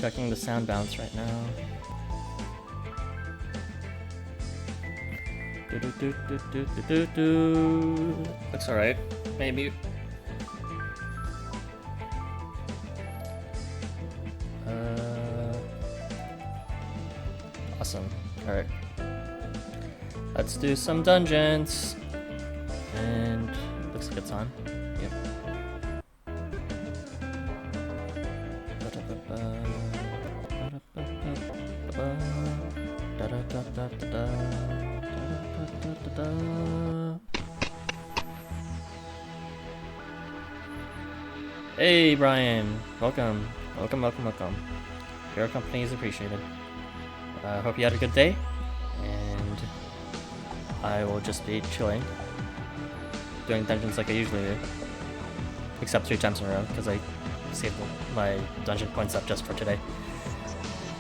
checking the sound bounce right now. Looks alright. Maybe. Awesome. Alright. Let's do some dungeons. And looks like it's on. Yep. Hey Brian, welcome. Welcome. Your company is appreciated. Hope you had a good day, and I will just be chilling, doing dungeons like I usually do, except 3 times in a row, because I saved my dungeon points up just for today.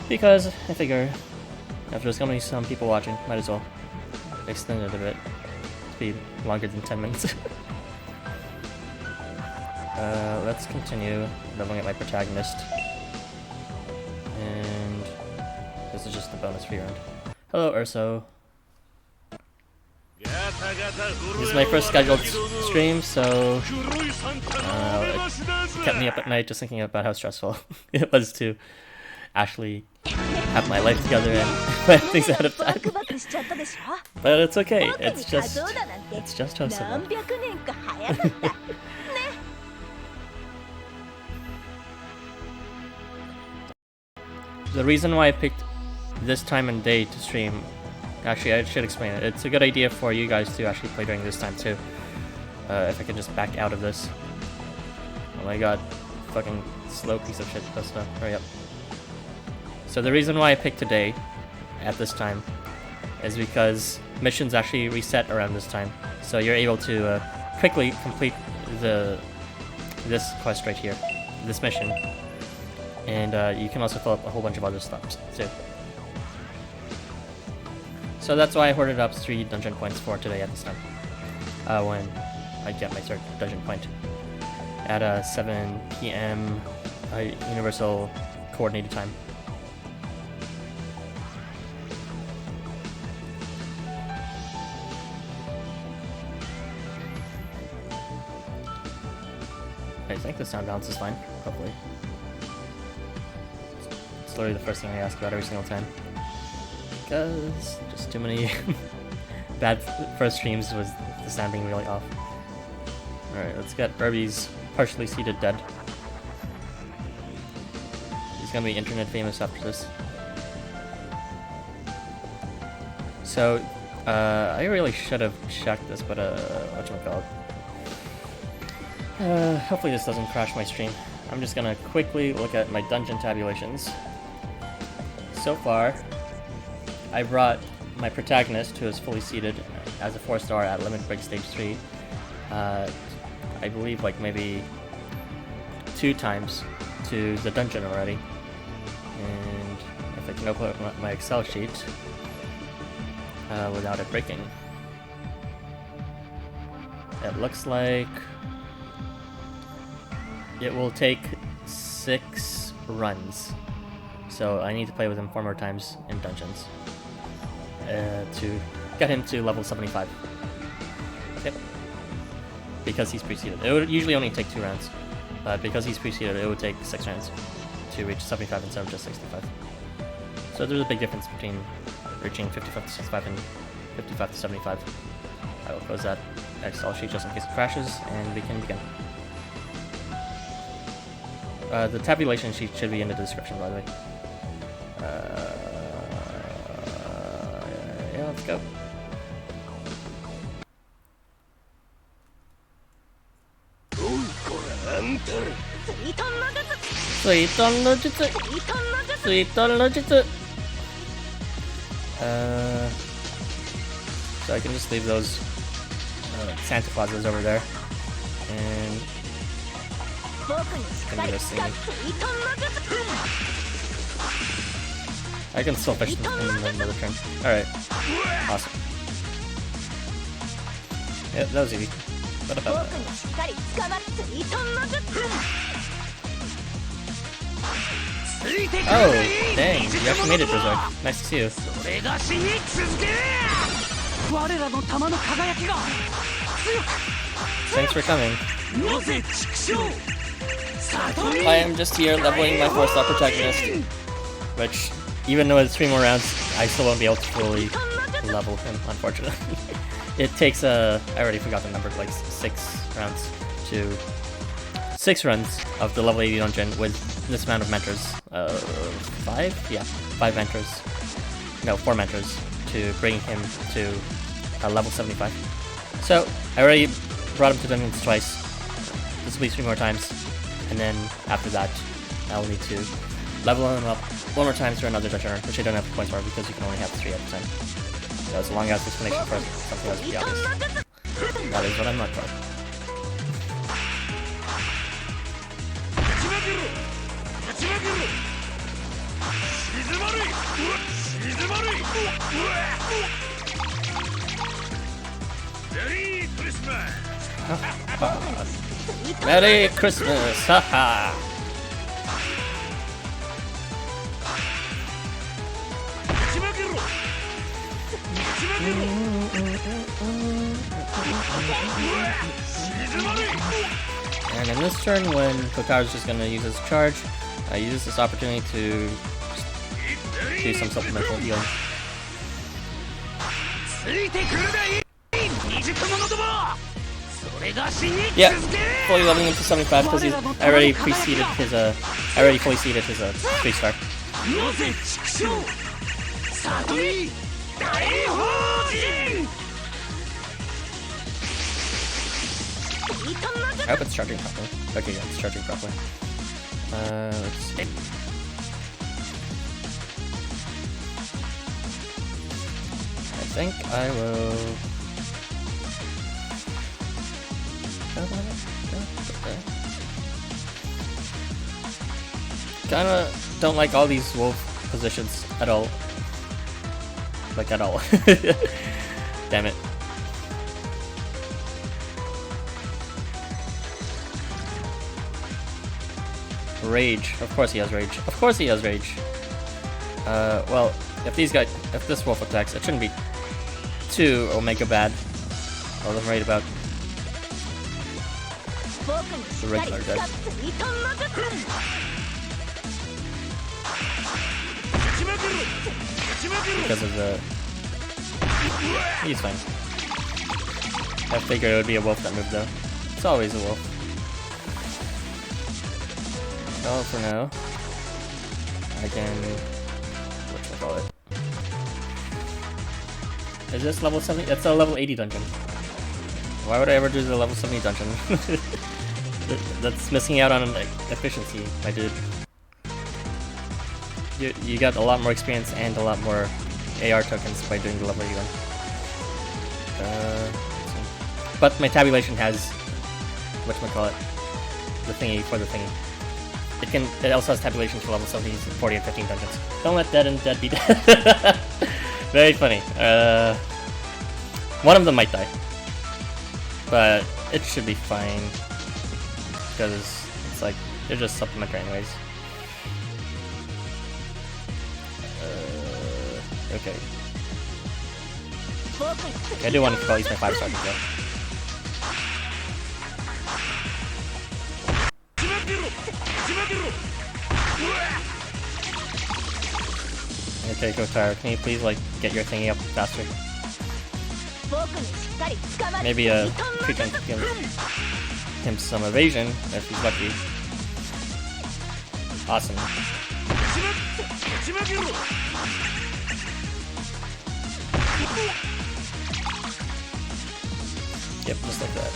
Because I figure, if there's gonna be some people watching, might as well extend it a bit to be longer than 10 minutes. Let's continue leveling up my protagonist. And this is just the bonus free round. Hello, Urso. This is my first scheduled stream, so it kept me up at night just thinking about how stressful it was to actually have my life together and plan things out of time. But it's okay. It's just Housamo. The reason why I picked this time and day to stream, actually I should explain it. It's a good idea for you guys to actually play during this time too. If I can just back out of this. Oh my god, fucking slow piece of shit. That's stuff. Hurry up. So the reason why I picked today, at this time, is because missions actually reset around this time. So you're able to quickly complete this quest right here, this mission. And you can also fill up a whole bunch of other stuff too. So that's why I hoarded up 3 dungeon points for today at this time. When I get my 3rd dungeon point. At 7 PM Universal Coordinated Time. I think the sound balance is fine, hopefully. It's literally the first thing I ask about every single time. Because just too many bad first streams was the sound being really off. Alright, let's get Irby's partially seated dead. He's gonna be internet famous after this. So, I really should have checked this, but whatchamacallit. Hopefully this doesn't crash my stream. I'm just gonna quickly look at my dungeon tabulations. So far, I brought my protagonist, who is fully seated as a 4-star at Limit Break Stage 3, I believe like maybe 2 times to the dungeon already. And if I can open up my Excel sheet without it breaking. It looks like it will take 6 runs. So I need to play with him 4 more times in dungeons to get him to level 75. Yep. Because he's preceded. It would usually only take 2 rounds, but because he's preceded, it would take 6 rounds to reach 75 instead of just 65. So there's a big difference between reaching 55 to 65 and 55 to 75. I will close that Excel sheet just in case it crashes, and we can begin. The tabulation sheet should be in the description, by the way. Yeah, let's go. So I can just leave those Santa Clauses over there, and do this thing. I can still fish them in another turn. Alright. Awesome. Yeah, that was easy. Oh, dang, you actually made it, Berserk. Nice to see you. Thanks for coming. I am just here leveling my 4-star protagonist, which, even though it's 3 more rounds, I still won't be able to fully level him, unfortunately. It takes, I already forgot the number, like 6 rounds to... 6 runs of the level 80 dungeon with this amount of mentors. 5? Yeah, 5 mentors. No, 4 mentors to bring him to level 75. So, I already brought him to dungeons twice. This will be 3 more times. And then, after that, I'll need to level him up 1 more time through another dungeon, which I don't have points for because you can only have 3 at a time. So it's a long ass explanation for something that's pretty obvious. That is what I'm not for. Merry Christmas! Haha! And in this turn, when Kotaro's just gonna use his charge, I use this opportunity to do some supplemental healing. Yeah, fully leveling him to 75 because I already preceded his I already fully seeded his 3-star. I hope it's charging properly. Okay, yeah, it's charging properly. Let's see. I think I will... Kinda don't like all these wolf positions at all. Like at all. Damn it. Rage. Of course he has rage. Of course he has rage. Well, if this wolf attacks, it shouldn't be too Omega bad. All I'm worried about the regular deck. Because of the... He's fine. I figured it would be a wolf that moved though. It's always a wolf. So for now, I can... whatchamacallit? Is this level 70? It's a level 80 dungeon. Why would I ever do the level 70 dungeon? That's missing out on efficiency, my dude. You got a lot more experience and a lot more AR tokens by doing the level 81. But my tabulation has whatchamacallit, the thingy for the thingy. It also has tabulation for level 70, 40, and 15 dungeons. Don't let dead and dead be dead. Very funny. One of them might die, but it should be fine because it's like they're just supplementary anyways. Okay. I do want to at least my 5-star as well. Okay, Kotaro, can you please like get your thingy up faster? Maybe a creature can give him some evasion if he's lucky. Awesome. Yep, just like that.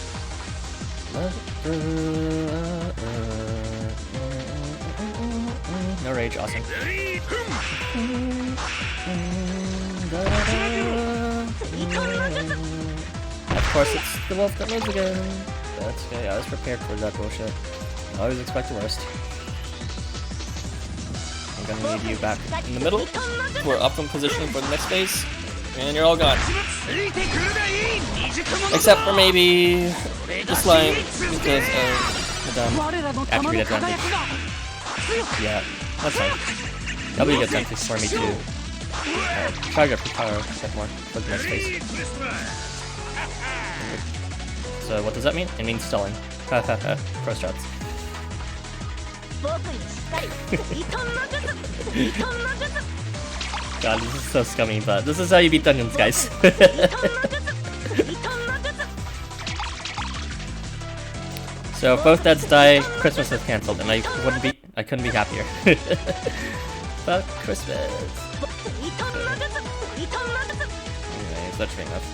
No rage, awesome. Of course, it's the wolf that moves again. That's okay, I was prepared for that bullshit. I always expect the worst. I'm gonna need you back in the middle for optimum positioning for the next phase. And you're all gone. Except for maybe the slime because of the attribute advantage. Yeah, That's fine. That'll be a good time for me to charge up the power a bit more for the next phase. So what does that mean? It means stalling. Hahaha, pro shots. God, this is so scummy, but this is how you beat dungeons, guys. So if both dads die, Christmas is cancelled, and I couldn't be happier. Fuck Christmas. Anyways, that should be enough.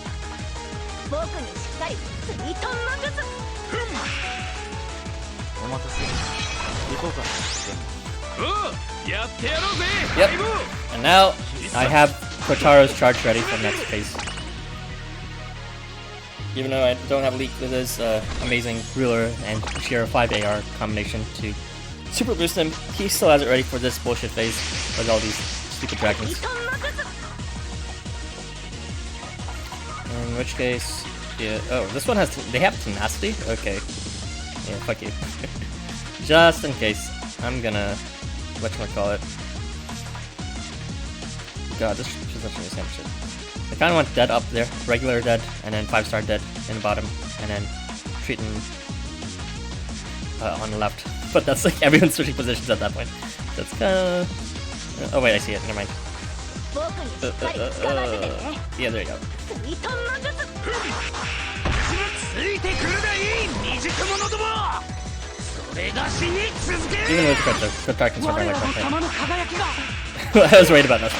Yep. And now I have Kotaro's charge ready for next phase. Even though I don't have Leak with his amazing Ruler and Shira 5 AR combination to super boost him, he still has it ready for this bullshit phase with all these stupid dragons. In which case, yeah. Oh, this one has. They have tenacity? Okay. Yeah, fuck you. Just in case, I'm gonna. Whatchamacallit. God, this position is some shit. I kinda want dead up there, regular dead, and then 5-star dead in the bottom, and then treat them on the left. But that's like everyone's switching positions at that point. That's kinda. Oh wait, I see it, never mind. Yeah, there you go. Even with the Kotar can survive like that. I was worried about that.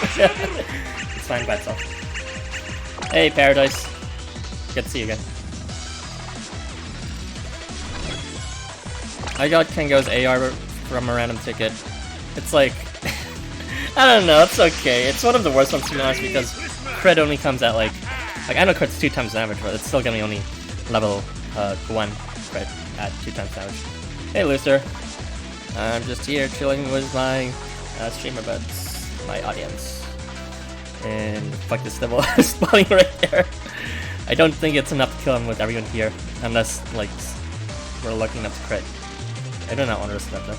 It's fine by itself. Hey, Paradise. Good to see you again. I got Kengo's AR from a random ticket. It's like... I don't know, it's okay. It's one of the worst ones to be honest because crit only comes at like I know crit's 2 times damage, but it's still gonna be only level 1 crit at 2 times damage. Hey Looster. I'm just here chilling with my streamer buds, my audience. And fuck this devil spawning right there. I don't think it's enough to kill him with everyone here, unless like we're lucky enough to crit. I do not want to risk that though.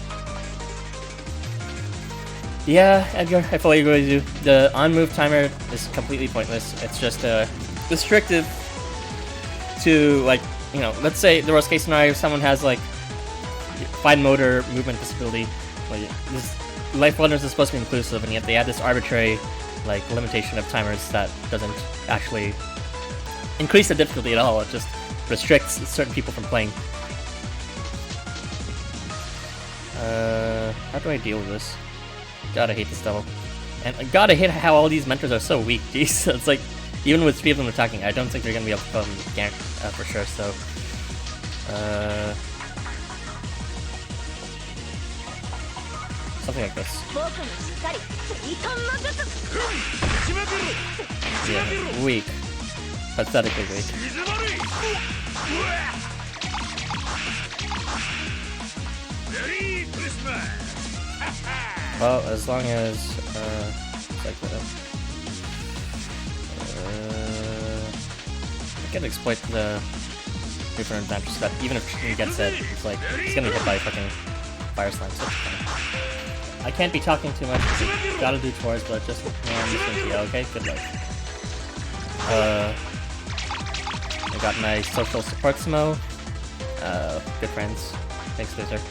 Yeah, Edgar, I fully agree with you. The on-move timer is completely pointless. It's just restrictive to, like, you know, let's say the worst case scenario, someone has, like, fine motor movement disability. Like, this LifeWonders is supposed to be inclusive, and yet they add this arbitrary, like, limitation of timers that doesn't actually increase the difficulty at all. It just restricts certain people from playing. How do I deal with this? God, I hate this devil. And God, I hate how all these mentors are so weak. Jeez, it's like, even with 3 of them attacking, I don't think they're gonna be able to kill them for sure, so... something like this. Yeah, weak. Pathetically weak. Well, as long as, like that. I can exploit the different advantages that even if he gets it, it's like, he's gonna get by fucking fire slime, so it's fine. I can't be talking too much, gotta do chores, but just, I'm listening to you, okay? Good luck. I got my social support Smo. Good friends. Thanks, Loser.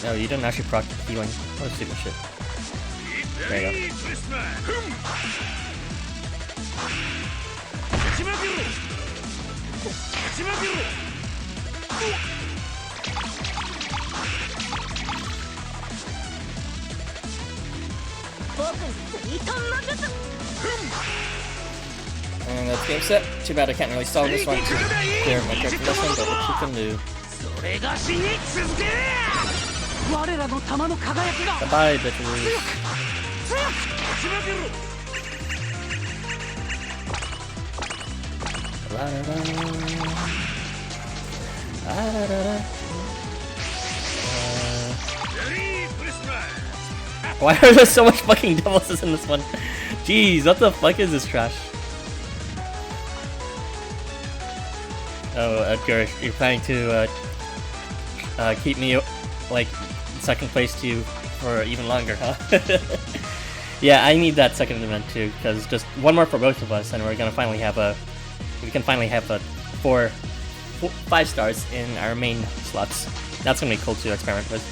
No, you didn't actually proc healing. What a stupid shit. There you go. And that's game set. Too bad I can't really solve this one to clear my character this one, but what you can do. Bye, bitches. Why are there so much fucking devils in this one? Jeez, what the fuck is this trash? Oh, Edgar, you're planning to keep me like second place to you for even longer, huh? Yeah, I need that second event too, because just one more for both of us, and we can finally have a 5 stars in our main slots. That's gonna be cool to experiment with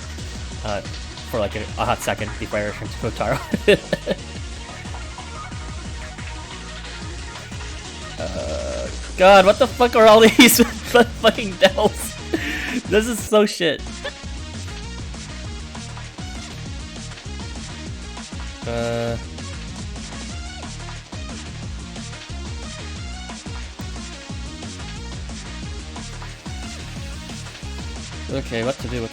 for like a hot second before I return to Kotaro. God, what the fuck are all these fucking devils? This is so shit. Okay, what to do,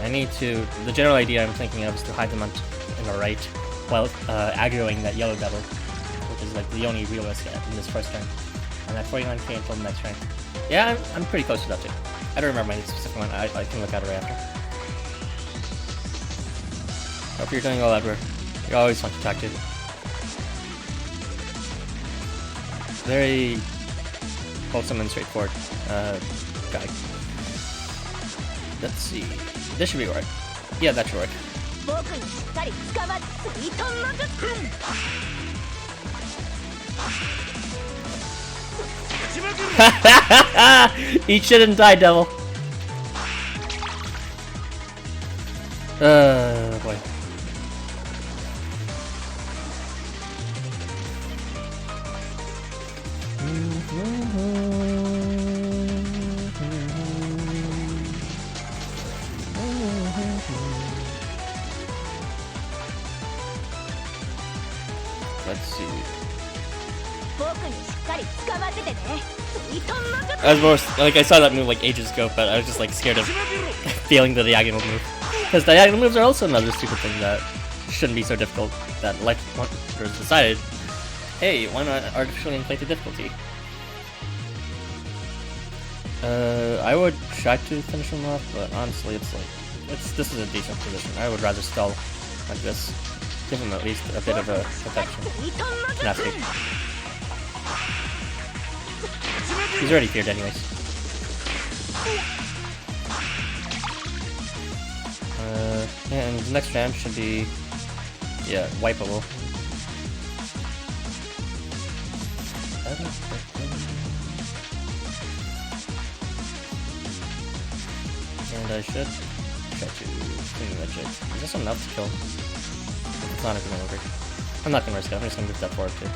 I need to... The general idea I'm thinking of is to hide them on the right while aggroing that yellow devil, which is like the only real risk in this first turn. And at 49k until the next turn. Yeah, I'm pretty close to that too. I don't remember my specific one, I can look at it right after. Hope you're doing well, Edward. You're always fun to talk to. Very wholesome and straightforward guy. Let's see. This should be right. Yeah, that should work. Eat shit and die, devil. Boy. Let's see. I was more like I saw that move like ages ago, but I was just like scared of feeling the diagonal move. Because diagonal moves are also another stupid thing that shouldn't be so difficult. That LifeWonders decided, hey, why not artificially inflate the difficulty? I would try to finish him off, but honestly, this is a decent position. I would rather stall like this, give him at least a bit of a protection. Nasty. He's already feared anyways. And the next round should be, yeah, wipeable. And I should try to clean that shit. Is this enough to kill? It's not gonna work. I'm not gonna risk it, I'm just gonna move that forward too.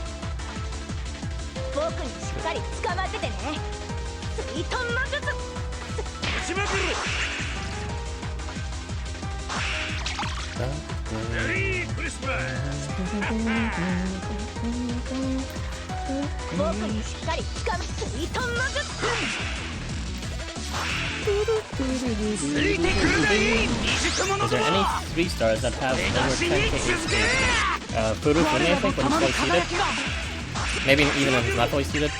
Merry Christmas! Is there any 3 stars that have over 10k HP? Furu Fumi, I think, when he's fully seated. Maybe even when he's not fully seated.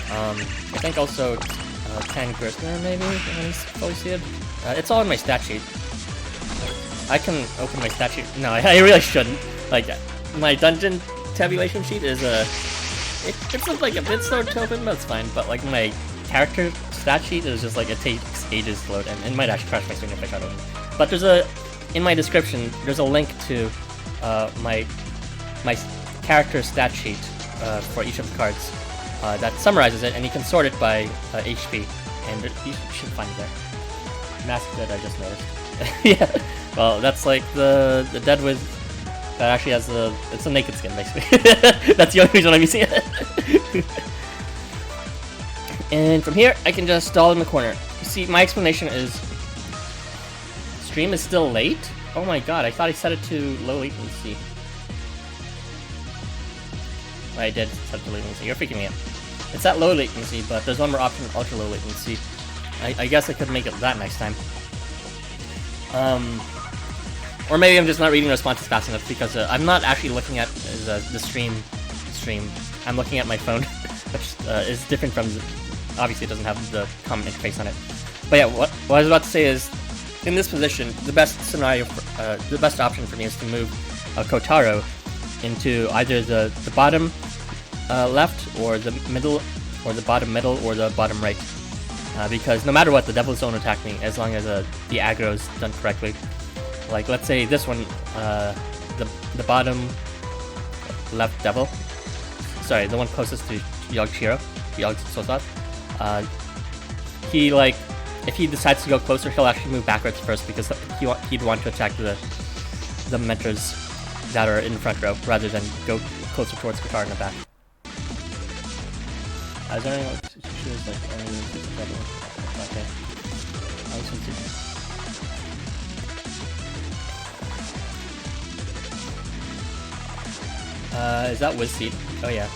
I think also 10 Gristner maybe when he's fully seated. It's all in my stat sheet. I can open my stat sheet. No, I really shouldn't. Like, my dungeon tabulation sheet is it's like a bit slow to open, but it's fine. But like my character stat sheet is just like it takes ages to load, and it might actually crash my screen if I try to open. But there's in my description, there's a link to my character stat sheet for each of the cards that summarizes it, and you can sort it by HP, and you should find it there. Mask Dead, I just noticed. Yeah, well, that's like the dead with that actually has it's a naked skin basically. That's the only reason I'm using it. And from here, I can just stall in the corner. You see, my explanation is stream is still late. Oh my god, I thought I set it to low latency. I did set it to low latency. You're freaking me out. It's at low latency, but there's one more option, ultra low latency. I guess I could make it that next time. Or maybe I'm just not reading the responses fast enough because I'm not actually looking at the stream. I'm looking at my phone, which is different from. Obviously, it doesn't have the common interface on it. But yeah, what I was about to say is, in this position, the best scenario, the best option for me is to move Kotaro into either the bottom left, or the middle, or the bottom middle, or the bottom right. Because no matter what, the devils don't attack me as long as the aggro is done correctly. Like, let's say this one, the bottom left devil. Sorry, the one closest to Yogshiro, Yogsosat. He, like, if he decides to go closer, he'll actually move backwards first because he'd want to attack the mentors that are in front row rather than go closer towards Qatar in the back. I was wondering what she was like. Okay. I was is that Wizseed? Oh yeah.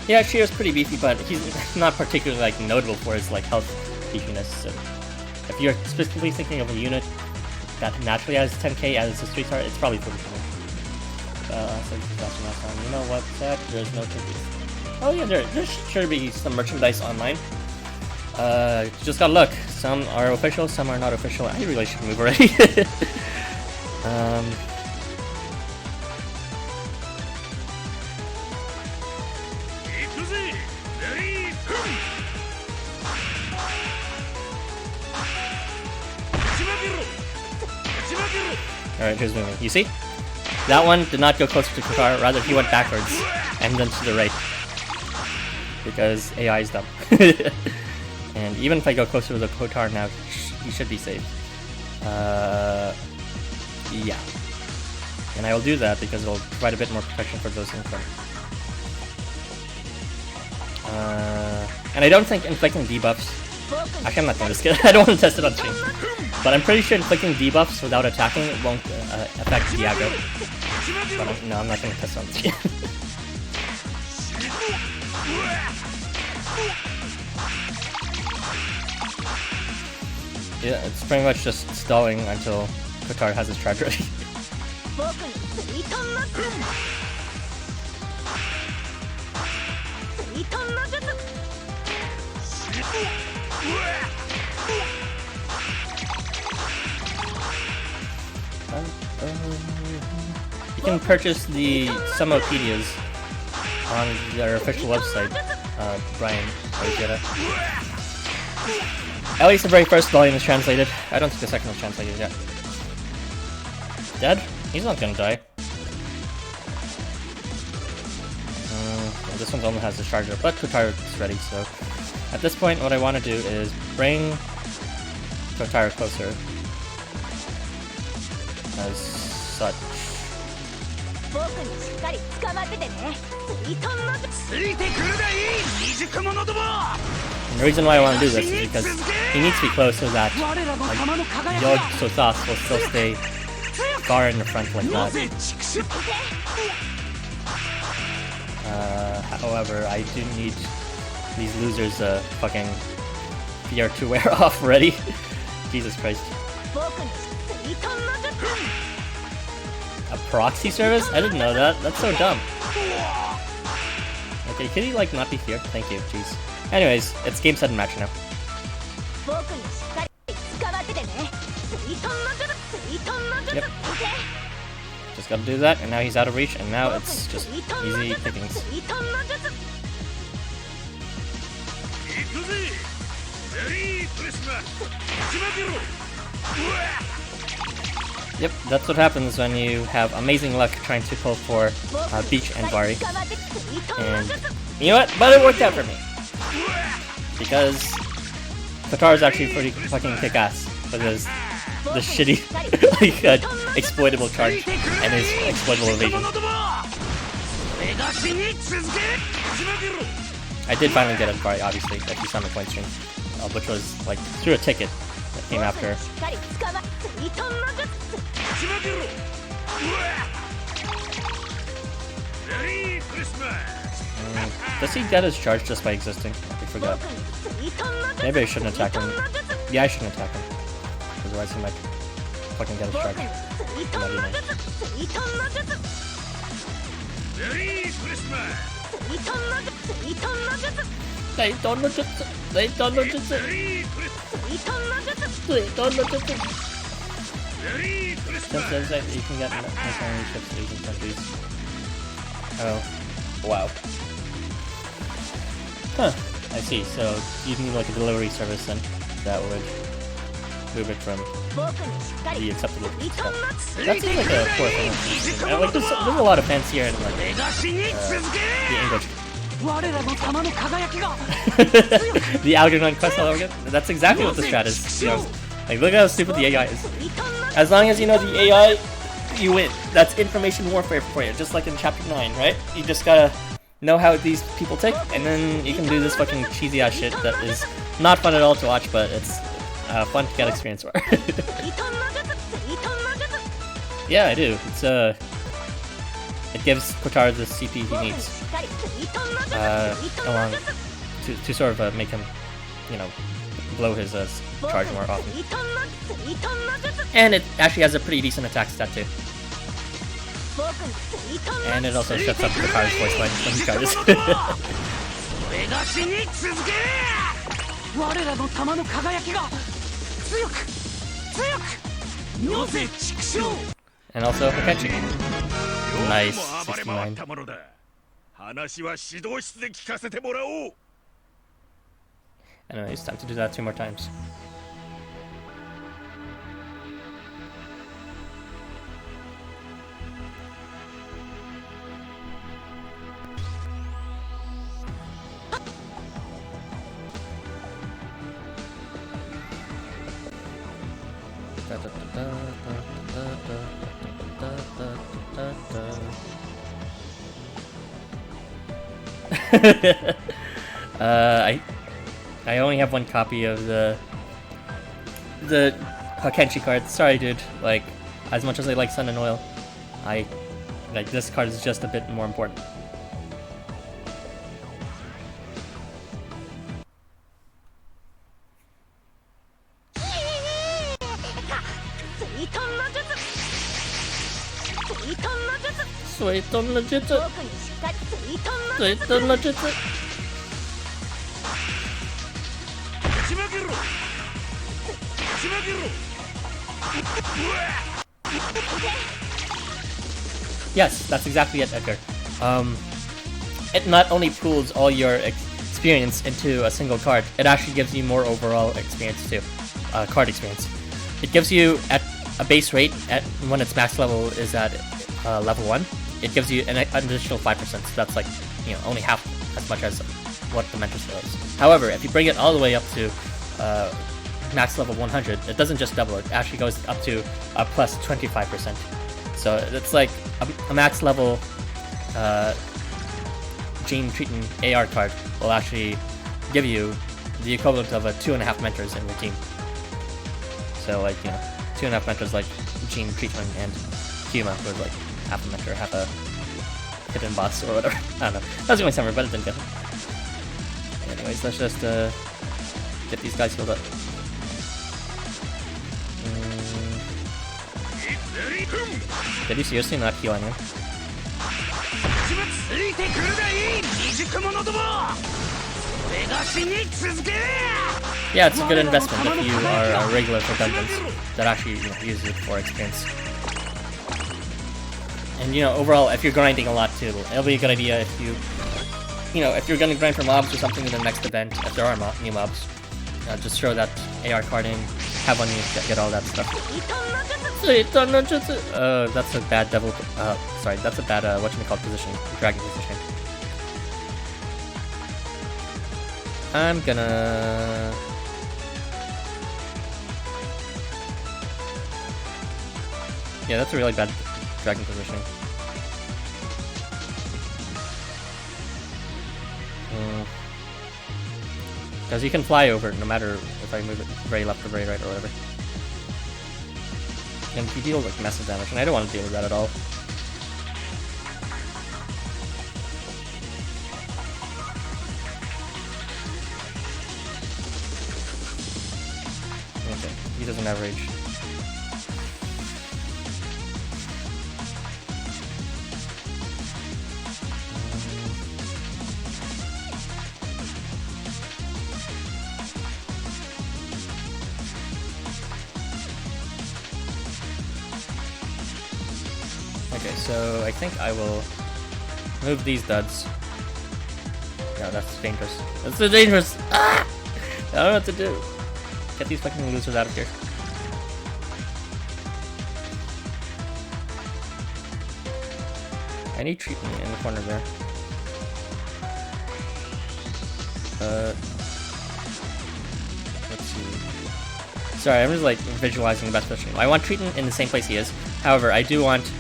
Yeah, Shiro's pretty beefy, but he's not particularly like notable for his like health beefiness. So if you're specifically thinking of a unit that naturally has 10k as a street start, it's probably pretty cool. So you know what, Zach? There's no cookies. Oh yeah, there's sure to be some merchandise online. Just gotta look. Some are official, some are not official. I really should move already. Alright, here's moving. You see? That one did not go closer to Qatar, rather he went backwards and then to the right. Because AI is dumb. And even if I go closer to the Qatar now, he should be safe. Yeah. And I will do that because it'll provide a bit more protection for those in front. And I don't think inflicting debuffs... Actually, I'm not doing this kid. I don't want to test it on stream. But I'm pretty sure inflicting debuffs without attacking won't affect the aggro. But no, I'm not going to test it on stream. Yeah, it's pretty much just stalling until Qatar has his charge ready. You can purchase the Sumopedias on their official website, Brian. At least the very first volume is translated. I don't think the second is translated yet. Dead? He's not gonna die. Well, this one only has the charger, but Kotaro is ready, so... At this point, what I want to do is bring Kotaro closer. As such. And the reason why I want to do this is because he needs to be close so that like, Yod Sotas will still stay far in the front like that. However, I do need these losers fucking fear to wear off already. Jesus Christ. A proxy service? I didn't know that. That's so dumb. Okay, could he like not be feared? Thank you, jeez. Anyways, it's game set and match now. Yep. Just gotta do that, and now he's out of reach, and now it's just easy pickings. Yep, that's what happens when you have amazing luck trying to pull for Beach and Bari. And you know what? But it worked out for me. Because Qatar is actually pretty fucking kick-ass. Because the shitty like exploitable charge and his exploitable evasion. I did finally get a Bari, obviously, like you saw on the point stream. Which was like through a ticket that came after. Does he get his charge just by existing? I forgot. Maybe I shouldn't attack him. Yeah, I shouldn't attack him. Otherwise he might fucking get his charge. Says that you can get nice ships to Asian countries. Oh, wow. Huh, I see. So you need like a delivery service then that would move it from the acceptable stuff. That seems like a poor thing. And, like, there's a lot of fans here in like the English. The Algernon quest all over again. That's exactly what the strat is. You know, like look how stupid the AI is. As long as you know the AI, you win. That's information warfare for you, just like in chapter 9, right? You just gotta know how these people tick, and then you can do this fucking cheesy ass shit that is not fun at all to watch, but it's fun to get experience for. Yeah, I do. It's it gives Kotaro the CP he needs, along to sort of make him, you know, blow his charge more often. And it actually has a pretty decent attack stat too. And it also shuts up Kotaro's voice when he charges. And also Hakenchi. Nice. 69. Anyway, it's time to do that 2 more times. I only have 1 copy of the Hakenchi card. Sorry, dude. Like, as much as I like Sun and Oil, like this card is just a bit more important. Suiton no Jutsu. Suiton no Jutsu. Yes, that's exactly it, Edgar. It not only pools all your experience into a single card, it actually gives you more overall experience too. Card experience. It gives you at a base rate at when its max level is at level 1. It gives you an additional 5%. So that's like, you know, only half as much as what the mentor skill is. However, if you bring it all the way up to max level 100, it doesn't just double it. It actually goes up to a plus 25%. So it's like a max level Gene Treatment AR card will actually give you the equivalent of 2.5 mentors in your team. So like, you know, 2.5 mentors like Gene Treatment and Huma, who is like half a mentor, half a hidden boss or whatever. I don't know. That was the only summary, but it didn't get it. Anyways, let's just get these guys filled up. Did you seriously not heal anyone? Yeah, it's a good investment if you are a regular for dungeons that actually, you know, use it for experience. And, you know, overall, if you're grinding a lot too, it'll be a good idea if you know, if you're gonna grind for mobs or something in the next event, if there are new mobs, just throw that AR card in, have on you, get all that stuff. That's a bad devil, sorry, that's a bad, whatchamacallit position, dragon position. I'm gonna... Yeah, that's a really bad dragon positioning. Because you can fly over it no matter if I move it very left or very right or whatever. And you deal like massive damage, and I don't want to deal with that at all. Okay, he doesn't have rage. Okay, so I think I will move these duds. No, that's dangerous. That's so dangerous! Ah! I don't know what to do. Get these fucking losers out of here. I need treatment in the corner there. Let's see. Sorry, I'm just like visualizing the best position. I want treatment in the same place he is. However, I do want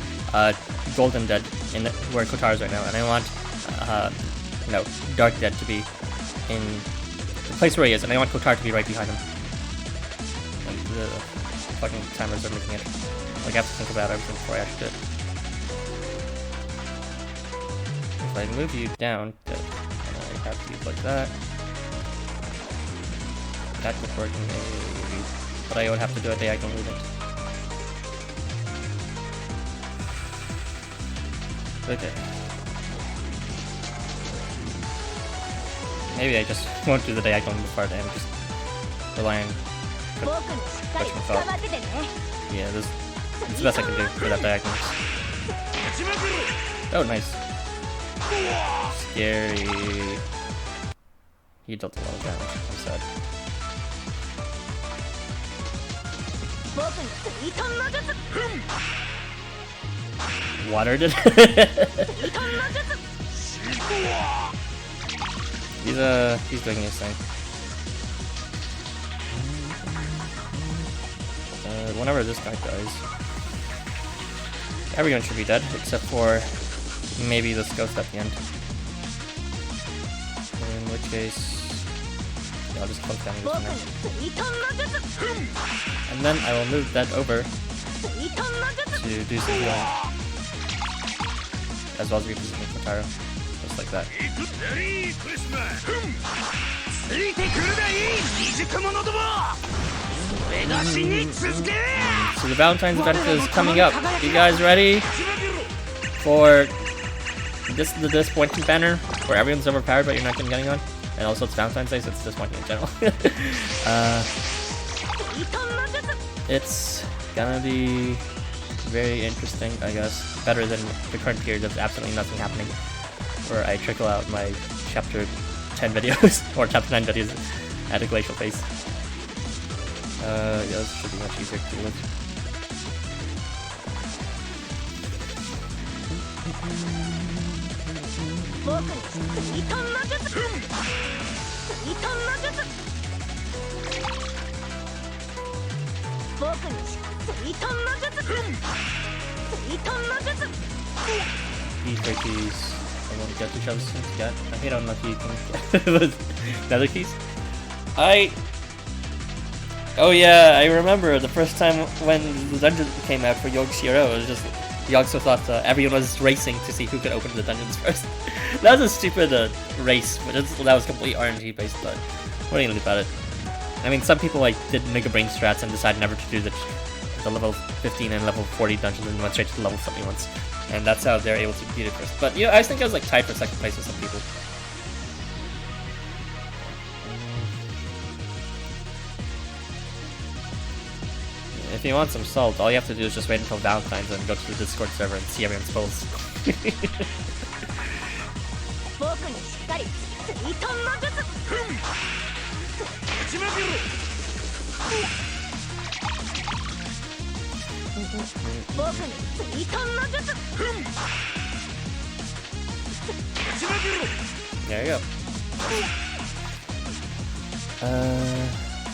Golden Dead in where Kotaro is right now, and I want Dark Dead to be in the place where he is, and I want Kotaro to be right behind him. And the fucking timers are making it. Like I have to think about everything before I actually do it. If I move you down, I have to use like that. That would work maybe, but I would have to do a diagonal movement. Okay. Maybe I just won't do the diagonal part and just rely on pushing myself. Yeah, this is the best I can do for that diagonal. Oh, nice. Scary. He dealt a lot of damage. I'm sad. Watered it. He's doing his thing. Whenever this guy dies, everyone should be dead except for maybe this ghost at the end. In which case, yeah, I'll just close down this for now. And then I will move that over to do some healing, as well as repositioning Kotaro, just like that. So the Valentine's event is coming up. You guys ready for the disappointing banner where everyone's overpowered but you're not getting on? And also it's Valentine's Day, so it's disappointing in general. It's gonna be very interesting, I guess. Better than the current period of absolutely nothing happening, where I trickle out my chapter 10 videos, or chapter 9 videos at a glacial pace. Yeah, this should be much easier to deal with. These keys, I won't get each other's things yet. I hate how unlucky you can get with nether keys. Oh yeah, I remember the first time when the dungeon came out for Yogg-Shiro, it was just Yogg-So thought everyone was racing to see who could open the dungeons first. That was a stupid race, but that was completely RNG based, but what are you gonna do about it? I mean, some people like did Mega Brain strats and decided never to do the level 15 and level 40 dungeons and went straight to the level 70 ones. And that's how they're able to beat it first. But I think I was like tied for second place with some people. If you want some salt, all you have to do is just wait until Valentine's and go to the Discord server and see everyone's polls. There you go.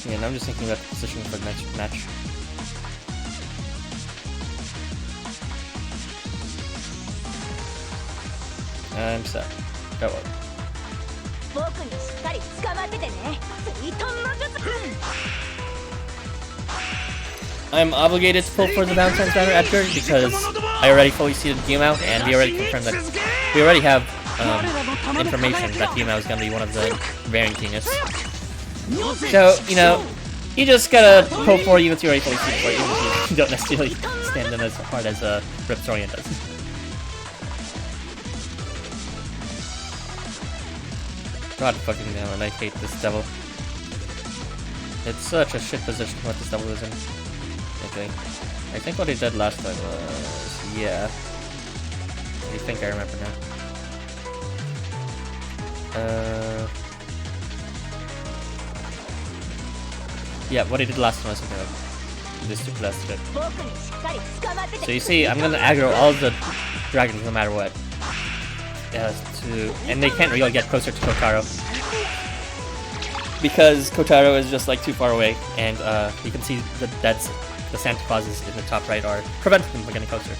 Yeah, now I'm just thinking about the position for the next match. I'm set. Go on. I'm obligated to pull for the Valentine's banner after because I already fully seeded Housamo, and we already confirmed that we already have information that Housamo is going to be one of the variant units. So, you just gotta pull for units you already fully seeded for, even if you don't necessarily stand in as hard as Riptorian does. God fucking damn it, I hate this devil. It's such a shit position what this devil is in. Okay. I think what he did last time was... yeah. I think I remember now. Yeah, what I did last time was something like this to blast it. So you see, I'm gonna aggro all the dragons no matter what. And they can't really get closer to Kotaro. Because Kotaro is just like too far away, and you can see that's the Santa Clauses in the top right are preventing them from getting closer.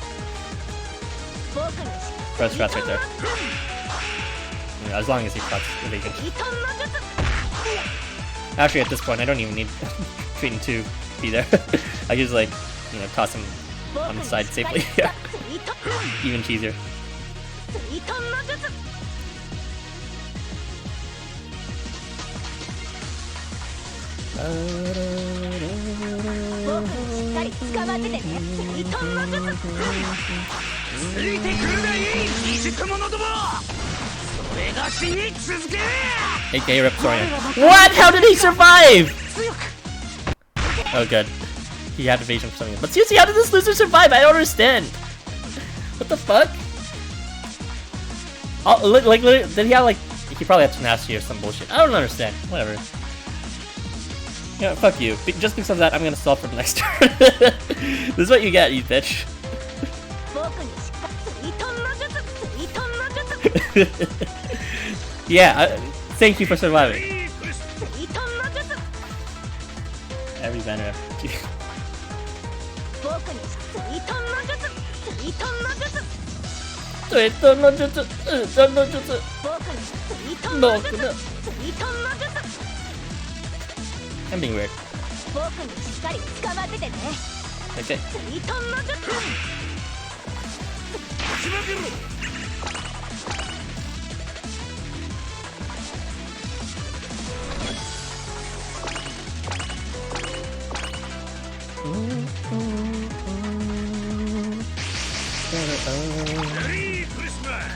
First strats right there. Yeah, as long as he cuts the vegan. Actually, at this point, I don't even need Triton to be there. I just like, toss him on the side safely. Yeah. Even cheesier. AK Reptorian. What? How did he survive? Oh, good. He had evasion for something. But seriously, how did this loser survive? I don't understand. What the fuck? Oh, like, did he have like? He probably had tenacity or some bullshit. I don't understand. Whatever. Yeah, fuck you. Just because of that, I'm gonna stall for the next turn. This is what you get, you bitch. Yeah, thank you for surviving. Every banner. I'm being weird. Okay. Merry Christmas!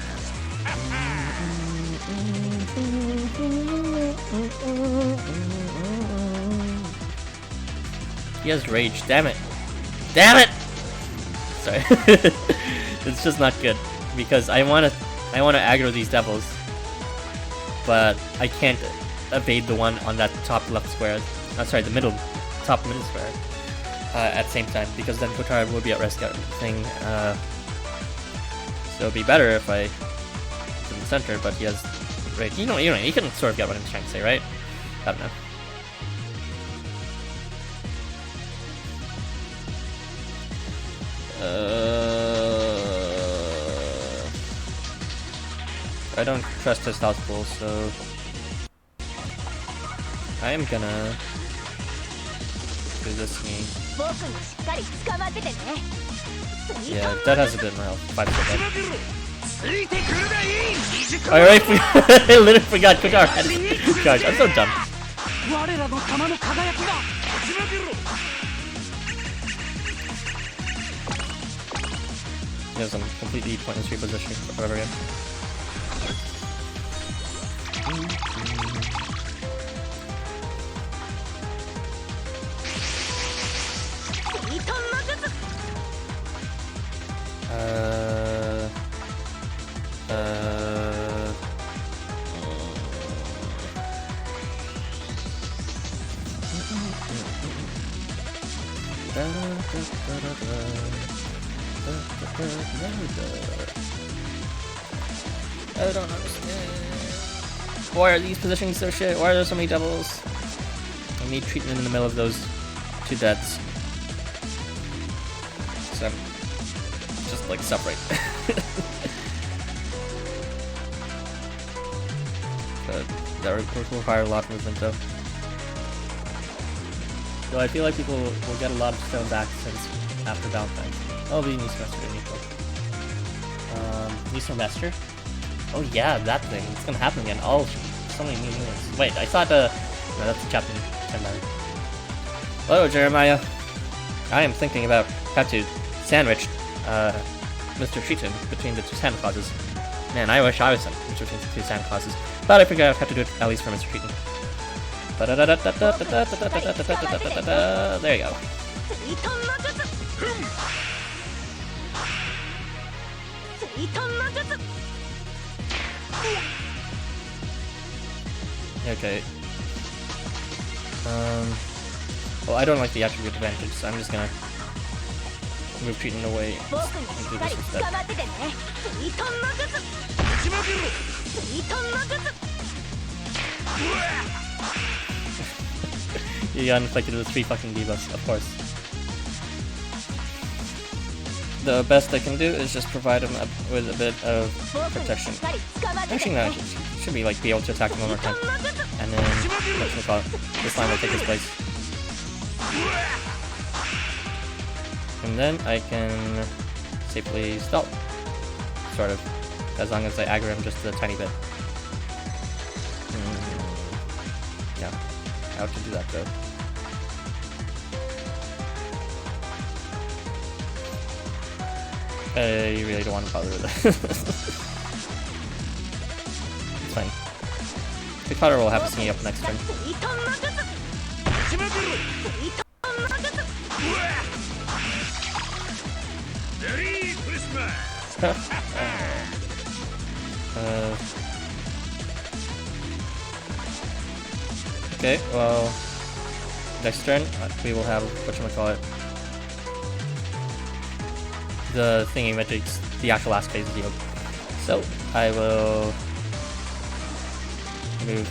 He has rage. Damn it! Damn it! Sorry. It's just not good because I wanna aggro these devils, but I can't evade the one on that top left square. Sorry, the top middle square at the same time, because then Kotaro will be at risk of thing. So it'd be better if I put in the center, but he has rage. You can sort of get what I'm trying to say, right? I don't know. I don't trust his house pool, so I am gonna do this game. Yeah, that has a bit more health. 5 seconds. I literally forgot Kotaro had his charge. I'm so dumb. He has some completely pointless repositioning forever again. I don't understand. Why are these positioning so shit? Why are there so many doubles? I need treatment in the middle of those two deaths. So I'm just like separate. But that would require a lot of movement though. So I feel like people will get a lot of stones back since after Valentine. Oh, the new semester in April. New semester? Oh yeah, that thing. It's gonna happen again. Oh, so many new ones. Wait, I thought no, that's chapter 10 now. Hello, Jeremiah. I am thinking about how to sandwich Mr. Triton between the two Santa Clauses. Man, I wish I was Mr. Triton between the two Santa Clauses. But I figured out how to do it at least for Mr. Triton. There you go. Okay. Well, I don't like the attribute advantage, so I'm just gonna move treating away and do this instead. You got inflicted with 3 fucking debuffs, of course. The best I can do is just provide him with a bit of protection. Actually, no, should be like be able to attack him one more time, and then this line will take his place, and then I can safely stall, sort of, as long as I aggro him just a tiny bit. Yeah, how to do that though? You really don't want to bother with it. It's fine. Piccolo will have to see me up next turn. Okay, well, next turn we will have whatchamacallit. The thingy metrics, the actual last phase of the yoke. So I will move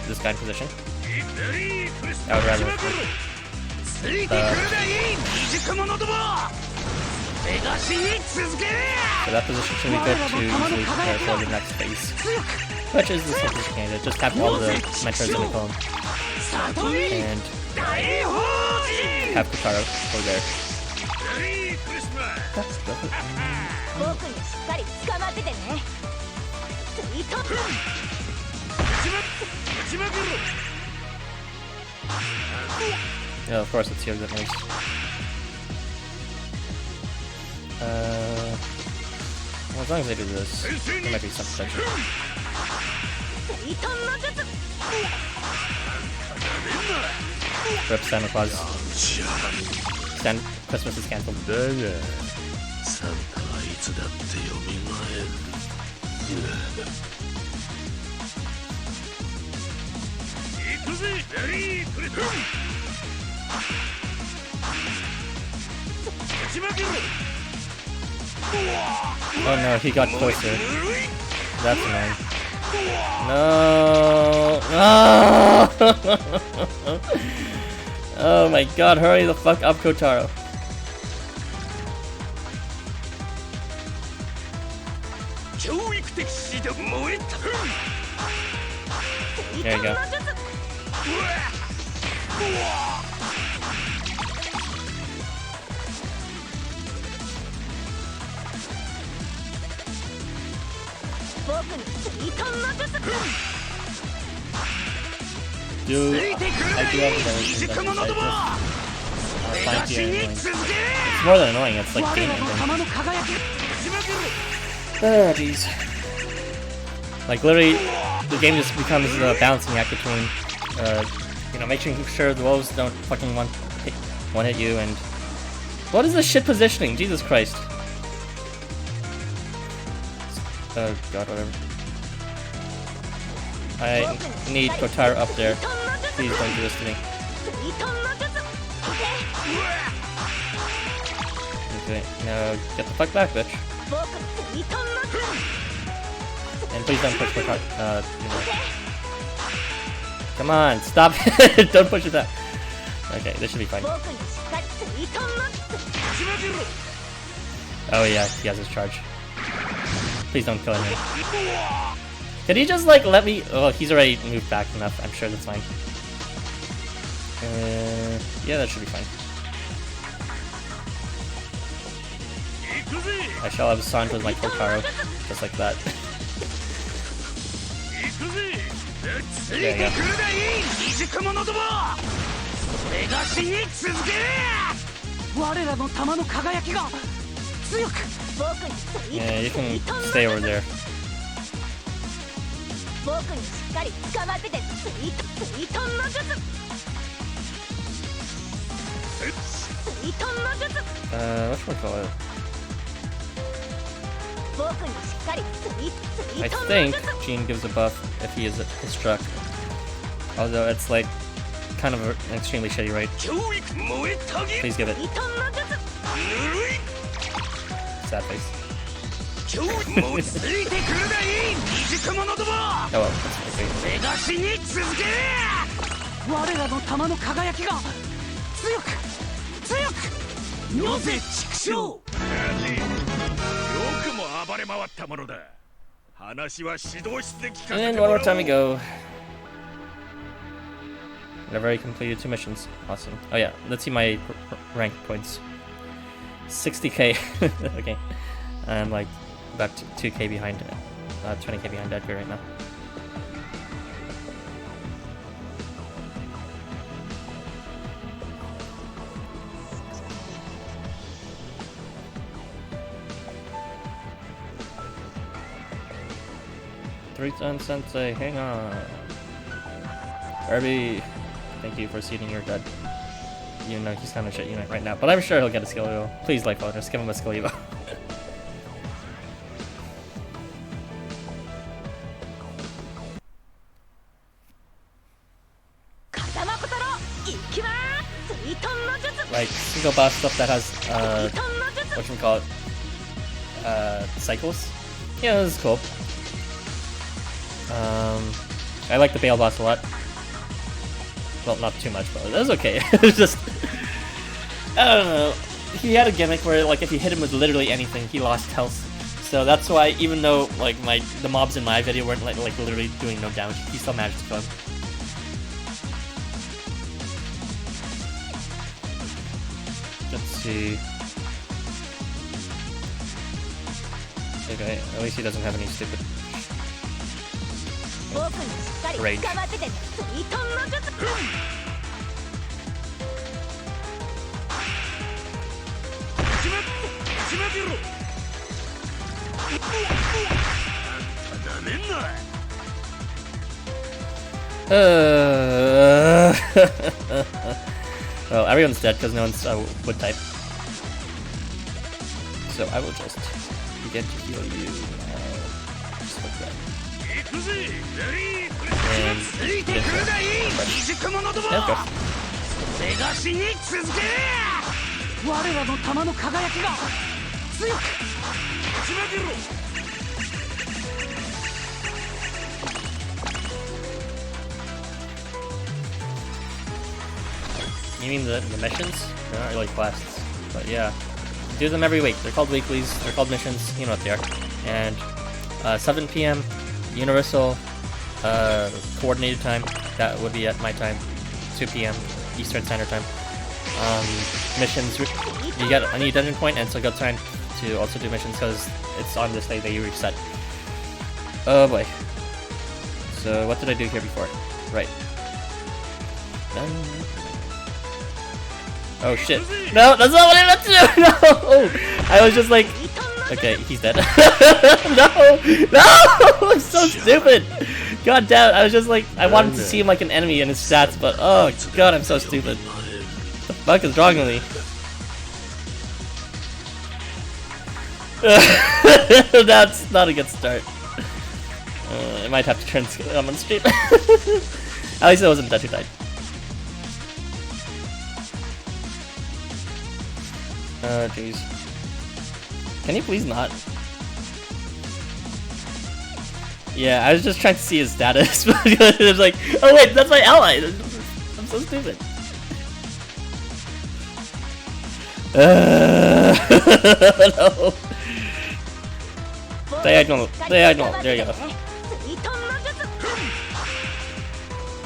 this guy in position. I would rather so that position should be good to easily prepare for the next phase, which is the simplest candidate. Just have all the mentors in the column and have Kotaro over there. That's perfect. Yeah, of course it's here that moves. Well, as long as I do this, there might be some protection. Rip Santa Claus. Christmas is cancelled. Oh no, he got closer. That's annoying. No! No! Oh my god, hurry the fuck up, Kotaro. There you go. Dude, I do have everything that's inside this. It's more than annoying, it's like game ending. Oh, jeez. Like, literally, the game just becomes a balancing act between, you know, making sure the wolves don't fucking one hit you, and... What is this shit positioning? Jesus Christ. Oh god, whatever. I need Kotaro up there. Please don't do this to me. Okay, now get the fuck back, bitch. And please don't push Kotaro, you know. Come on, stop it! Don't push it back. Okay, this should be fine. Oh yeah, he has his charge. Please don't kill him. Could he just like let me? Oh, he's already moved back enough. I'm sure that's fine. Yeah, that should be fine. I shall have Santo with my Kotaro, just like that. There you go. Yeah, you can stay over there. Whatchamacallit? I think Gene gives a buff if he is struck. Although it's like kind of an extremely shitty rate. Please give it. Sad face. Oh well, that's okay. And one more time we go. I've already completed 2 missions. Awesome. Oh yeah, let's see my rank points. 60k. Okay. I'm like about 2k behind, 20k behind Edgar right now. Three-ton sensei, hang on. Irby, thank you for seeding your dad. You know he's kind of shit unit right now, but I'm sure he'll get a skill evo. Please, LifeWonders, give him a skill evo. Like single boss stuff that has whatchamacallit, cycles. Yeah, this is cool. I like the Bale boss a lot. Well, not too much, but it was okay. It's just, I don't know. He had a gimmick where, like, if you hit him with literally anything, he lost health. So that's why, even though like the mobs in my video weren't like literally doing no damage, he still managed to kill him. Let's see. Okay, at least he doesn't have any stupid rage. Well, everyone's dead because no one's wood type. So I will just begin to heal you. Just like that. And you mean the missions? They're not really quests, but yeah. Do them every week. They're called weeklies, they're called missions, you know what they are. And 7 p.m. Universal coordinated time, that would be at my time, 2 p.m. Eastern Standard Time. Missions, you get a new dungeon point and it's a good time to also do missions because it's on this day that you reset. Oh boy. So what did I do here before? Right. Oh shit. No, that's not what I meant to do! No! I was just like... Okay, he's dead. No! No! I'm so stupid! God damn it, I was just like... I wanted to see him like an enemy in his stats, but oh god, I'm so stupid. What the fuck is wrong with me? That's not a good start. I might have to turn on the stream. At least it wasn't Dutch who died. Oh jeez. Can you please not? Yeah, I was just trying to see his status. It was like, oh wait, that's my ally! I'm so stupid. No. Diagonal, diagonal, there you go.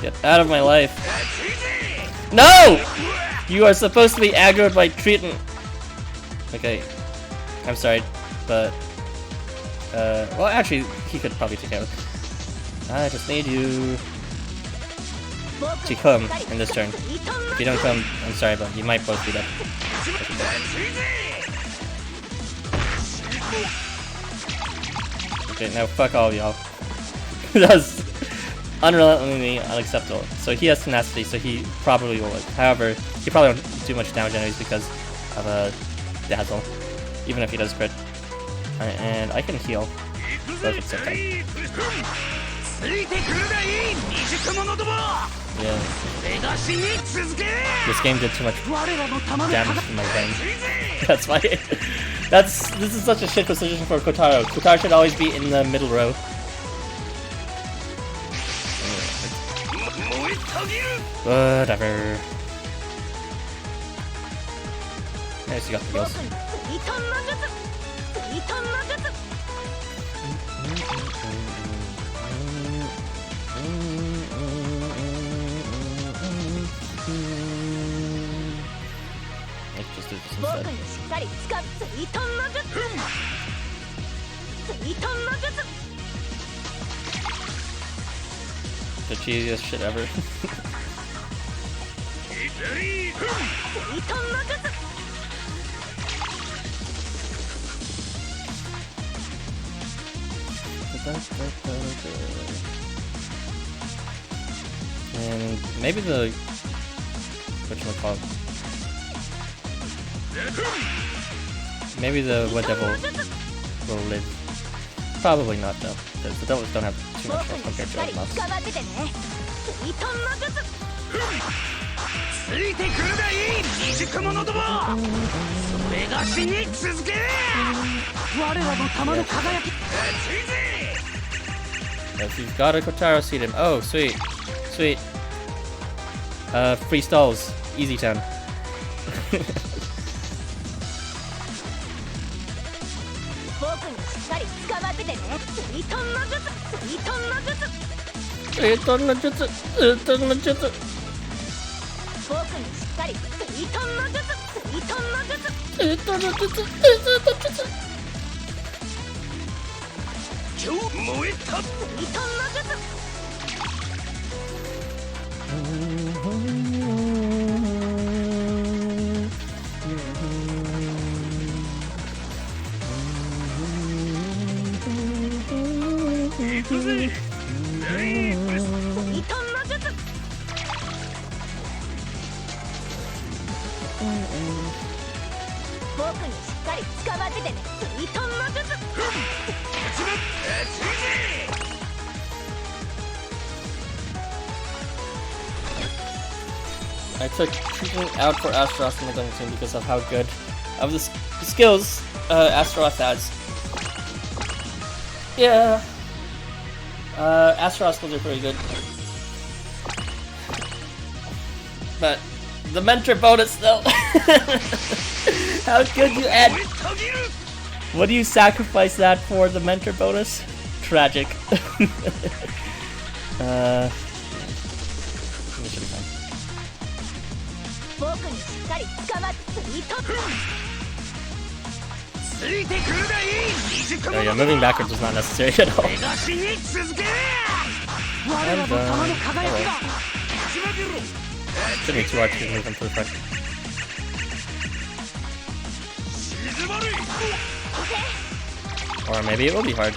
Get out of my life. No! You are supposed to be aggroed by Triton. Okay, I'm sorry, but well, actually, he could probably take care of it. I just need you to come in this turn. If you don't come, I'm sorry, but you might both be dead. Okay, now fuck all of y'all. That's unrelentingly unacceptable. So he has tenacity, so he probably will. However, he probably won't do much damage anyways because of a dazzle, even if he does crit. And I can heal both at the same time. Yeah. This game did too much damage to my brain. That's why. This is such a shit position for Kotaro. Kotaro should always be in the middle row. Whatever. Nice, you got the kills. Let's just do this instead. The cheesiest shit ever. And maybe the whatchamacallit? Maybe the What Devil will live. Probably not though, because the devils don't have too much health compared to other mobs. Yes, you've got a Kotaro seed him. Oh, sweet. Sweet. Free stalls. Easy 10. I took treatment out for Astaroth in the Gunning team because of how good of the skills Astaroth has. Yeah. Astaroth skills are pretty good. But the mentor bonus though. How could you add? What do you sacrifice that for? The mentor bonus? Tragic. Oh yeah, moving backwards is not necessary at all. And shouldn't be too hard to move them to the front. Or maybe it will be hard.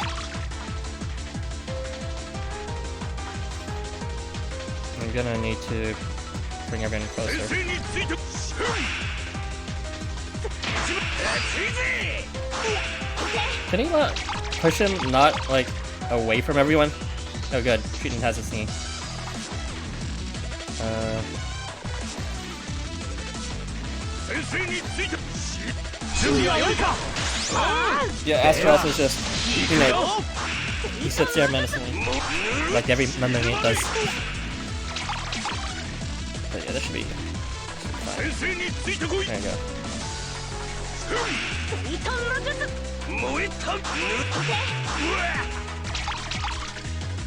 I'm gonna need to bring everyone closer. Can he not push him not like away from everyone? Oh good, Treaton has his knee. Yeah, Astaroth is just, you know, he sits there menacingly, like every member mate does. But yeah, that should be fine. There you go.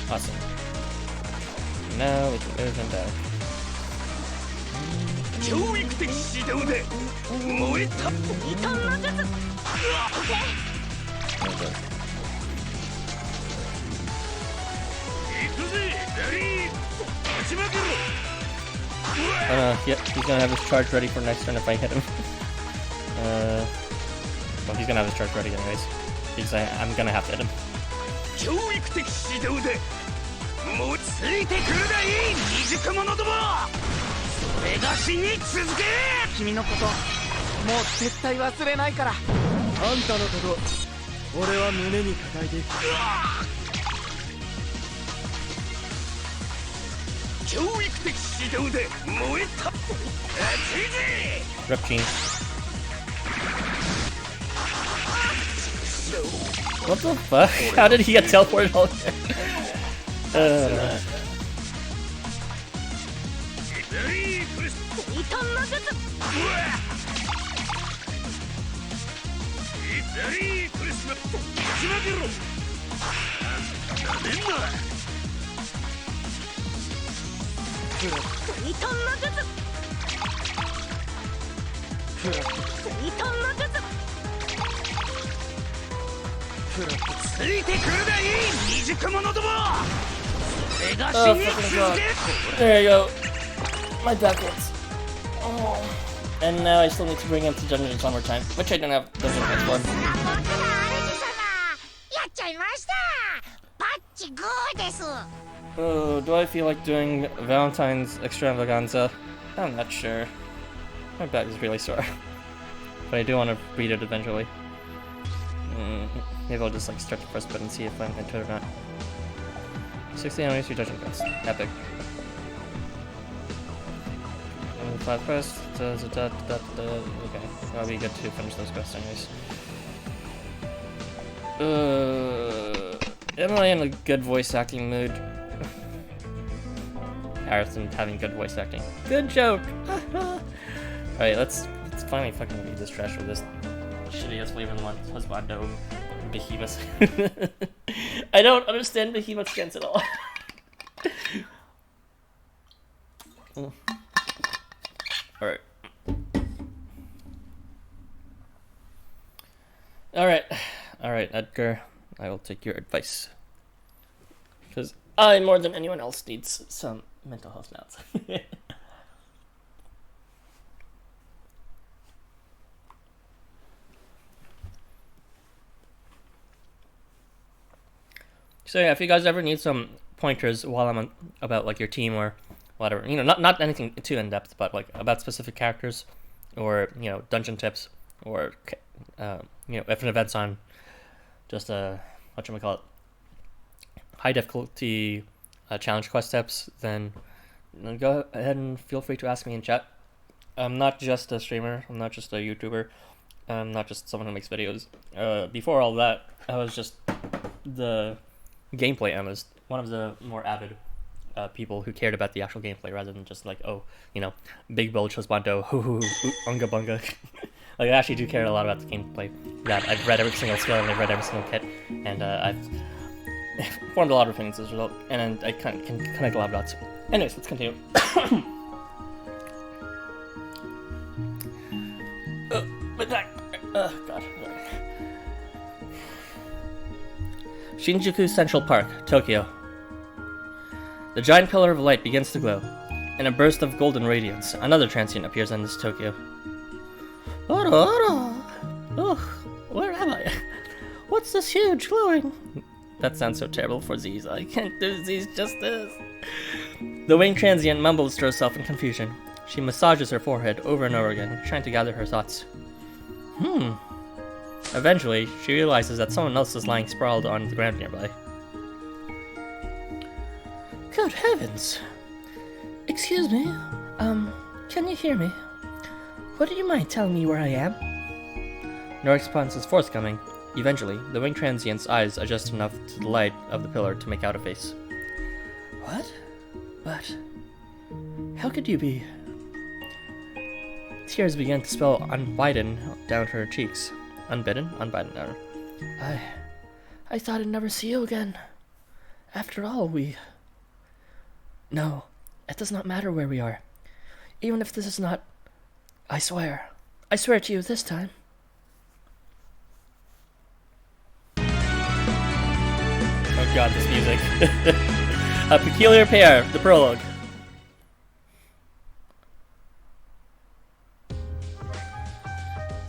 Awesome. Now we can move him back. There we go. Yep, he's gonna have his charge ready for next turn if I hit him. Well, he's gonna have his charge ready anyways, because I'm gonna have to hit him. Rip Gene. What the fuck? How did he get teleported all there? Oh, fucking God. There you go. My back hurts. Oh. And now I still need to bring him to Dungeons one more time, which I don't have Dungeon Points for. Oh, do I feel like doing Valentine's Extravaganza? I'm not sure. My back is really sore. But I do want to read it eventually. Maybe I'll just like start the first bit and see if I'm into it or not. 60 enemies, 3 dungeon quests. Epic. 5 quests. Okay, that'll be good to finish those quests anyways. Am I in a good voice acting mood? Harrison having good voice acting. Good joke! Alright, let's finally fucking read this trash with this shitty ass flavor one Housamo behemoth. I don't understand behemoth stance at all. Alright. Alright, Edgar. I will take your advice. Because I, more than anyone else, needs some mental health now. So yeah, if you guys ever need some pointers while I'm on, about like your team or whatever, you know, not anything too in depth, but like about specific characters or you know dungeon tips or you know if an event's on, just whatchamacallit, high difficulty challenge quest tips, then go ahead and feel free to ask me in chat. I'm not just a streamer. I'm not just a YouTuber. I'm not just someone who makes videos. Before all that, I was just the gameplay analyst, one of the more avid people who cared about the actual gameplay rather than just like, oh, you know, big bulge Housamo, hoo hoo hoo, unga bunga. Like, I actually do care a lot about the gameplay. That I've read every single skill and I've read every single kit, and I've formed a lot of opinions as a result, and I can connect a lot of dots. Anyways, let's continue. My back. God. Shinjuku Central Park, Tokyo. The giant pillar of light begins to glow. In a burst of golden radiance, another transient appears in this Tokyo. Ora! Oh, where am I? What's this huge glowing? That sounds so terrible for Z's. I can't do Z's justice. The winged transient mumbles to herself in confusion. She massages her forehead over and over again, trying to gather her thoughts. Eventually, she realizes that someone else is lying sprawled on the ground nearby. Good heavens! Excuse me, can you hear me? Would you mind telling me where I am? No response is forthcoming. Eventually, the winged transient's eyes adjust enough to the light of the pillar to make out a face. What? But... how could you be... Tears began to spill unbidden down her cheeks. Unbidden down. I thought I'd never see you again. After all, we... No, it does not matter where we are. Even if this is not... I swear to you this time. Oh god, this music. A peculiar pair, the prologue.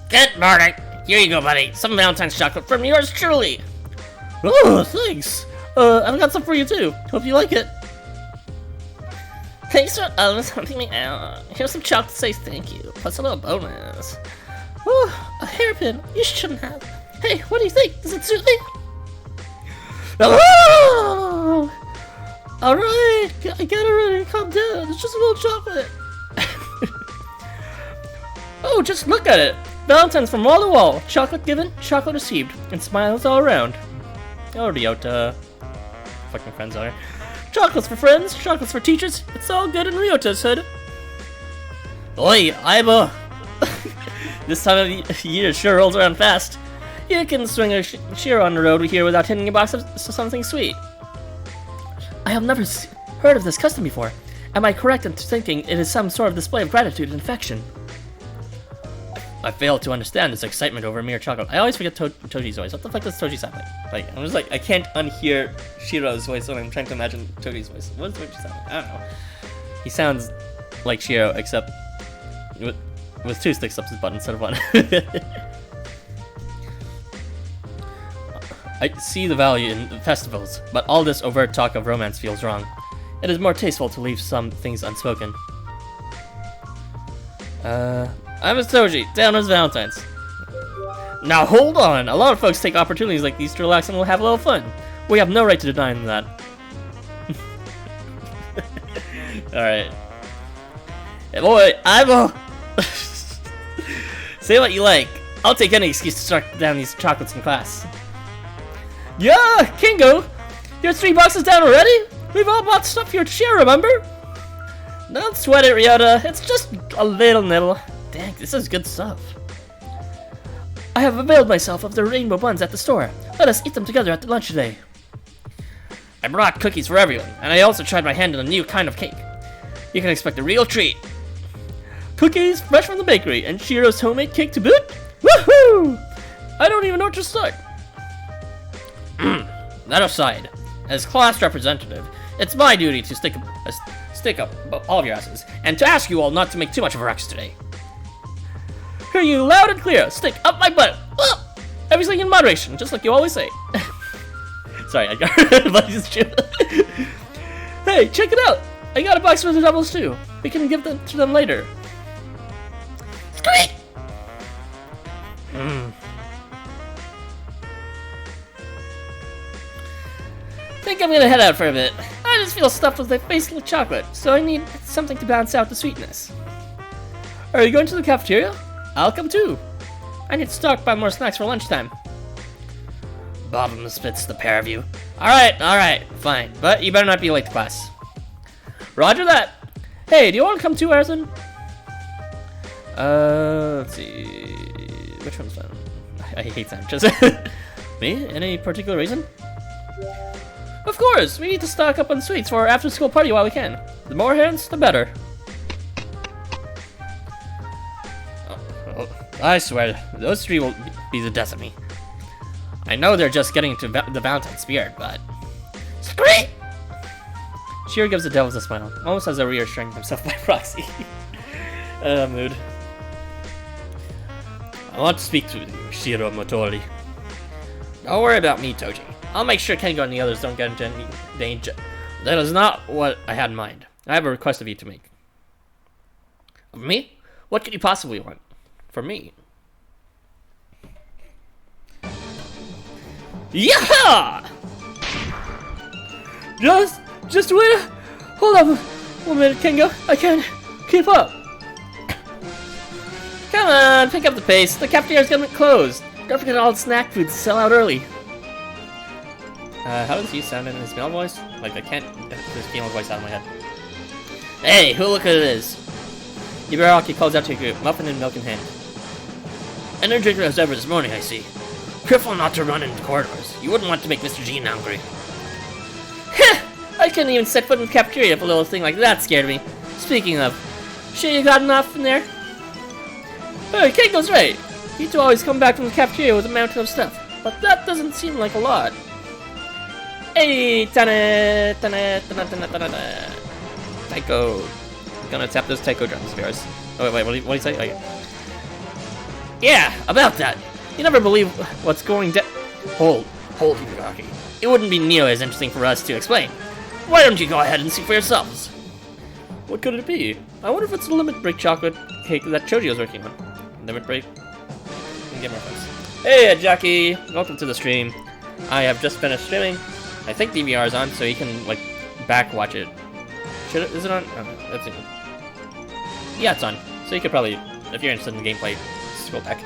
Good morning. Here you go, buddy. Some Valentine's chocolate from yours truly. Oh, thanks. I've got some for you too. Hope you like it. Thanks for helping me out. Here's some chocolate to say thank you, plus a little bonus. Oh, a hairpin. You shouldn't have. Hey, what do you think? Does it suit me? Oh! Alright, I get it already, calm down, it's just a little chocolate. Oh, just look at it. Valentine's from wall to wall. Chocolate given, chocolate received, and smiles all around. Oh, Ryota. Fucking friends are. Chocolates for friends, chocolates for teachers. It's all good in Ryota's hood. Oi, Aiba! This time of year sure rolls around fast. You can swing a Shiro on the road here without hitting a box of something sweet. I have never heard of this custom before. Am I correct in thinking it is some sort of display of gratitude and affection? I fail to understand this excitement over mere chocolate. I always forget Toji's voice. What the fuck does Toji sound like? Like, I'm just like, I can't unhear Shiro's voice when I'm trying to imagine Toji's voice. What does Toji sound like? I don't know. He sounds like Shiro, except with two sticks up his butt instead of one. I see the value in festivals, but all this overt talk of romance feels wrong. It is more tasteful to leave some things unspoken. I'm a Toji, down as Valentine's. Now hold on, a lot of folks take opportunities like these to relax and will have a little fun. We have no right to deny them that. Alright. Hey boy, I'm a... Say what you like. I'll take any excuse to start down these chocolates in class. Yeah, Kingo! You're 3 boxes down already? We've all bought stuff here to share, remember? Don't sweat it, Ryota. It's just a little nibble. Dang, this is good stuff. I have availed myself of the rainbow buns at the store. Let us eat them together at the lunch today. I brought cookies for everyone, and I also tried my hand on a new kind of cake. You can expect a real treat. Cookies fresh from the bakery, and Shiro's homemade cake to boot? Woohoo! I don't even know where to start. That aside, as class representative, it's my duty to stick up all of your asses, and to ask you all not to make too much of a ruckus today. Hear you loud and clear, stick up my butt. Everything in moderation, just like you always say. Sorry, I got but it's true. Hey, check it out! I got a box for the doubles too. We can give them to them later. Squeak! Think I'm gonna head out for a bit. I just feel stuffed with my face full of chocolate, so I need something to balance out the sweetness. Are you going to the cafeteria? I'll come too. I need to stock by more snacks for lunchtime. Bottomless pits, the pair of you. Alright, fine. But you better not be late to class. Roger that. Hey, do you want to come too, Arison? Let's see. Which one's fun? I hate sandwiches. Me? Any particular reason? Of course! We need to stock up on sweets for our after-school party while we can. The more hands, the better. I swear, those 3 will be the death of me. I know they're just getting into the Valentine spirit, but... Scream! Shiro gives the devils a smile, almost as a reassuring himself by proxy. Mood. I want to speak to you, Shiro Motori. Don't worry about me, Toji. I'll make sure Kengo and the others don't get into any danger. That is not what I had in mind. I have a request of you to make. Of me? What could you possibly want? For me? Yeah! Just wait. Hold up 1 minute, Kengo. I can't keep up. Come on, pick up the pace. The cafeteria's gonna close. Don't forget all the snack foods to sell out early. How does he sound in his male voice? Like, I can't get his female voice out of my head. Hey, who look at it is? Ibaraki calls out to your group, muffin and milk in hand. Energetic as ever this morning, I see. Careful not to run into corridors. You wouldn't want to make Mr. Jean angry. Heh! I couldn't even set foot in the cafeteria if a little thing like that scared me. Speaking of, sure you got enough in there? Hey, Keiko's right. You two always come back from the cafeteria with a mountain of stuff, but that doesn't seem like a lot. Hey, Taiko. Gonna tap those Taiko drums of yours. Oh, wait, what do you say? Okay. Yeah, about that. You never believe what's going down. Hold, Ibaraki. It wouldn't be nearly as interesting for us to explain. Why don't you go ahead and see for yourselves? What could it be? I wonder if it's the limit break chocolate cake that Choji was working on. Limit break? Get more friends. Hey, Jackie! Welcome to the stream. I have just finished streaming. I think DVR is on, so you can, like, back watch it. Is it on? Oh, let's see. Yeah, it's on. So you could probably, if you're interested in the gameplay, scroll back.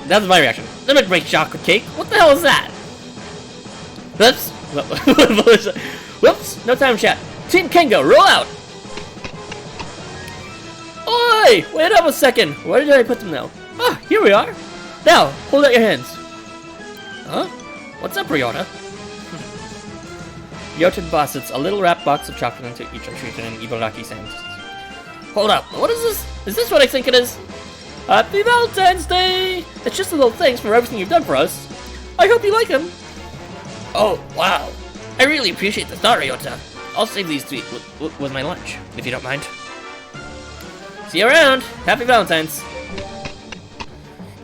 That was my reaction. Limit break chocolate cake. What the hell is that? Whoops. Whoops. No time to chat. Team Kengo, roll out. Oi! Wait up a second. Where did I put them now? Ah, here we are. Now, hold out your hands. Huh? What's up, Ryota? Ryota deposits a little wrapped box of chocolate into each retreat in Ibaraki Sands. Hold up. What is this? Is this what I think it is? Happy Valentine's Day! It's just a little thanks for everything you've done for us. I hope you like them. Oh, wow. I really appreciate the thought, Ryota. I'll save these to eat with my lunch, if you don't mind. See you around! Happy Valentine's!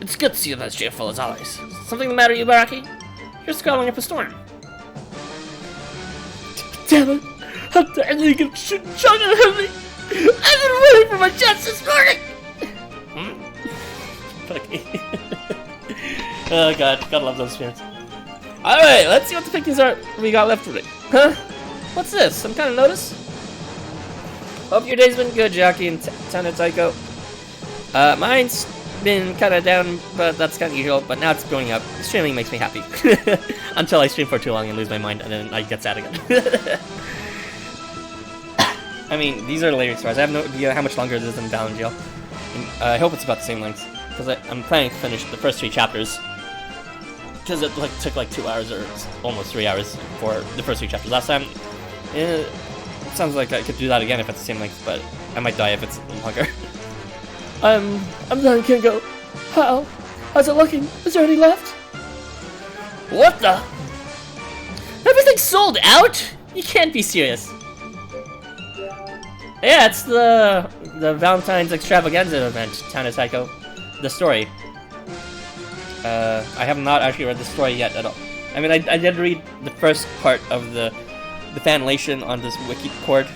It's good to see you as cheerful as always. Something the matter, Ibaraki? You're scowling up a storm. Damn it! How dare they get shooting chocolate at me! I've been waiting for my chance this morning! Oh god, gotta love those spirits. Alright, let's see what the pictures are we got left with it. Huh? What's this? Some kind of notice? Hope your day's been good, Jackie and Tana Taiko. Mine's been kind of down, but that's kind of usual, but now it's going up. Streaming makes me happy. Until I stream for too long and lose my mind, and then I get sad again. I mean, these are the later stars. I have no idea how much longer this is than Down Jail. I hope it's about the same length, because I'm planning to finish the first 3 chapters. Because it took like 2 hours or almost 3 hours for the first 3 chapters last time. It sounds like I could do that again if it's the same length, but I might die if it's longer. I'm done, Kingo. How? How's it looking? Is there any left? What the? Everything's sold out? You can't be serious. Yeah, it's the Valentine's Extravaganza event, Tanasako. The story. I have not actually read the story yet at all. I mean, I did read the first part of the fanlation on this wiki Discord,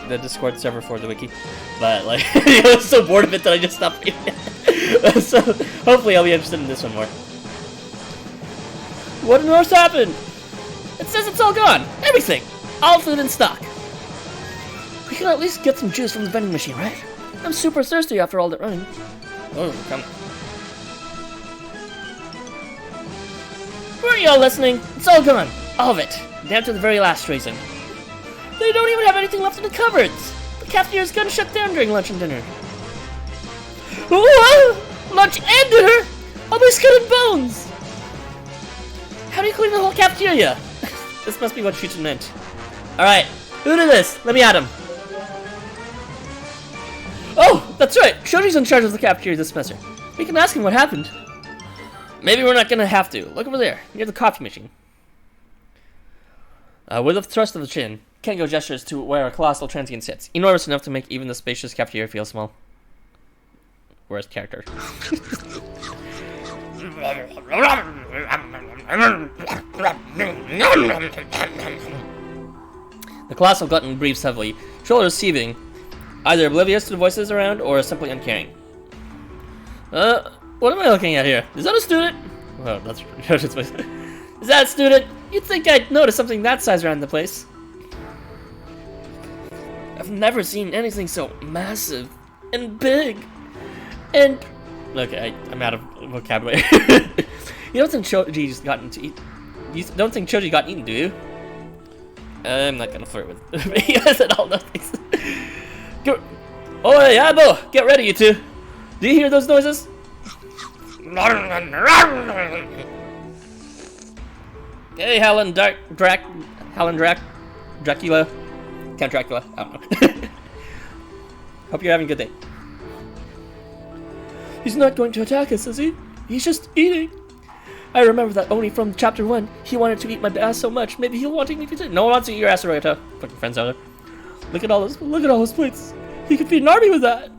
the Discord server for the wiki, but like I was so bored of it that I just stopped reading it. So hopefully I'll be interested in this one more. What on earth happened? It says it's all gone. Everything. All food in stock. We can at least get some juice from the vending machine, right? I'm super thirsty after all that running. Oh, come on. Weren't you all listening? It's all gone. All of it. Down to the very last raisin. They don't even have anything left in the cupboards. The cafeteria's gonna shut down during lunch and dinner. What? Lunch and dinner? All my skin and bones. How do you clean the whole cafeteria? This must be what Shuchen meant. Alright, who did this? Let me at him. Oh, that's right. Shoji's in charge of the cafeteria this semester. We can ask him what happened. Maybe we're not gonna have to. Look over there, near the coffee machine. With a thrust of the chin, Kengo gestures to where a colossal transient sits, enormous enough to make even the spacious cafeteria feel small. Worst character. The colossal glutton breathes heavily, shoulders heaving, either oblivious to the voices around or simply uncaring. What am I looking at here? Is that a student? Oh, that's Jojo's voice. Is that a student? You'd think I'd notice something that size around the place. I've never seen anything so massive and big and... Okay, I'm out of vocabulary. You don't think Choji's gotten to eat... You don't think Choji got eaten, do you? I'm not gonna flirt with him. He said all those things. Oh, hey, Abo! Get ready, you two! Do you hear those noises? Hey, Dracula. Count Dracula. I don't know. Hope you're having a good day. He's not going to attack us, is he? He's just eating. I remember that only from chapter 1. He wanted to eat my ass so much. Maybe he'll want me to. No one wants to eat your ass, Arata. Fucking friends out there. Look at all those plates. He could feed an army with that.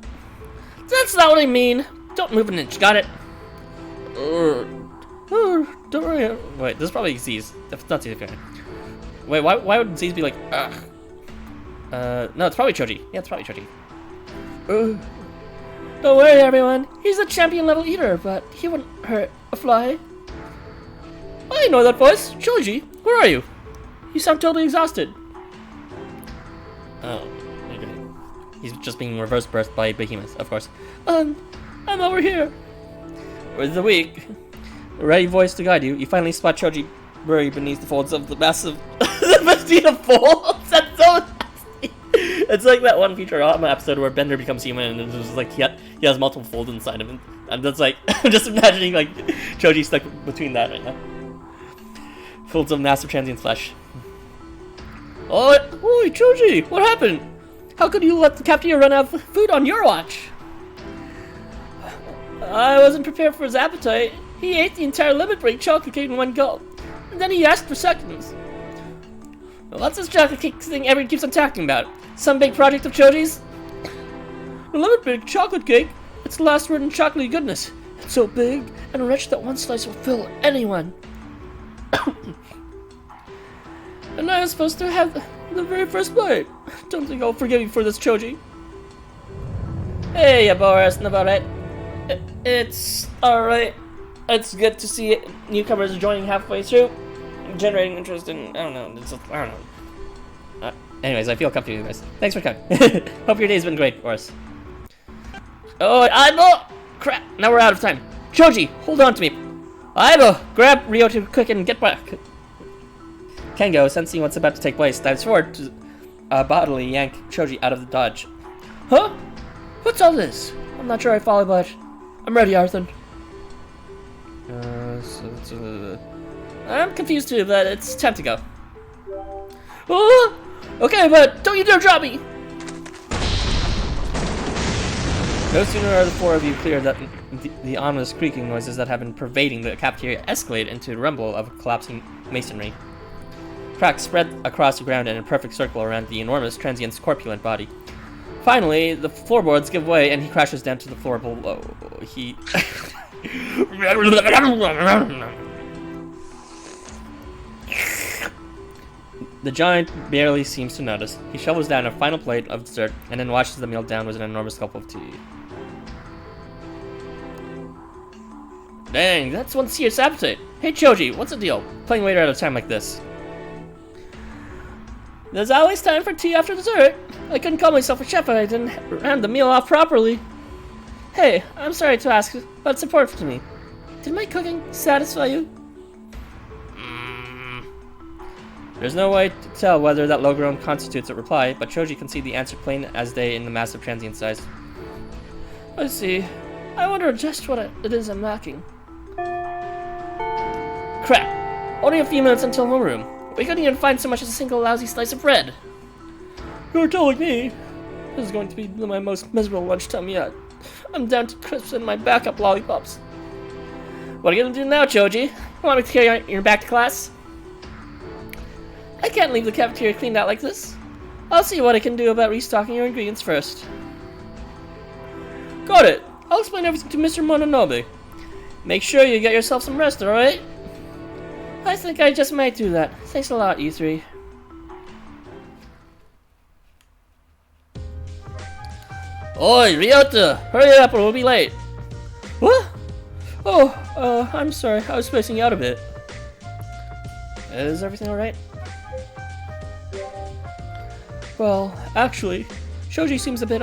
That's not what I mean. Don't move an inch. Got it? Don't worry. Wait, this is probably Z's. That's not Z's. Wait, why would Z's be like, ugh? No, it's probably Choji. Yeah, it's probably Choji. Don't worry, everyone. He's a champion level eater, but he wouldn't hurt a fly. I know that voice. Choji, where are you? You sound totally exhausted. Oh, okay. He's just being reverse birthed by Behemoth, of course. I'm over here. With the weak, ready voice to guide you, you finally spot Choji buried beneath the folds of the massive the Vegeta folds. That's so nasty. It's like that one Futurama episode where Bender becomes human and it's just like he has multiple folds inside him, and that's like I'm just imagining like Choji stuck between that right now. Folds of massive transient flesh. Oh, oi, Choji, what happened? How could you let the cafeteria run out of food on your watch? I wasn't prepared for his appetite. He ate the entire limit break chocolate cake in one go, and then he asked for seconds. Well, what's this chocolate cake thing everyone keeps on talking about? Some big project of Choji's? The limit break chocolate cake. It's the last word in chocolatey goodness. It's so big and rich that one slice will fill anyone. And I was supposed to have the very first bite. Don't think I'll forgive you for this, Choji. Hey, Boris, about it. It's alright. It's good to see newcomers joining halfway through, generating interest in, I don't know. Anyways, I feel comfortable with you guys. Thanks for coming. Hope your day's been great for us. Oh, Aibo! Crap, now we're out of time. Choji, hold on to me. Aibo, grab Ryota quick and get back. Kengo, sensing what's about to take place, dives forward to bodily yank Choji out of the dodge. Huh? What's all this? I'm not sure I follow, but I'm ready, Arthur. I'm confused too, but it's time to go. Oh, okay, but don't you dare drop me! No sooner are the four of you clear that the ominous creaking noises that have been pervading the cafeteria escalate into a rumble of collapsing masonry. Cracks spread across the ground in a perfect circle around the enormous transient's corpulent body. Finally, the floorboards give way and he crashes down to the floor below. He... The giant barely seems to notice. He shovels down a final plate of dessert and then washes the meal down with an enormous cup of tea. Dang, that's one serious appetite. Hey Choji, what's the deal? Playing waiter at a time like this. There's always time for tea after dessert. I couldn't call myself a chef if I didn't hand the meal off properly. Hey, I'm sorry to ask, but it's important to me. Did my cooking satisfy you? There's no way to tell whether that low groan constitutes a reply, but Choji can see the answer plain as day in the massive transient size. I see. I wonder just what it is I'm lacking. Crap! Only a few minutes until homeroom. We couldn't even find so much as a single lousy slice of bread. You're telling me? This is going to be my most miserable lunchtime yet. I'm down to crisps and my backup lollipops. What are you gonna do now, Choji? You want me to carry your back to class? I can't leave the cafeteria cleaned out like this. I'll see what I can do about restocking your ingredients first. Got it. I'll explain everything to Mr. Mononobe. Make sure you get yourself some rest, alright? I think I just might do that. Thanks a lot, you three. Oi, Ryota! Hurry up or we'll be late. What? Oh, I'm sorry. I was spacing you out a bit. Is everything alright? Well, actually, Choji seems a bit,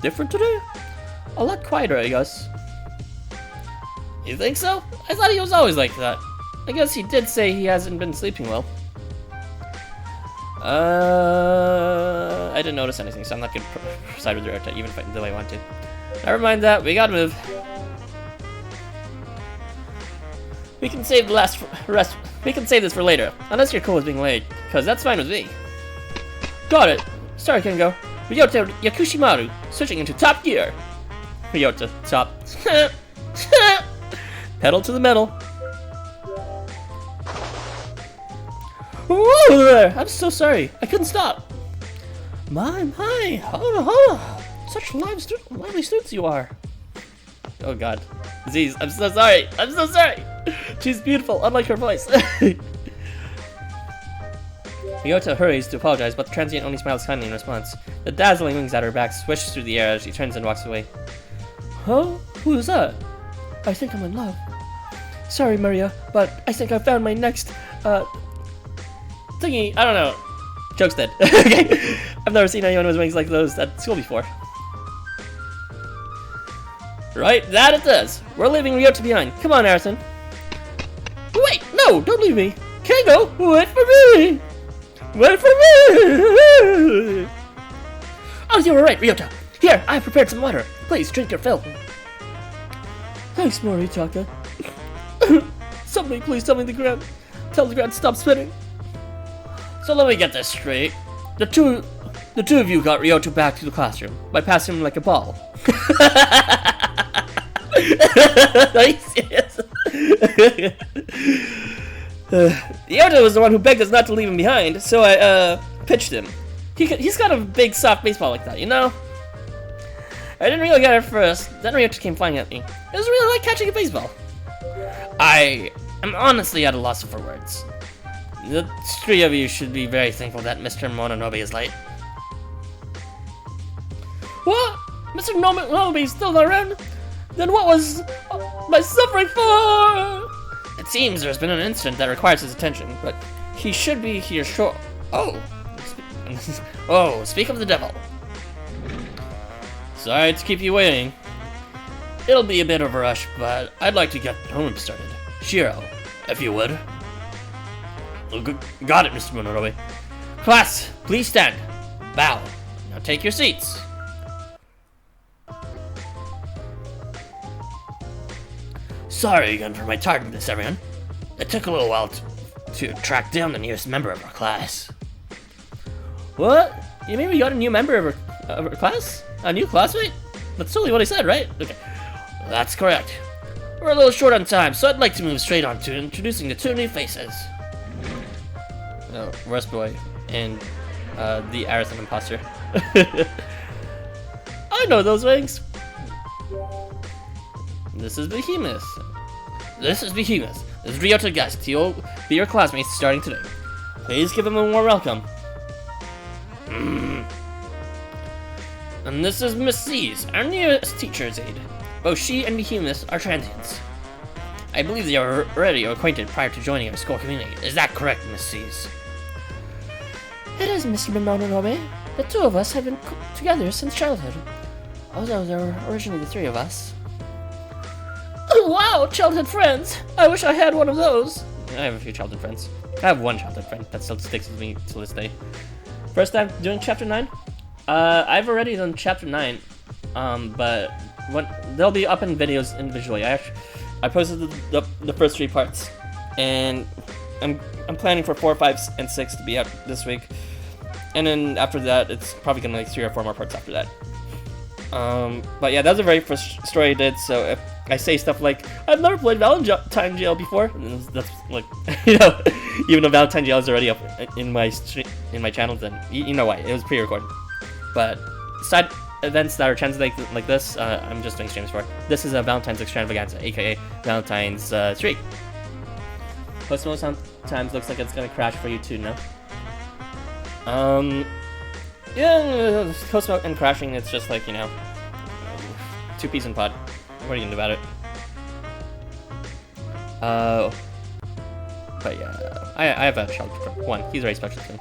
different today? A lot quieter, I guess. You think so? I thought he was always like that. I guess he did say he hasn't been sleeping well. I didn't notice anything, so I'm not gonna side with Ryota, even if I want to. Never mind that, we gotta move. We can save the rest. We can save this for later, unless you're cool with being late, because that's fine with me. Got it. Sorry, Kengo. Ryota Yakushimaru, switching into top gear. Ryota, top. Pedal to the metal. Whoa there! I'm so sorry. I couldn't stop. My, holla. Such lively students you are. Oh god. Aziz, I'm so sorry. She's beautiful, unlike her voice. Ryota hurries to apologize, but the transient only smiles kindly in response. The dazzling wings at her back swish through the air as she turns and walks away. Huh? Who is that? I think I'm in love. Sorry, Maria, but I think I found my next, thingy, I don't know. Joke's dead. Okay. I've never seen anyone with wings like those at school before. Right, that it does. We're leaving Ryota behind. Come on, Harrison. Wait, no, don't leave me. Can't go. Wait for me. Wait for me. Oh, you were right, Ryota. Here, I have prepared some water. Please drink your fill. Thanks, Moritaka. Somebody please tell me the ground. Tell the ground to stop spinning. So let me get this straight. The two of you got Ryota back to the classroom by passing him like a ball. Are you serious? Ryota was the one who begged us not to leave him behind, so I pitched him. He's got a big soft baseball like that, you know? I didn't really get it at first, then Ryota came flying at me. It was really like catching a baseball. I am honestly at a loss for words. The three of you should be very thankful that Mr. Mononobe is late. What? Mr. Mononobe is still not around? Then what was my suffering for? It seems there's been an incident that requires his attention, but he should be here short. Oh. Oh, speak of the devil. Sorry to keep you waiting. It'll be a bit of a rush, but I'd like to get home started. Shiro, if you would. Got it, Mr. Mononobe. Class, please stand. Bow. Now take your seats. Sorry again for my tardiness, everyone. It took a little while to track down the nearest member of our class. What? You mean we got a new member of our class? A new classmate? That's totally what I said, right? Okay. That's correct. We're a little short on time, so I'd like to move straight on to introducing the two new faces. Oh, Rust Boy and the Arathon imposter. I know those wings. This is Behemoth. This is Behemoth. This is Ryota Guest. He'll be your classmates starting today. Please give him a warm welcome. And this is Miss C's, our newest teacher's aide. Both she and Behemoth are transients. I believe they are already acquainted prior to joining our school community. Is that correct, Miss C's? It is, Mr. Mononobe. The two of us have been together since childhood. Although there were originally the three of us. Oh, wow, childhood friends! I wish I had one of those. I have a few childhood friends. I have one childhood friend that still sticks with me to this day. First time doing chapter 9? I've already done chapter 9, but they'll be up in videos individually. I posted the first 3 parts, and I'm planning for 4, 5, and 6 to be out this week, and then after that, it's probably gonna be like 3 or 4 more parts after that. But yeah, that was the very first story I did. So if I say stuff like I've never played Valentine Jail before, that's like you know, even though Valentine Jail is already up in my channel, then you know why it was pre-recorded. But side events that are translated like this, I'm just doing streams for. This is a Valentine's Extravaganza, aka Valentine's 3. Housamo sometimes looks like it's gonna crash for you too now. Yeah, Housamo and crashing, it's just like, you know, 2 peas in pod. What are you gonna do about it? But yeah, I have a shelter for 1. He's very special to me.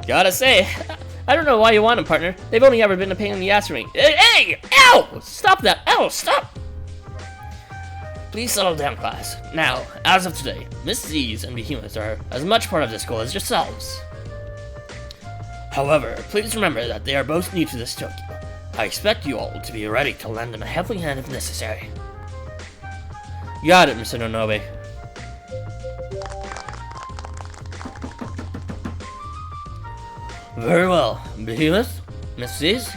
Gotta say, I don't know why you want them, partner. They've only ever been a pain in the ass for me. Hey! Ow! Stop that! Ow! Stop! Please settle down, class. Now, as of today, Miss Z's and Behemoths are as much part of the school as yourselves. However, please remember that they are both new to this Tokyo. I expect you all to be ready to lend them a helping hand if necessary. Got it, Mr. Nonobe. Very well. Behemoth, Miss C's,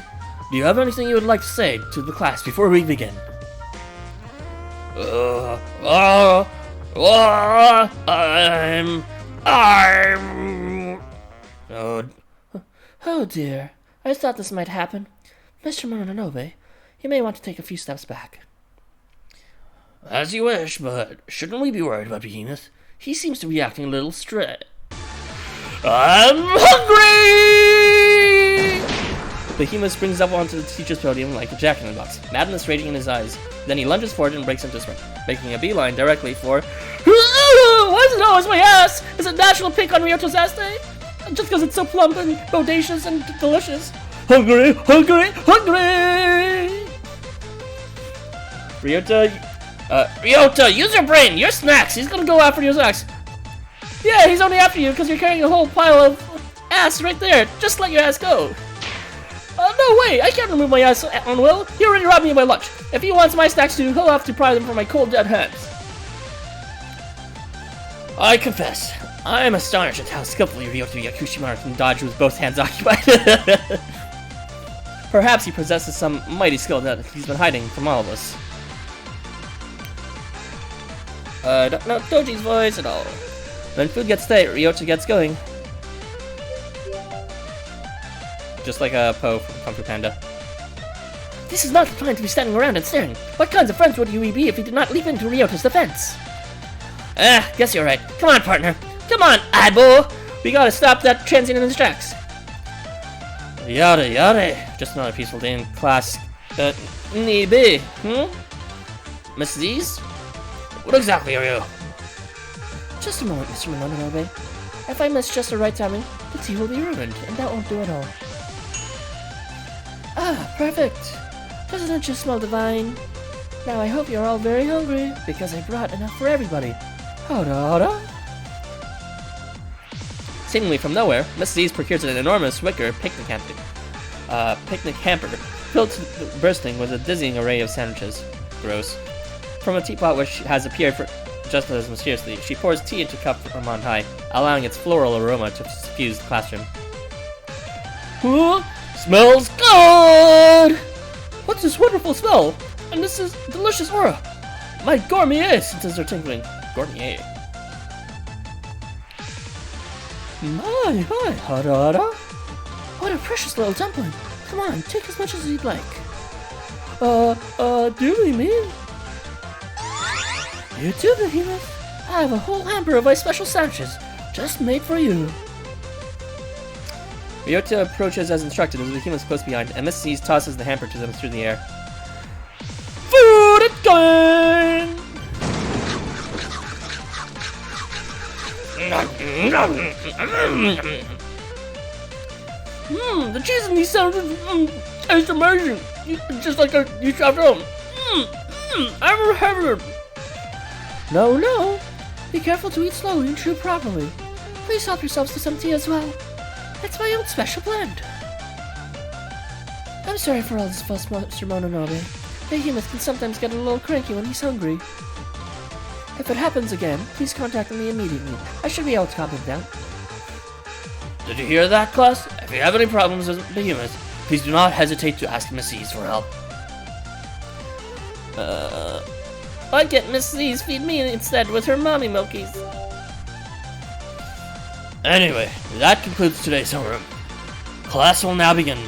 do you have anything you would like to say to the class before we begin? Oh dear, I thought this might happen. Mr. Mononobe, you may want to take a few steps back. As you wish, but shouldn't we be worried about Behemoth? He seems to be acting a little straight. I'm hungry! Behemoth springs up onto the teacher's podium like a jack-in-the-box, madness raging in his eyes. Then he lunges forward and breaks into sprint, making a beeline directly for why is it always my ass? Is it National Pink on Ryoto's ass day? Just because it's so plump and bodacious and delicious. Hungry, hungry, hungry! Ryota, use your brain! Your snacks! He's gonna go after your snacks! Yeah, he's only after you because you're carrying a whole pile of ass right there. Just let your ass go. No way! I can't remove my ass on will. He already robbed me of my lunch. If he wants my snacks too, he'll have to pry them from my cold dead hands. I confess, I am astonished at how skillfully Ryota Yakushimara can dodge with both hands occupied. Perhaps he possesses some mighty skill that he's been hiding from all of us. Don't know Doji's voice at all. When food gets tight, Ryota gets going. Just like a Po from Kung Fu Panda. This is not the time to be standing around and staring. What kinds of friends would you be if you did not leap into Ryota's defense? Guess you're right. Come on, partner. Come on, eyeball. We gotta stop that transient in his tracks. Yada yada. Just another peaceful day in class. Nibe, Miss Z's? What exactly are you? Just a moment, Mr. Mononobe. If I miss just the right timing, the tea will be ruined, and that won't do at all. Ah, perfect. Doesn't it just smell divine? Now I hope you're all very hungry, because I brought enough for everybody. Hara. Seemingly from nowhere, Miss Z's procures an enormous wicker picnic hamper filled to bursting with a dizzying array of sandwiches. Gross. From a teapot which has appeared just as mysteriously, she pours tea into a cup from on high, allowing its floral aroma to suffuse the classroom. Smells good! What's this wonderful smell? And this is delicious aura! My gourmet senses are tingling. Gourmet. My, Harada. What a precious little dumpling. Come on, take as much as you'd like. Do we mean? You too, Behemoth. I have a whole hamper of my special sandwiches, just made for you. Ryota approaches as instructed as the Behemoth is close behind, and Miss Z's tosses the hamper to them through the air. Food again! The cheese in these sandwiches tastes amazing. Just like you chopped home. I'm heaven. No. Be careful to eat slowly and chew properly. Please help yourselves to some tea as well. It's my own special blend. I'm sorry for all this fuss, Mr. Mononobe. Behemoth can sometimes get a little cranky when he's hungry. If it happens again, please contact me immediately. I should be able to calm him down. Did you hear that, class? If you have any problems with Behemoth, please do not hesitate to ask Miss Z's for help. Why can't Miss Z's feed me instead with her mommy milkies? Anyway, that concludes today's homeroom. Class will now begin.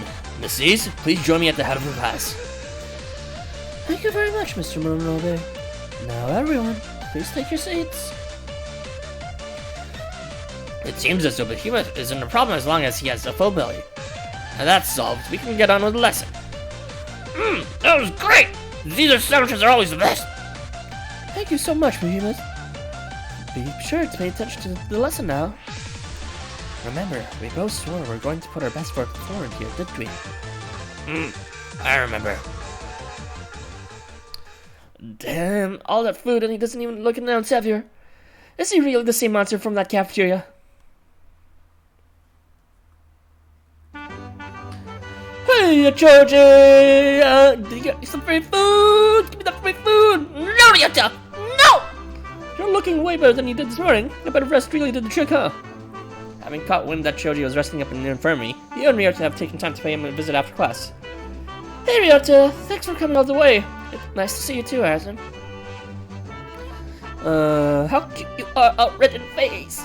Miss Z's, please join me at the head of the class. Thank you very much, Mr. Mononobe. Now everyone, please take your seats. It seems as though Behemoth isn't a problem as long as he has a full belly. And that's solved, we can get on with the lesson. That was great! These sandwiches are always the best! Thank you so much, Behemoth. Be sure to pay attention to the lesson now. Remember, we both swore we're going to put our best foot forward here, didn't we? I remember. Damn, all that food and he doesn't even look an ounce heavier. Is he really the same monster from that cafeteria? Hey, Choji! Do you get some free food? Give me that free food! No, Ryota! No! You're looking way better than you did this morning. I bet rest really did the trick, huh? Having caught wind that Choji was resting up in the infirmary, you and Ryota have taken time to pay him a visit after class. Hey, Ryota! Thanks for coming all the way. Nice to see you too, Arisen. How cute you are, a red in face!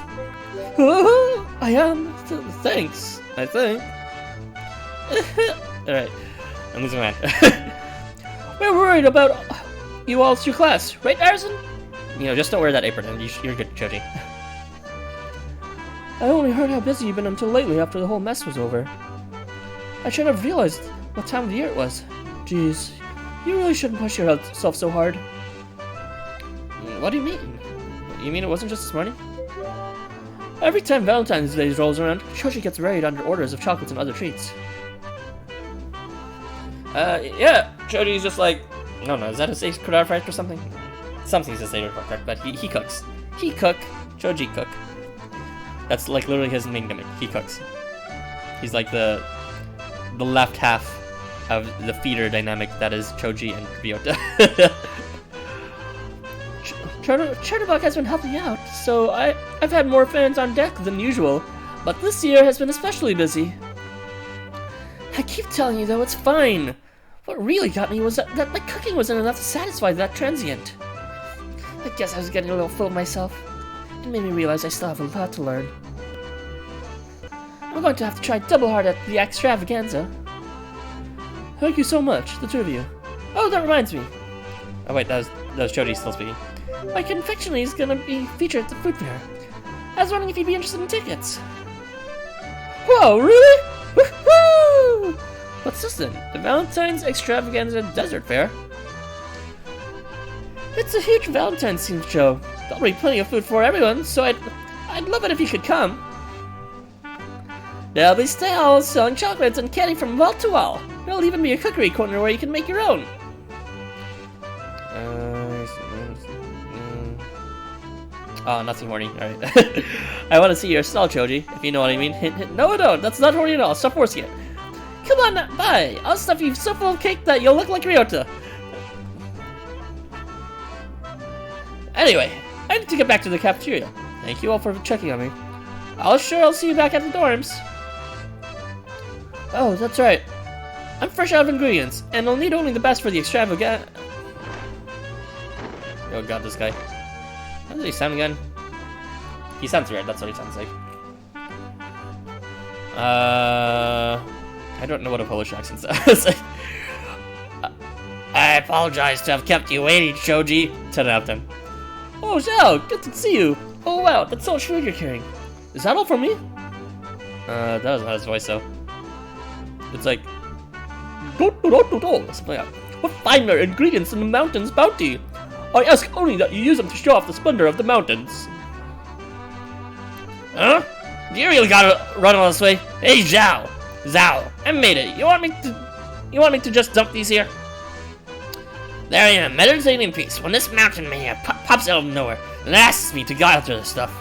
I am. Thanks, I think. Alright, I'm losing my mind. We're worried about you all through class, right, Arisen? You know, just don't wear that apron and you're good, Choji. I only heard how busy you've been until lately after the whole mess was over. I should have realized what time of the year it was. Jeez, you really shouldn't push yourself so hard. What do you mean? You mean it wasn't just this morning? Every time Valentine's Day rolls around, Choji gets married under orders of chocolates and other treats. Yeah, Choji's just like, no, is that a sacred art or something? Something's a sacred art, but he cooks. Choji cook. That's like literally his main gimmick. He cooks. He's like the left half of the feeder dynamic that is Choji and Ryota. Chernobog has been helping out, so I've had more fans on deck than usual, but this year has been especially busy. I keep telling you though, it's fine. What really got me was that my cooking wasn't enough to satisfy that transient. I guess I was getting a little full of myself. It made me realize I still have a lot to learn. I'm going to have to try double hard at the Extravaganza. Thank you so much, the two of you. Oh, that reminds me. Oh wait, that was Choji still speaking. My confectionery is gonna be featured at the food fair. I was wondering if you'd be interested in tickets. Whoa, really? Woohoo! What's this then? The Valentine's Extravaganza Desert Fair? It's a huge Valentine's themed show. There'll be plenty of food for everyone, so I'd love it if you could come. There'll be stalls selling chocolates and candy from wall to wall. There'll even be a cookery corner where you can make your own. Oh, nothing horny. Alright. I want to see your stall, Choji, if you know what I mean. Hint, hint. No, don't. That's not horny at all. Stop forcing it. Come on, bye. I'll stuff you so full of cake that you'll look like Ryota. Anyway, I need to get back to the cafeteria. Thank you all for checking on me. I'll see you back at the dorms. Oh, that's right. I'm fresh out of ingredients, and I'll need only the best for the extravaganza. Oh god, this guy. How does he sound again? He sounds weird, that's what he sounds like. I don't know what a Polish accent sounds like. I apologize to have kept you waiting, Choji. 10 out of 10. Oh, Zhao, good to see you. Oh wow, that's all food you're carrying. Is that all for me? That was not his voice though. It's like... Something like that. What finer ingredients in the mountain's bounty? I ask only that you use them to show off the splendor of the mountains. Huh? Do you really gotta run all this way? Hey, Zhao! I made it. You want me to just dump these here? There I am, meditating in peace, when this mountain man pops out of nowhere and asks me to go after this stuff.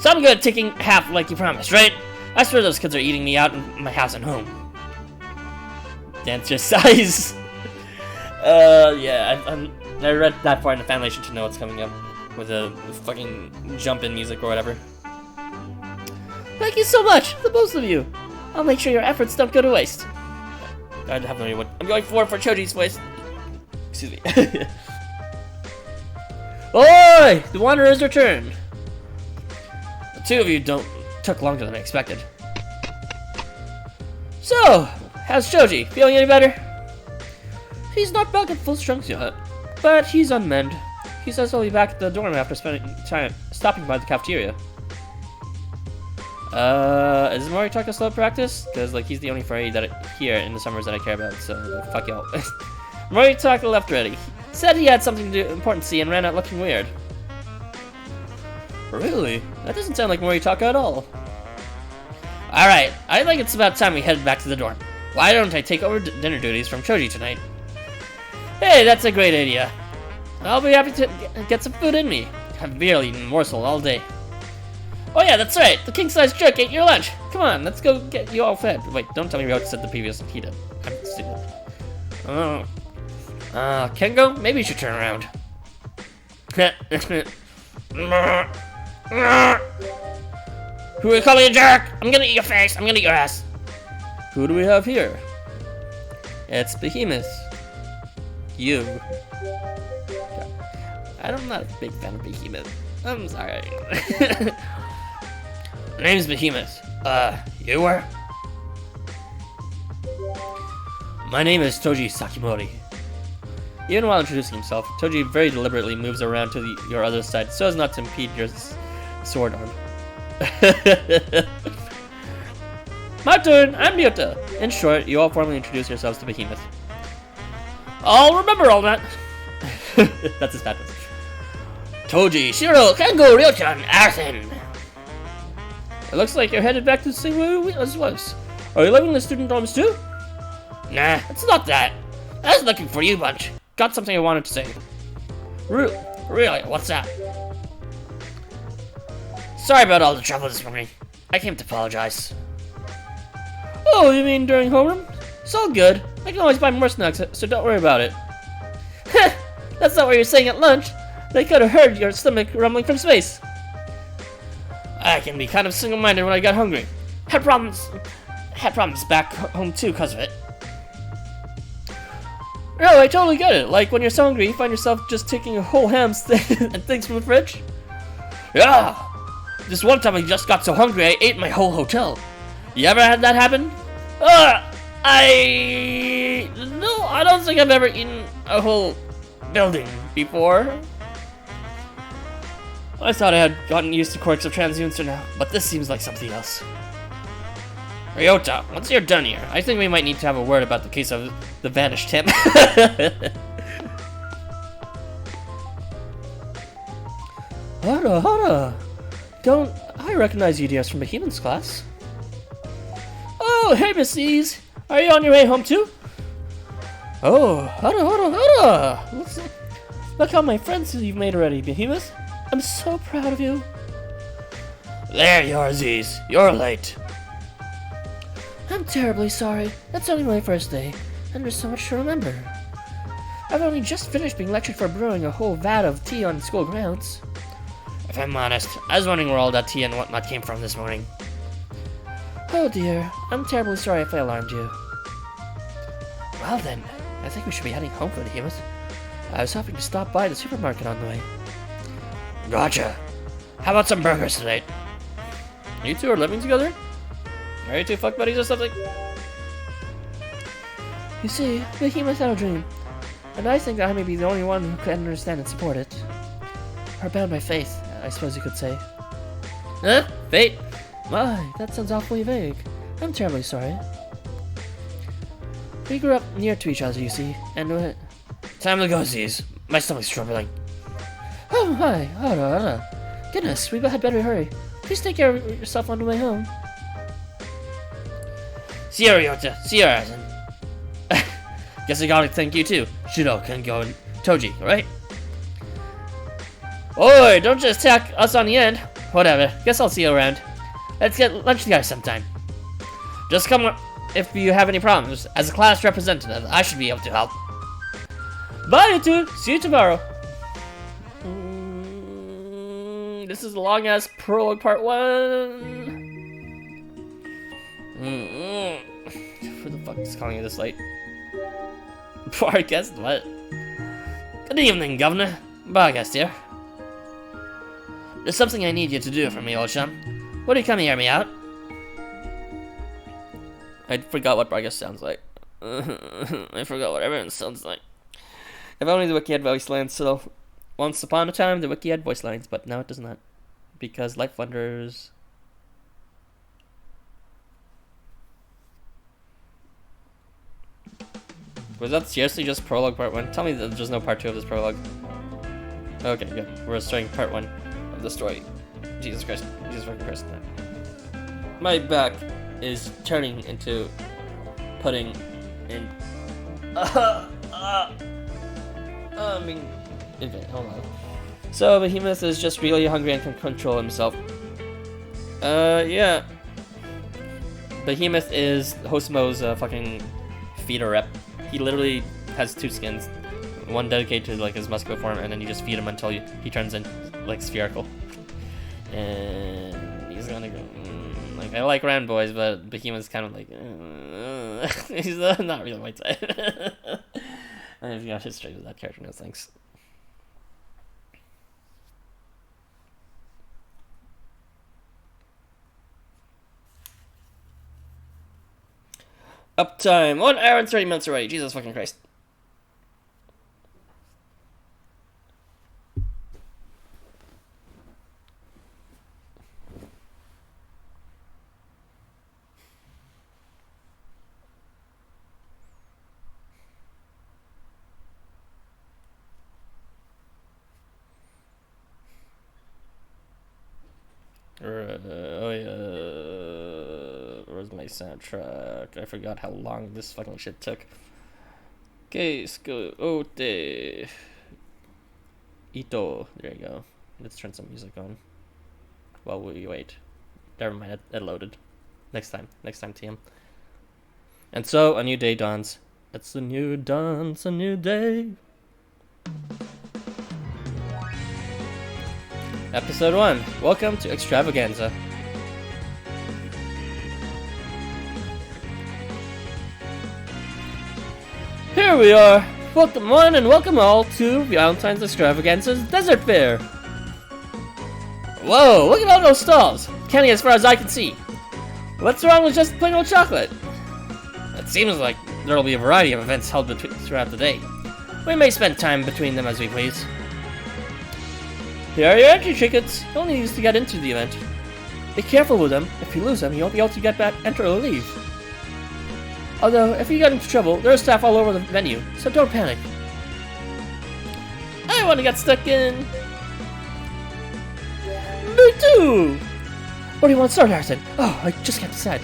So I'm good at taking half like you promised, right? I swear those kids are eating me out in my house and home. Dance your size. Yeah, I read that far in the fanlation to know what's coming up with the fucking jump-in music or whatever. Thank you so much, the both of you. I'll make sure your efforts don't go to waste. I have no idea what I'm going for Choji's voice. Excuse me. Oi! The Wanderer's returned. The two of you took longer than I expected. So, how's Choji? Feeling any better? He's not back at full strength yet, but he's on mend. He says he'll be back at the dorm after spending time stopping by the cafeteria. Is Moritaka slow practice? Because, like, he's the only furry here in the summers that I care about, so fuck y'all. Moritaka left already. Said he had something important to see and ran out looking weird. Really? That doesn't sound like Moritaka at all. Alright, I think it's about time we headed back to the dorm. Why don't I take over dinner duties from Choji tonight? Hey, that's a great idea. I'll be happy to get some food in me. I've barely eaten a morsel all day. Oh yeah, that's right. The king-size jerk ate your lunch. Come on, let's go get you all fed. Wait, don't tell me Ryota said the previous he did. I'm stupid. Kengo, maybe you should turn around. Who are you calling a jerk? I'm gonna eat your face. I'm gonna eat your ass. Who do we have here? It's Behemoth. You. I'm not a big fan of Behemoth. I'm sorry. Name's Behemoth. You were? My name is Toji Sakimori. Even while introducing himself, Toji very deliberately moves around to your other side so as not to impede your sword arm. My turn, I'm Ryota. In short, you all formally introduce yourselves to Behemoth. I'll remember all that. That's his pattern. Toji, Shiro, Kengo, Ryochan, Arsen. It looks like you're headed back to the same way as was. Are you living in the student dorms too? Nah, it's not that. I was looking for you bunch. Got something I wanted to say. Really? What's that? Sorry about all the trouble this morning. I came to apologize. Oh, you mean during homeroom? It's all good. I can always buy more snacks, so don't worry about it. Heh! That's not what you're saying at lunch. They could have heard your stomach rumbling from space. I can be kind of single-minded when I get hungry. Had problems back home too because of it. No, I totally get it. Like when you're so hungry, you find yourself just taking a whole ham and things from the fridge. Yeah. This one time I just got so hungry I ate my whole hotel. You ever had that happen? No, I don't think I've ever eaten a whole building before. I thought I had gotten used to quirks of transumer now, but this seems like something else. Ryota, once you're done here, I think we might need to have a word about the case of the vanished him. Hara. Don't I recognize you dears from Behemoth's class? Oh, hey, Missies! Are you on your way home too? Oh, Hara! Look how my friends you've made already, Behemoth. I'm so proud of you. There you are, Aziz. You're late. I'm terribly sorry. It's only my first day, and there's so much to remember. I've only just finished being lectured for brewing a whole vat of tea on school grounds. If I'm honest, I was wondering where all that tea and whatnot came from this morning. Oh dear, I'm terribly sorry if I alarmed you. Well then, I think we should be heading home for the Behemoth. I was hoping to stop by the supermarket on the way. Gotcha. How about some burgers tonight? You two are living together? Are you two fuck buddies or something? You see, Behemoth had a dream, and I think I may be the only one who can understand and support it. Or bound by faith, I suppose you could say. Huh? Fate? My, that sounds awfully vague. I'm terribly sorry. We grew up near to each other, you see, and time to go, Z's. My stomach's troubling. Oh, hi. Goodness, we had better hurry. Please take care of yourself on the way home. See you, Ryota. See you, Arsen. Guess I gotta thank you too. Shiro, Kengo, and Toji, right? Oi, don't just attack us on the end. Whatever, guess I'll see you around. Let's get lunch together sometime. Just come if you have any problems. As a class representative, I should be able to help. Bye, you two. See you tomorrow. This is the long-ass prologue part 1. Who the fuck is calling you this late? Poor guest, what? Good evening, Governor. Barghest here. There's something I need you to do for me, old chum. Would you come and hear me out? I forgot what Barghest sounds like. I forgot what everyone sounds like. If only the wiki had voice lines, so once upon a time the wiki had voice lines, but now it does not. Because LifeWonders... Was that seriously just prologue part 1? Tell me that there's no part 2 of this prologue. Okay, good. We're starting part 1 of the story. Jesus Christ. Jesus fucking Christ. My back is turning into pudding in... Okay, hold on. So, Behemoth is just really hungry and can control himself. Yeah. Behemoth is Housamo's fucking feeder rep. He literally has 2 skins. One dedicated to like his muscular form, and then you just feed him until he turns in like spherical. And he's gonna go. Like I like round boys, but Behemoth's kind of like he's not really my type. I've got history with that character. No thanks. Uptime 1 hour and 30 minutes already. Jesus fucking Christ. my soundtrack. I forgot how long this fucking shit took. Okay, Ote. Ito. There you go. Let's turn some music on. While we wait. Never mind, it loaded. Next time, TM. And so, a new day dawns. It's a new dawn, it's a new day. Episode 1. Welcome to Extravaganza. Here we are. Welcome one and welcome all to Valentine's Extravaganza's Desert Fair. Whoa, look at all those stalls. Candy as far as I can see. What's wrong with just plain old chocolate? It seems like there will be a variety of events held throughout the day. We may spend time between them as we please. Here are your entry tickets. You'll only use to get into the event. Be careful with them. If you lose them, you won't be able to get back, enter, or leave. Although, if you get into trouble, there are staff all over the venue, so don't panic. I want to get stuck in. Me too! What do you want to start, Harrison? Oh, I just can't decide.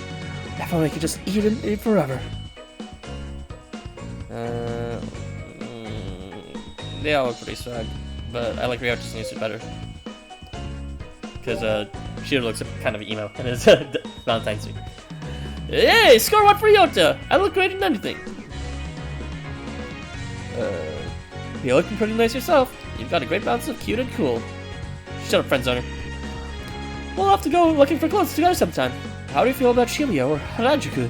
If only I could just eat and eat forever. They all look pretty swag, but I like Ryota's new suit better. Because Shiro looks kind of emo in his Valentine suit. Hey, score 1 for Ryota! I look great in anything. You're looking pretty nice yourself. You've got a great balance of cute and cool. Shut up, friend zoner. We'll have to go looking for clothes together sometime. How do you feel about Shibuya or Harajuku?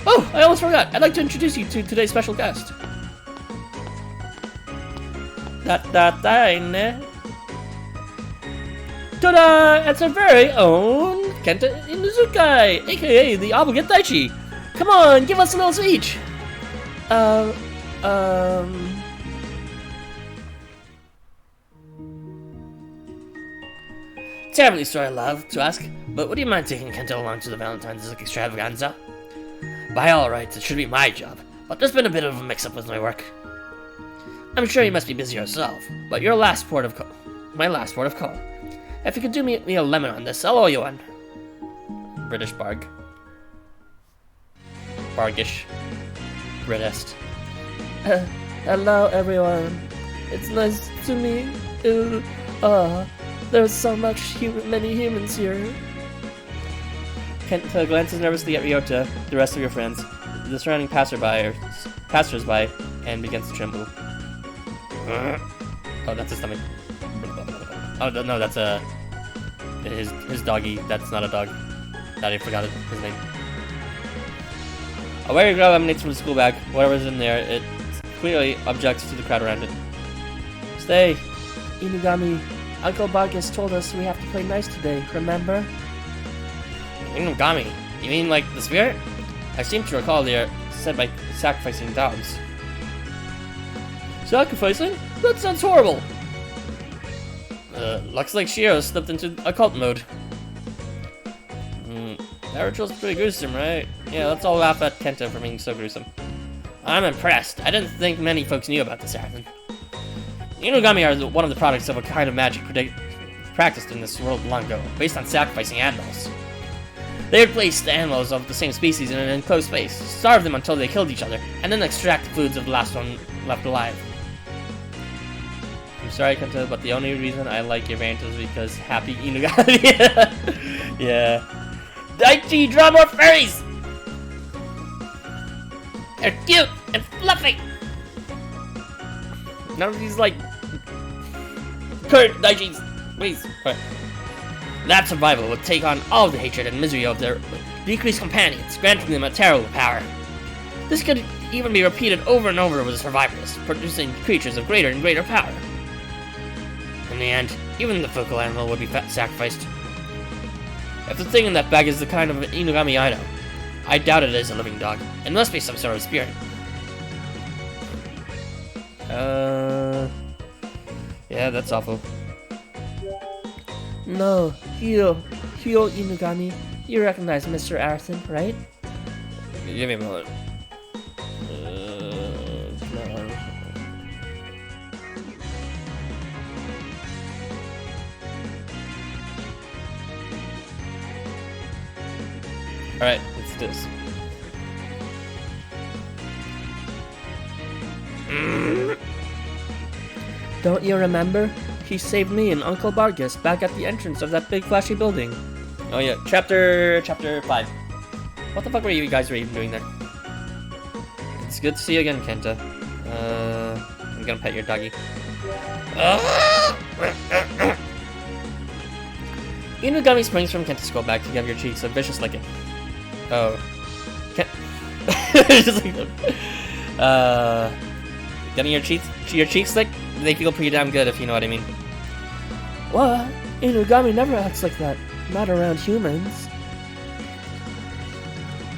Oh, I almost forgot. I'd like to introduce you to today's special guest. Ta-da! It's our very own Kenta Inuzukai, aka the Obligate Daichi. Come on, give us a little speech. Terribly sorry, love, to ask, but would you mind taking Kenta along to the Valentine's Extravaganza? By all rights, it should be my job, but there's been a bit of a mix-up with my work. I'm sure you must be busy yourself, but your last port of call. My last port of call. If you could do me a lemon on this, I'll owe you one. British barg. Bargish. Britist. Hello everyone. It's nice to meet you. There's so many humans here. Kenta glances nervously at Ryota, the rest of your friends, the surrounding passersby, and begins to tremble. Oh, that's his stomach. Oh no, that's his doggy. That's not a dog. I forgot his name. A wary girl emanates from the school bag. Whatever's in there, it clearly objects to the crowd around it. Stay. Inugami, Uncle Bargus told us we have to play nice today, remember? Inugami? You mean like the spirit? I seem to recall they are said by sacrificing dogs. Sacrificing? That sounds horrible! Looks like Shiro slipped into occult mode. That ritual's pretty gruesome, right? Yeah, let's all laugh at Kenta for being so gruesome. I'm impressed. I didn't think many folks knew about this, Harrison. Inugami are one of the products of a kind of magic practiced in this world long ago, based on sacrificing animals. They would place the animals of the same species in an enclosed space, starve them until they killed each other, and then extract the foods of the last one left alive. I'm sorry, Kenta, but the only reason I like your variant is because happy Inugami. Yeah. Daichi, draw more fairies! They're cute and fluffy! None of these, like, current Daichis. Please. Right. That survival will take on all the hatred and misery of their decreased companions, granting them a terrible power. This could even be repeated over and over with the survivors, producing creatures of greater and greater power. In the end, even the focal animal would be sacrificed. If the thing in that bag is the kind of Inugami I know, I doubt it is a living dog. It must be some sort of spirit. Yeah, that's awful. No, Hyo Inugami. You recognize Mr. Arison, right? Give me a moment. Alright, let's do this. Don't you remember? He saved me and Uncle Vargas back at the entrance of that big flashy building. Oh yeah, chapter 5. What the fuck were you guys even doing there? It's good to see you again, Kenta. I'm gonna pet your doggy. Inugami springs from Kenta's skull back to give your cheeks a vicious licking. Oh. Just like getting your cheeks licked? They feel pretty damn good, if you know what I mean. What? Inugami never acts like that. Not around humans.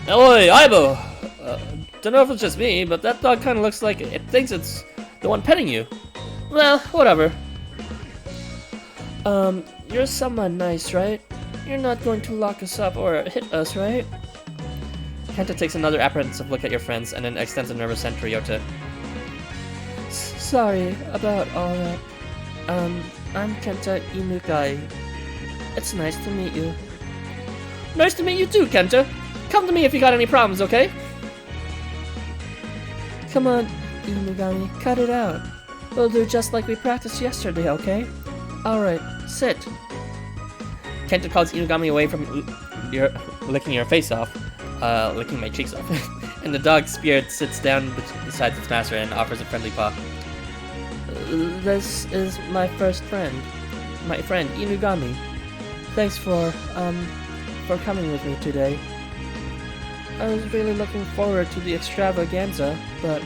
Oi, Aibo! Don't know if it's just me, but that dog kind of looks like it thinks it's the one petting you. Well, whatever. You're someone nice, right? You're not going to lock us up or hit us, right? Kenta takes another apprehensive look at your friends and then extends a nervous hand to Ryota. Sorry about all that. I'm Kenta Inukai. It's nice to meet you. Nice to meet you too, Kenta. Come to me if you got any problems, okay? Come on, Inugami, cut it out. We'll do just like we practiced yesterday, okay? Alright, sit. Kenta calls Inugami away from licking your face off, licking my cheeks off, and the dog spirit sits down beside its master and offers a friendly paw. This is my first friend. My friend, Inugami. Thanks for coming with me today. I was really looking forward to the extravaganza, but,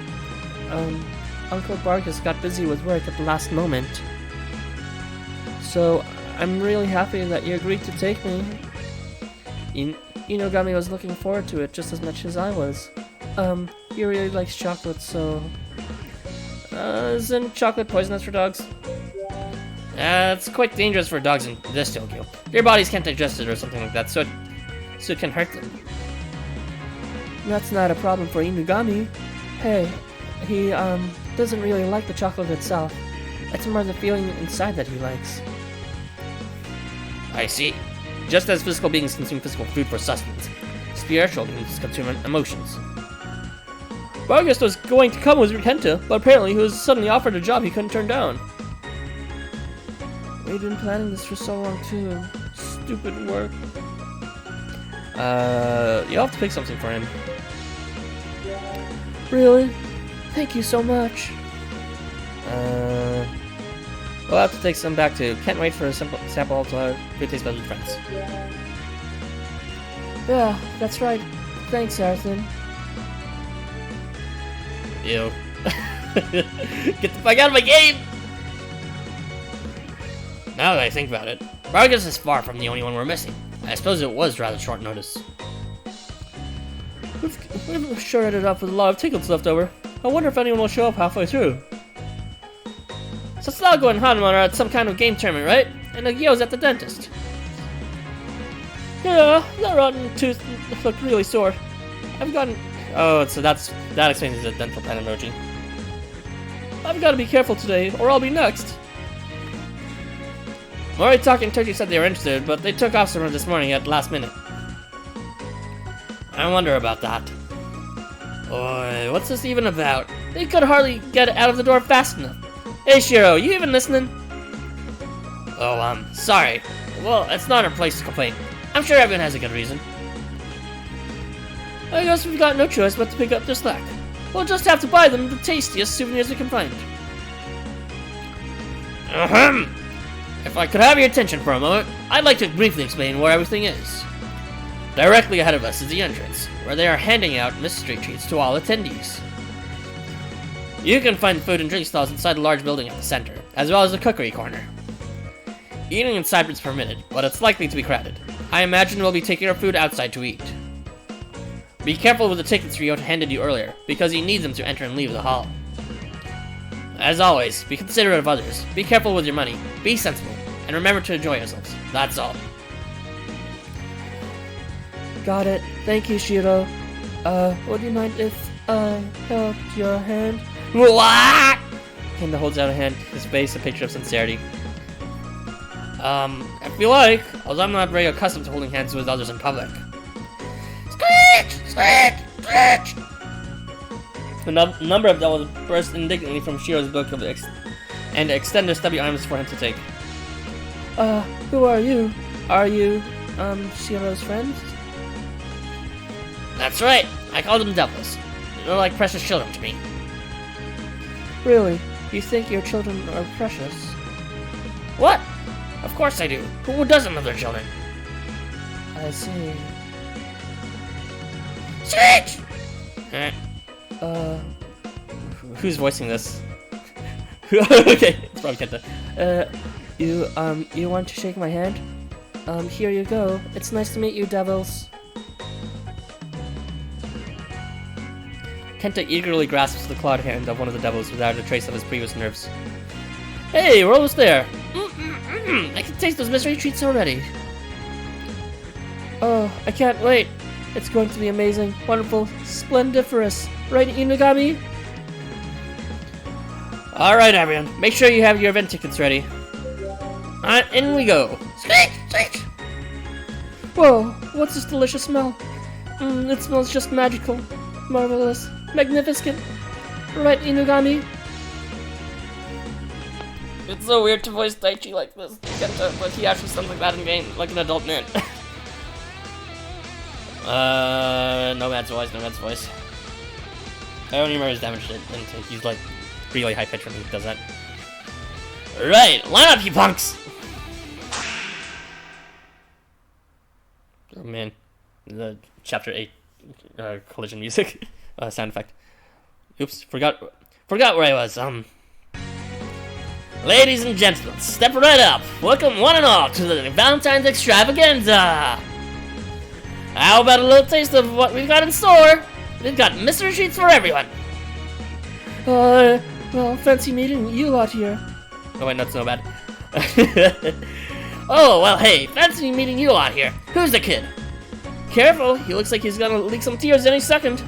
Uncle Vargas got busy with work at the last moment. So, I'm really happy that you agreed to take me. Inugami was looking forward to it just as much as I was. He really likes chocolate, so... isn't chocolate poisonous for dogs? It's quite dangerous for dogs in this Tokyo. Their bodies can't digest it or something like that, so it can hurt them. That's not a problem for Inugami. Hey, he, doesn't really like the chocolate itself. It's more the feeling inside that he likes. I see. Just as physical beings consume physical food for sustenance, spiritual beings consume emotions. Vargas was going to come with Kenta, but apparently he was suddenly offered a job he couldn't turn down. We've been planning this for so long too. Stupid work. You'll have to pick something for him. Really? Thank you so much. We'll have to take some back too. Can't wait for a sample to our food taste buds with friends. Yeah, that's right. Thanks, Arthur. Ew. Get the fuck out of my game! Now that I think about it, Vargas is far from the only one we're missing. I suppose it was rather short notice. We've sure ended up with a lot of tickets left over. I wonder if anyone will show up halfway through. Sasalago and Hanma are at some kind of game tournament, right? And Nagio's at the dentist. Yeah, that rotten tooth looked really sore. I've gotten... Oh, so that explains the dental pen emoji. I've got to be careful today, or I'll be next. Moritaki and Turkey said they were interested, but they took off somewhere this morning at the last minute. I wonder about that. Oi, what's this even about? They could hardly get out of the door fast enough. Hey Shiro, you even listening? Oh, sorry. Well, it's not our place to complain. I'm sure everyone has a good reason. I guess we've got no choice but to pick up their slack. We'll just have to buy them the tastiest souvenirs we can find. Ahem! If I could have your attention for a moment, I'd like to briefly explain where everything is. Directly ahead of us is the entrance, where they are handing out mystery treats to all attendees. You can find food and drink stalls inside the large building at the center, as well as the cookery corner. Eating inside is permitted, but it's likely to be crowded. I imagine we'll be taking our food outside to eat. Be careful with the tickets Ryota handed you earlier, because you need them to enter and leave the hall. As always, be considerate of others, be careful with your money, be sensible, and remember to enjoy yourselves. That's all. Got it. Thank you, Shiro. Would you mind if I held your hand? What? Kenta holds out a hand, his face a picture of sincerity. If you like, although I'm not very accustomed to holding hands with others in public. The number of devils burst indignantly from Shiro's book and extend their stubby arms for him to take. Who are you? Are you, Shiro's friends? That's right. I call them devils. They're like precious children to me. Really? You think your children are precious? What? Of course I do. Who doesn't love their children? I see. Switch! Who's voicing this? Okay, it's probably Kenta. You want to shake my hand? Here you go. It's nice to meet you, devils. Kenta eagerly grasps the clawed hand of one of the devils without a trace of his previous nerves. Hey, we're almost there! I can taste those mystery treats already! Oh, I can't wait! It's going to be amazing, wonderful, splendiferous! Right, Inugami? Alright, everyone, make sure you have your event tickets ready. In we go! Squeak! Squeak! Whoa, what's this delicious smell? It smells just magical, marvelous, magnificent. Right, Inugami? It's so weird to voice Daichi like this, Kenta, but he actually sounds like that in game, like an adult man. Nomad's voice. I only remember his damage and he's like really high pitched when he does that. Right, line up, you punks! Oh man, the chapter 8 collision music sound effect. Oops, forgot where I was. Ladies and gentlemen, step right up. Welcome one and all to the Valentine's Extravaganza. How about a little taste of what we've got in store? We've got mystery treats for everyone. Well, fancy meeting you lot here. Oh wait, no, it's no bad. Oh, well, hey, fancy meeting you lot here. Who's the kid? Careful, he looks like he's gonna leak some tears any second.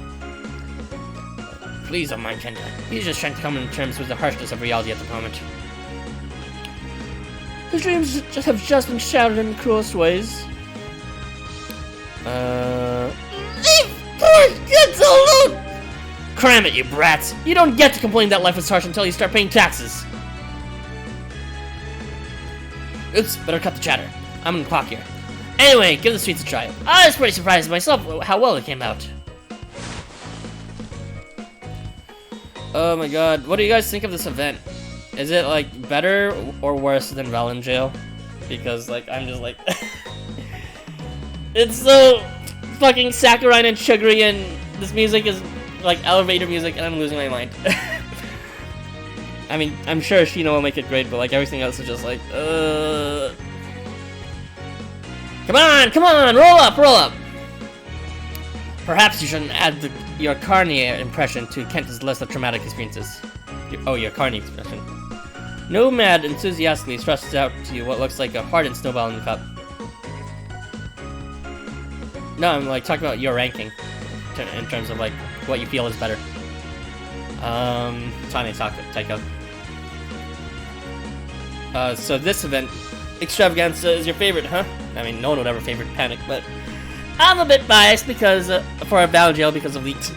Please don't mind Kenta. He's just trying to come to terms with the harshness of reality at the moment. His dreams have just been shattered in the cruelest ways. Leave poor kids alone! Cram it, you brats! You don't get to complain that life is harsh until you start paying taxes. Oops, better cut the chatter. I'm in the clock here. Anyway, give the sweets a try. I was pretty surprised myself how well it came out. Oh my god, what do you guys think of this event? Is it like better or worse than Val Jail? Because like I'm just like it's so fucking saccharine and sugary and this music is like elevator music and I'm losing my mind. I mean, I'm sure Shino will make it great, but like everything else is just like Come on, roll up! Perhaps you shouldn't add your Carnier impression to Kenta's list of traumatic experiences. Your Carney expression. Nomad enthusiastically thrusts out to you what looks like a hardened snowball in the cup. No, I'm like talking about your ranking in terms of like what you feel is better. Tane Taiko. So this event, Extravaganza, is your favorite, huh? I mean, no one would ever favorite Panic, but I'm a bit biased because for a Battle Jail because of leaked.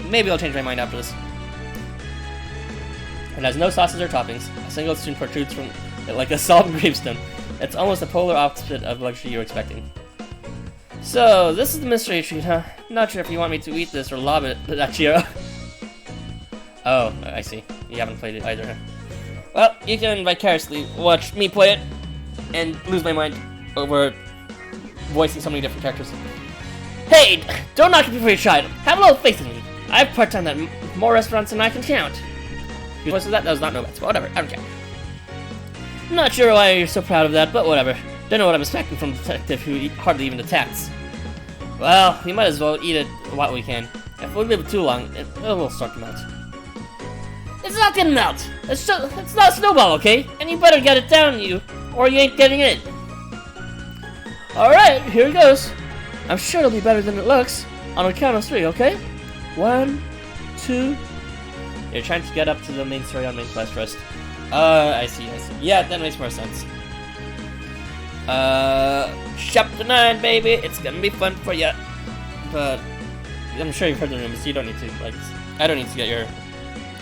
Maybe I'll change my mind after this. It has no sauces or toppings. A single spoon protrudes from it like a solemn gravestone. It's almost the polar opposite of luxury you're expecting. So, this is the mystery treat, huh? Not sure if you want me to eat this or lob it at Chiro. Oh, I see. You haven't played it either, huh? Well, you can vicariously watch me play it and lose my mind over voicing so many different characters. Hey, don't knock it before you try it. Have a little faith in me. I've part-timed at more restaurants than I can count. Was that was not Nomad's, but whatever, I don't care. Not sure why you're so proud of that, but whatever. Don't know what I'm expecting from a detective who hardly even attacks. Well, we might as well eat it while we can. If we leave it too long, it will start to melt. It's not gonna melt! It's not a snowball, okay? And you better get it down, or you ain't getting it. Alright, here it goes. I'm sure it'll be better than it looks. On a count of 3, okay? 1, 2... You're trying to get up to the main story on main quest first. I see. Yeah, that makes more sense. Chapter 9, baby. It's gonna be fun for ya. But I'm sure you've heard the rumors. You don't need to, like, I don't need to get your,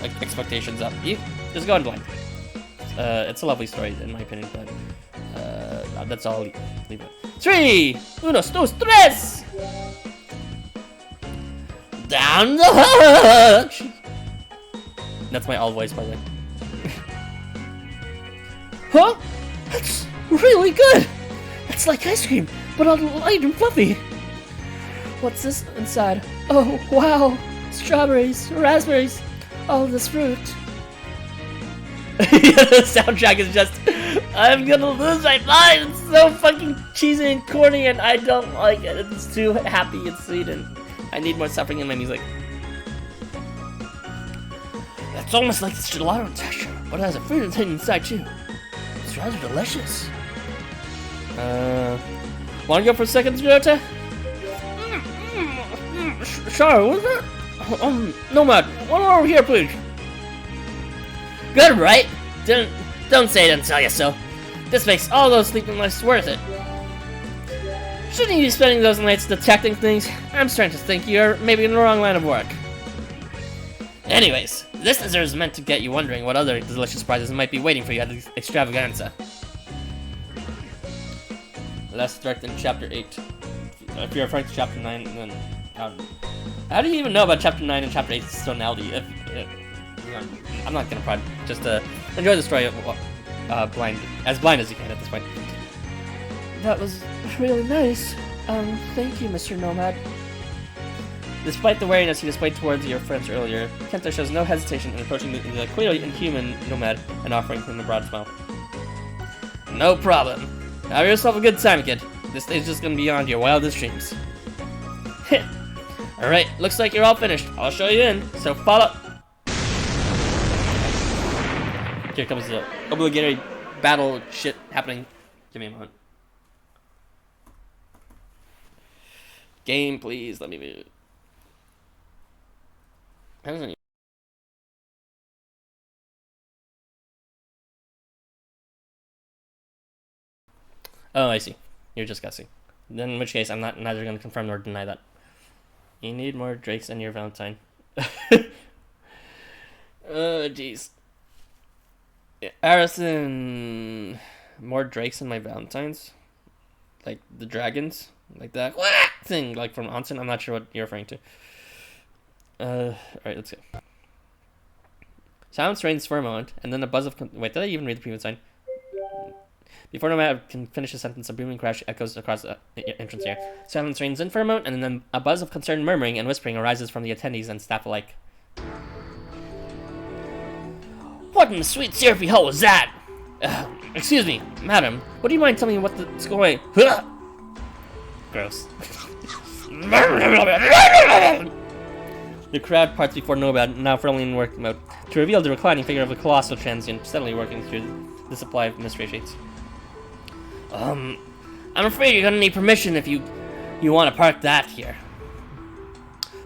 like, expectations up. You just go in blind. It's a lovely story, in my opinion, but, that's all. Leave it. 3, 1, 2, 3! Down the hatch! That's my all voice, by the way. Huh? That's really good! It's like ice cream, but all light and fluffy. What's this inside? Oh, wow! Strawberries, raspberries, all this fruit. The soundtrack is just, I'm gonna lose my mind! It's so fucking cheesy and corny and I don't like it. It's too happy and sweet and I need more suffering in my music. It's almost like it's gelato in texture, but it has a fruit hidden inside too. It's rather delicious. Wanna go for seconds, Ryota? Sure, what's that? Nomad, one over here, please. Good, right? Don't say I didn't tell you so. This makes all those sleeping nights worth it. Shouldn't you be spending those nights detecting things? I'm starting to think you're maybe in the wrong line of work. Anyways, this dessert is meant to get you wondering what other delicious prizes might be waiting for you at the Extravaganza. Let's start in Chapter 8. If you're referring to Chapter 9, then... how do you even know about Chapter 9 and Chapter 8's tonality? I'm not gonna prod. Just enjoy the story as blind as you can at this point. That was really nice. Thank you, Mr. Nomad. Despite the wariness he displayed towards your friends earlier, Kento shows no hesitation in approaching the clearly inhuman Nomad and offering him a broad smile. No problem. Have yourself a good time, kid. This day's just gonna be beyond your wildest dreams. Alright, looks like you're all finished. I'll show you in, so follow. Here comes the obligatory battle shit happening. Give me a moment. Game, please. Let me move. Oh, I see. You're just guessing. Then in which case, I'm neither going to confirm nor deny that. You need more Drakes in your Valentine. Oh, jeez. Arison, more Drakes in my Valentines? Like the dragons? Like that thing, like from Onsen? I'm not sure what you're referring to. Alright, let's go. Silence reigns for a moment, and then a buzz of... Wait, did I even read the previous sign? Before Nomad can finish a sentence, a booming crash echoes across the entrance here. Silence reigns in for a moment, and then a buzz of concerned murmuring and whispering arises from the attendees and staff alike. What in the sweet syrupy hell was that? Excuse me, madam. Would you mind telling me what's going on? Gross. The crowd parts before Nomad, now firmly in work mode, to reveal the reclining figure of a colossal transient, steadily working through the supply of mystery sheets. I'm afraid you're gonna need permission if you want to park that here.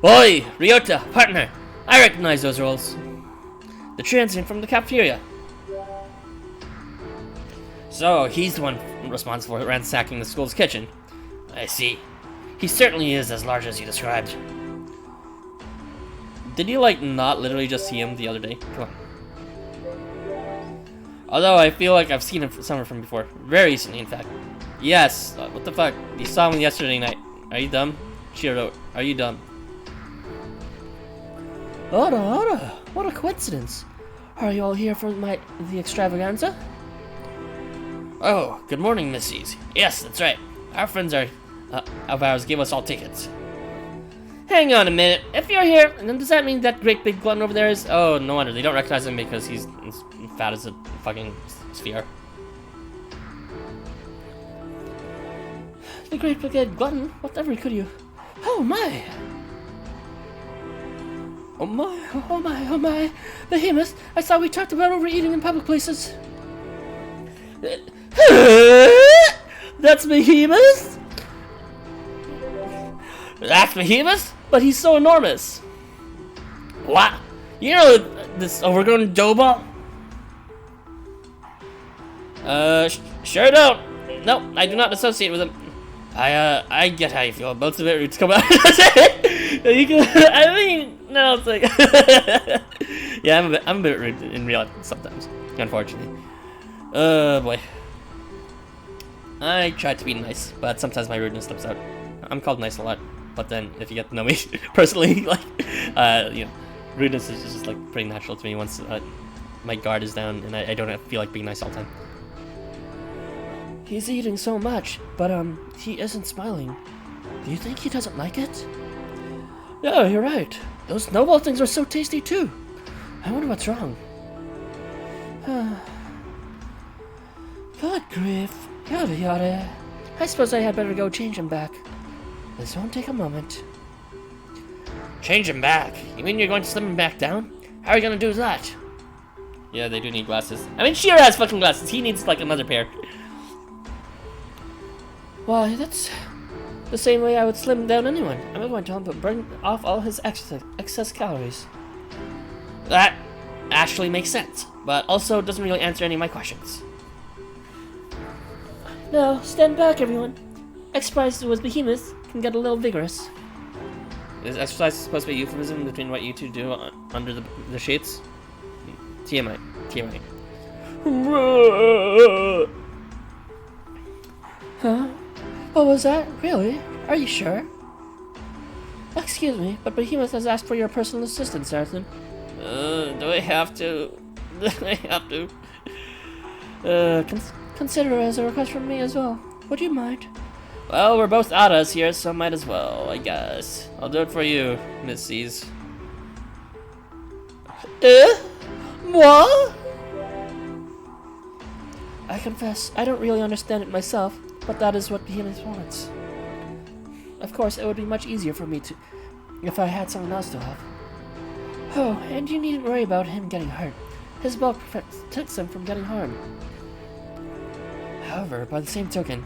Oi, Ryota, partner! I recognize those roles. The transient from the cafeteria. So, he's the one responsible for ransacking the school's kitchen. I see. He certainly is as large as you described. Did you, like, not literally just see him the other day? Come on. Although I feel like I've seen him somewhere from before. Very recently, in fact. Yes. What the fuck? You saw him yesterday night. Are you dumb? Shiro, are you dumb? Ora, what a coincidence. Are you all here for the extravaganza? Oh, good morning, missies. Yes, that's right. Our friends of ours gave us all tickets. Hang on a minute. If you're here, then does that mean that great big glutton over there is... Oh, no wonder. They don't recognize him because he's fat as a fucking sphere. The great big glutton? Whatever could you... Oh my! Oh my, oh my, oh my. Behemoth, I thought we talked about overeating in public places. That's Behemoth? That's Behemoth? But he's so enormous. What? You know this overgrown dough? Sure don't. No, I do not associate with him. I get how you feel. Most of it roots come out. You can, I mean, no, it's like, yeah, I'm a bit rude in real life sometimes, unfortunately. Boy. I try to be nice, but sometimes my rudeness slips out. I'm called nice a lot, but then if you get to know me personally, like, you know, rudeness is just like pretty natural to me once my guard is down and I don't feel like being nice all the time. He's eating so much, but he isn't smiling. Do you think he doesn't like it? Yeah, you're right. Those snowball things are so tasty too. I wonder what's wrong. Good grief. Yada yada. I suppose I had better go change him back. This won't take a moment. Change him back? You mean you're going to slim him back down? How are you gonna do that? Yeah, they do need glasses. I mean, Shiro has fucking glasses. He needs like another pair. Why, that's the same way I would slim down anyone. I'm going to help him burn off all his excess calories. That actually makes sense, but also doesn't really answer any of my questions. No, stand back, everyone. Exercise with behemoths can get a little vigorous. Is exercise supposed to be a euphemism between what you two do under the sheets? TMI. TMI. Huh? What was that? Really? Are you sure? Excuse me, but Behemoth has asked for your personal assistance, Arthur. Do I have to? Do I have to? Consider it as a request from me as well. Would you mind? Well, we're both Adas here, so might as well, I guess. I'll do it for you, Miss C's. What? I confess, I don't really understand it myself, but that is what Behemoth wants. Of course, it would be much easier for me to, if I had someone else to help. Oh, and you needn't worry about him getting hurt. His bulk protects him from getting harmed. However, by the same token,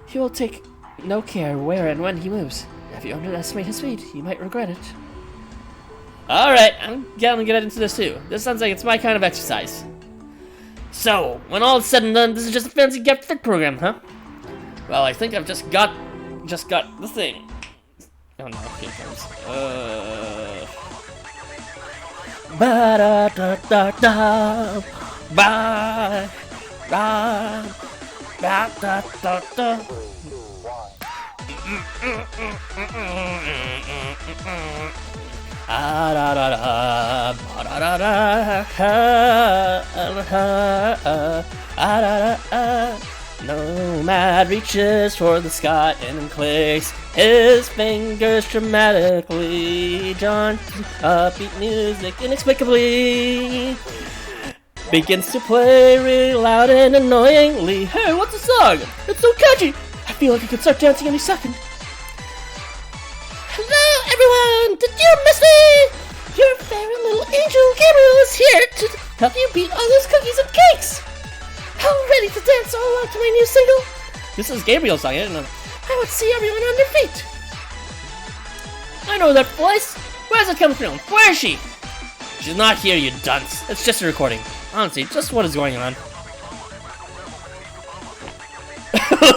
he will take no care where and when he moves. If you underestimate his speed, you might regret it. Alright, I'm gonna get into this too. This sounds like it's my kind of exercise. So, when all is said and done, this is just a fancy get fit program, huh? Well, I think I've just got the thing. Oh no, here it comes. Ba da da da da ba da da da da da. Ah da da da ba da da da ah da da. Nomad reaches for the sky and clicks his fingers dramatically. Jaunty upbeat music inexplicably begins to play really loud and annoyingly. Hey, what's the song? It's so catchy! I feel like I could start dancing any second. Hello, everyone! Did you miss me? Your favorite little angel Gabriel is here to help you beat all those cookies and cakes. How ready to dance all along to my new single? This is Gabriel's song, isn't it? I would see everyone on their feet. I know that voice. Where's it coming from? Where is she? She's not here, you dunce. It's just a recording. Honestly, just what is going on?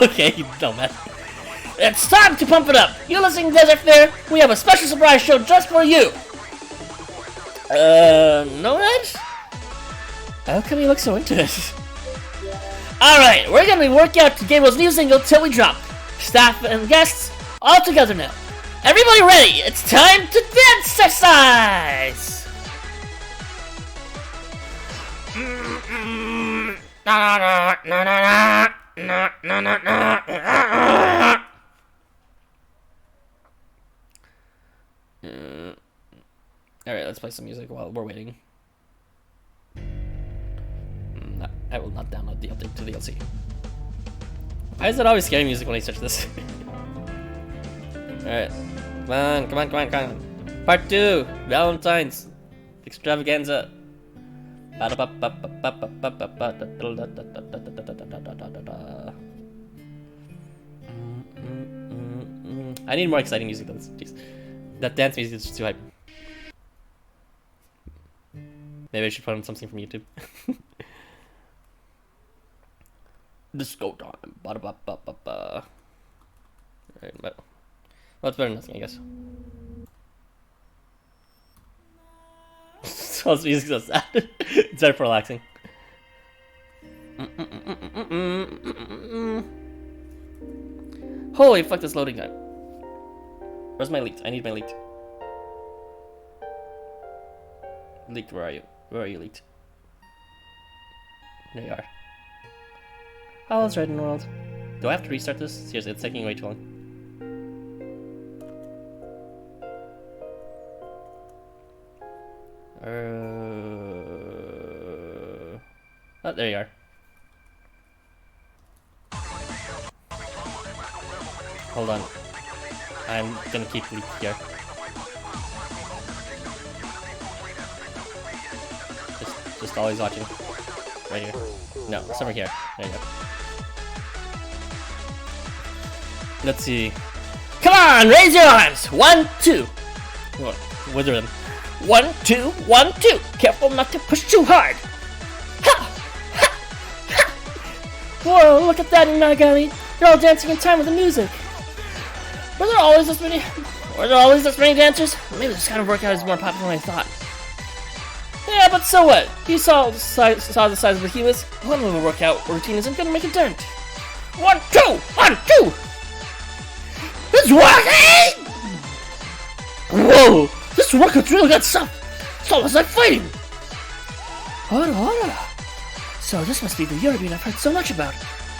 Okay, you dumbass. It's time to pump it up. You listening to Desert Fair? We have a special surprise show just for you. No, Ed? How come you look so into it? Alright, we're gonna work out to Gabriel's new single till we drop. Staff and guests, all together now. Everybody ready? It's time to dance exercise! Alright, let's play some music while we're waiting. I will not download the update to the DLC. Why is it always scary music when I search this? Alright. Come on. Part 2! Valentine's! Extravaganza! I need more exciting music than this. Jeez. That dance music is just too hype. Maybe I should put on something from YouTube. Disco time. Ba-da-ba-ba-ba-ba. Alright, well, it's better than nothing, I guess. This music's so sad. It's better for relaxing. Holy fuck, this loading time. Where's my leaked? I need my leaked. Leaked, where are you? Where are you, leaked? There you are. All's right in the world. Do I have to restart this? Seriously, it's taking way too long. Oh, there you are. Hold on. I'm gonna keep leak here. Just always watching. Right here. No, somewhere here. There you go. Let's see. Come on, raise your arms! 1, 2. Wither them. 1, 2, 1, 2. Careful not to push too hard. Ha! Ha! Ha! Whoa, look at that, Nagami. They're all dancing in time with the music. Were there always this many dancers? Maybe this kind of workout is more popular than I thought. Yeah, but so what? You saw the size of the behemoth. One little workout routine isn't gonna make a dent. 1, 2, 1, 2. It's working! Whoa! This workout's really got stuff. It's almost like fighting. Hold. So this must be the European I've heard so much about.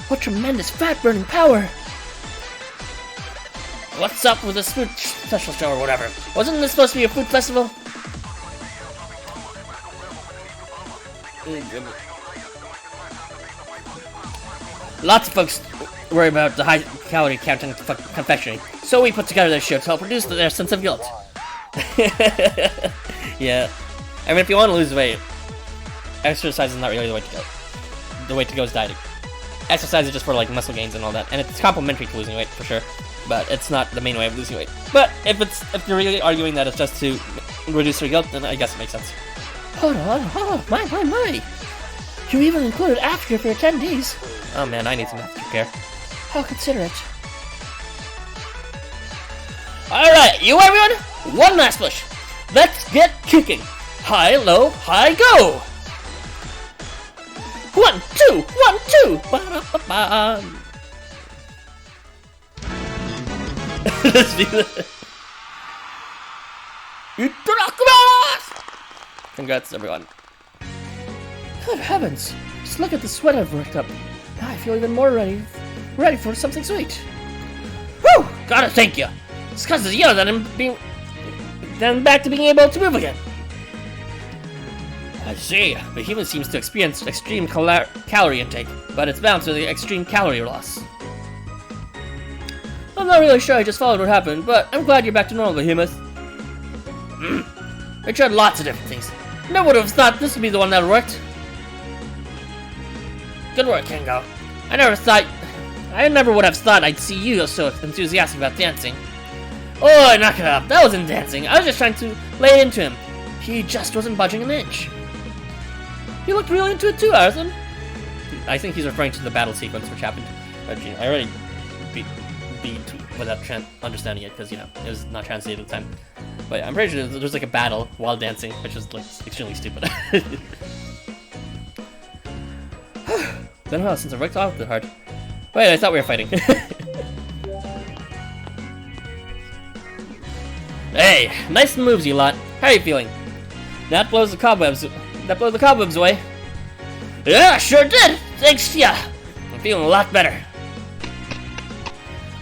What tremendous fat-burning power! What's up with this food special show or whatever? Wasn't this supposed to be a food festival? Lots of folks worry about the high calorie count in confectionery, so we put together this show to help reduce their sense of guilt. Yeah, I mean, if you want to lose weight, exercise is not really the way to go. The way to go is dieting. Exercise is just for like muscle gains and all that, and it's complementary to losing weight for sure, but it's not the main way of losing weight. But if you're really arguing that it's just to reduce your guilt, then I guess it makes sense. Hold on, my! You even included aftercare for attendees. Oh man, I need some aftercare. How considerate. Alright, you everyone, one last push. Let's get kicking. High, low, high, go! 1, 2, 1, 2! Ba-da-ba-ba. Let's do this. Itadakimasu! Congrats, everyone. Good heavens! Just look at the sweat I've worked up. Now I feel even more ready for something sweet. Whew! Gotta thank you. It's because of you that I'm back to being able to move again. I see. The human seems to experience extreme calorie intake, but it's bound to the extreme calorie loss. I'm not really sure I just followed what happened, but I'm glad you're back to normal, Behemoth. I tried lots of different things. Never would have thought this would be the one that worked. Good work, Kengo. I never would have thought I'd see you so enthusiastic about dancing. Oh, knock it up. That wasn't dancing. I was just trying to lay into him. He just wasn't budging an inch. You looked really into it too, Arthur. I think he's referring to the battle sequence which happened. I already beat without understanding it because, you know, it was not translated at the time. But yeah, I'm pretty sure there's like a battle while dancing, which is like extremely stupid. Been a while since I worked off the hard. Wait, I thought we were fighting. Hey, nice moves, you lot. How are you feeling? That blows the cobwebs away. Yeah, sure did. Thanks to ya. I'm feeling a lot better.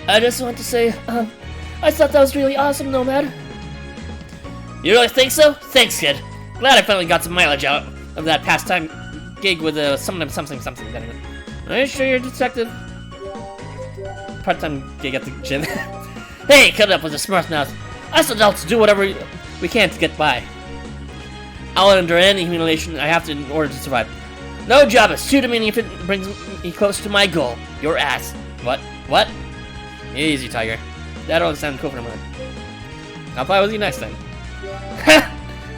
I just want to say, I thought that was really awesome, Nomad. You really think so? Thanks, kid. Glad I finally got some mileage out of that pastime gig with something. Are you sure you're a detective? Part-time gig at the gym. Hey, cut it up with a smart mouth. Us adults do whatever we can to get by. I'll endure any humiliation I have to in order to survive. No job is too demeaning if it brings me close to my goal. Your ass. What? Easy, Tiger. That don't sound cool for a moment. I'll play with you next time.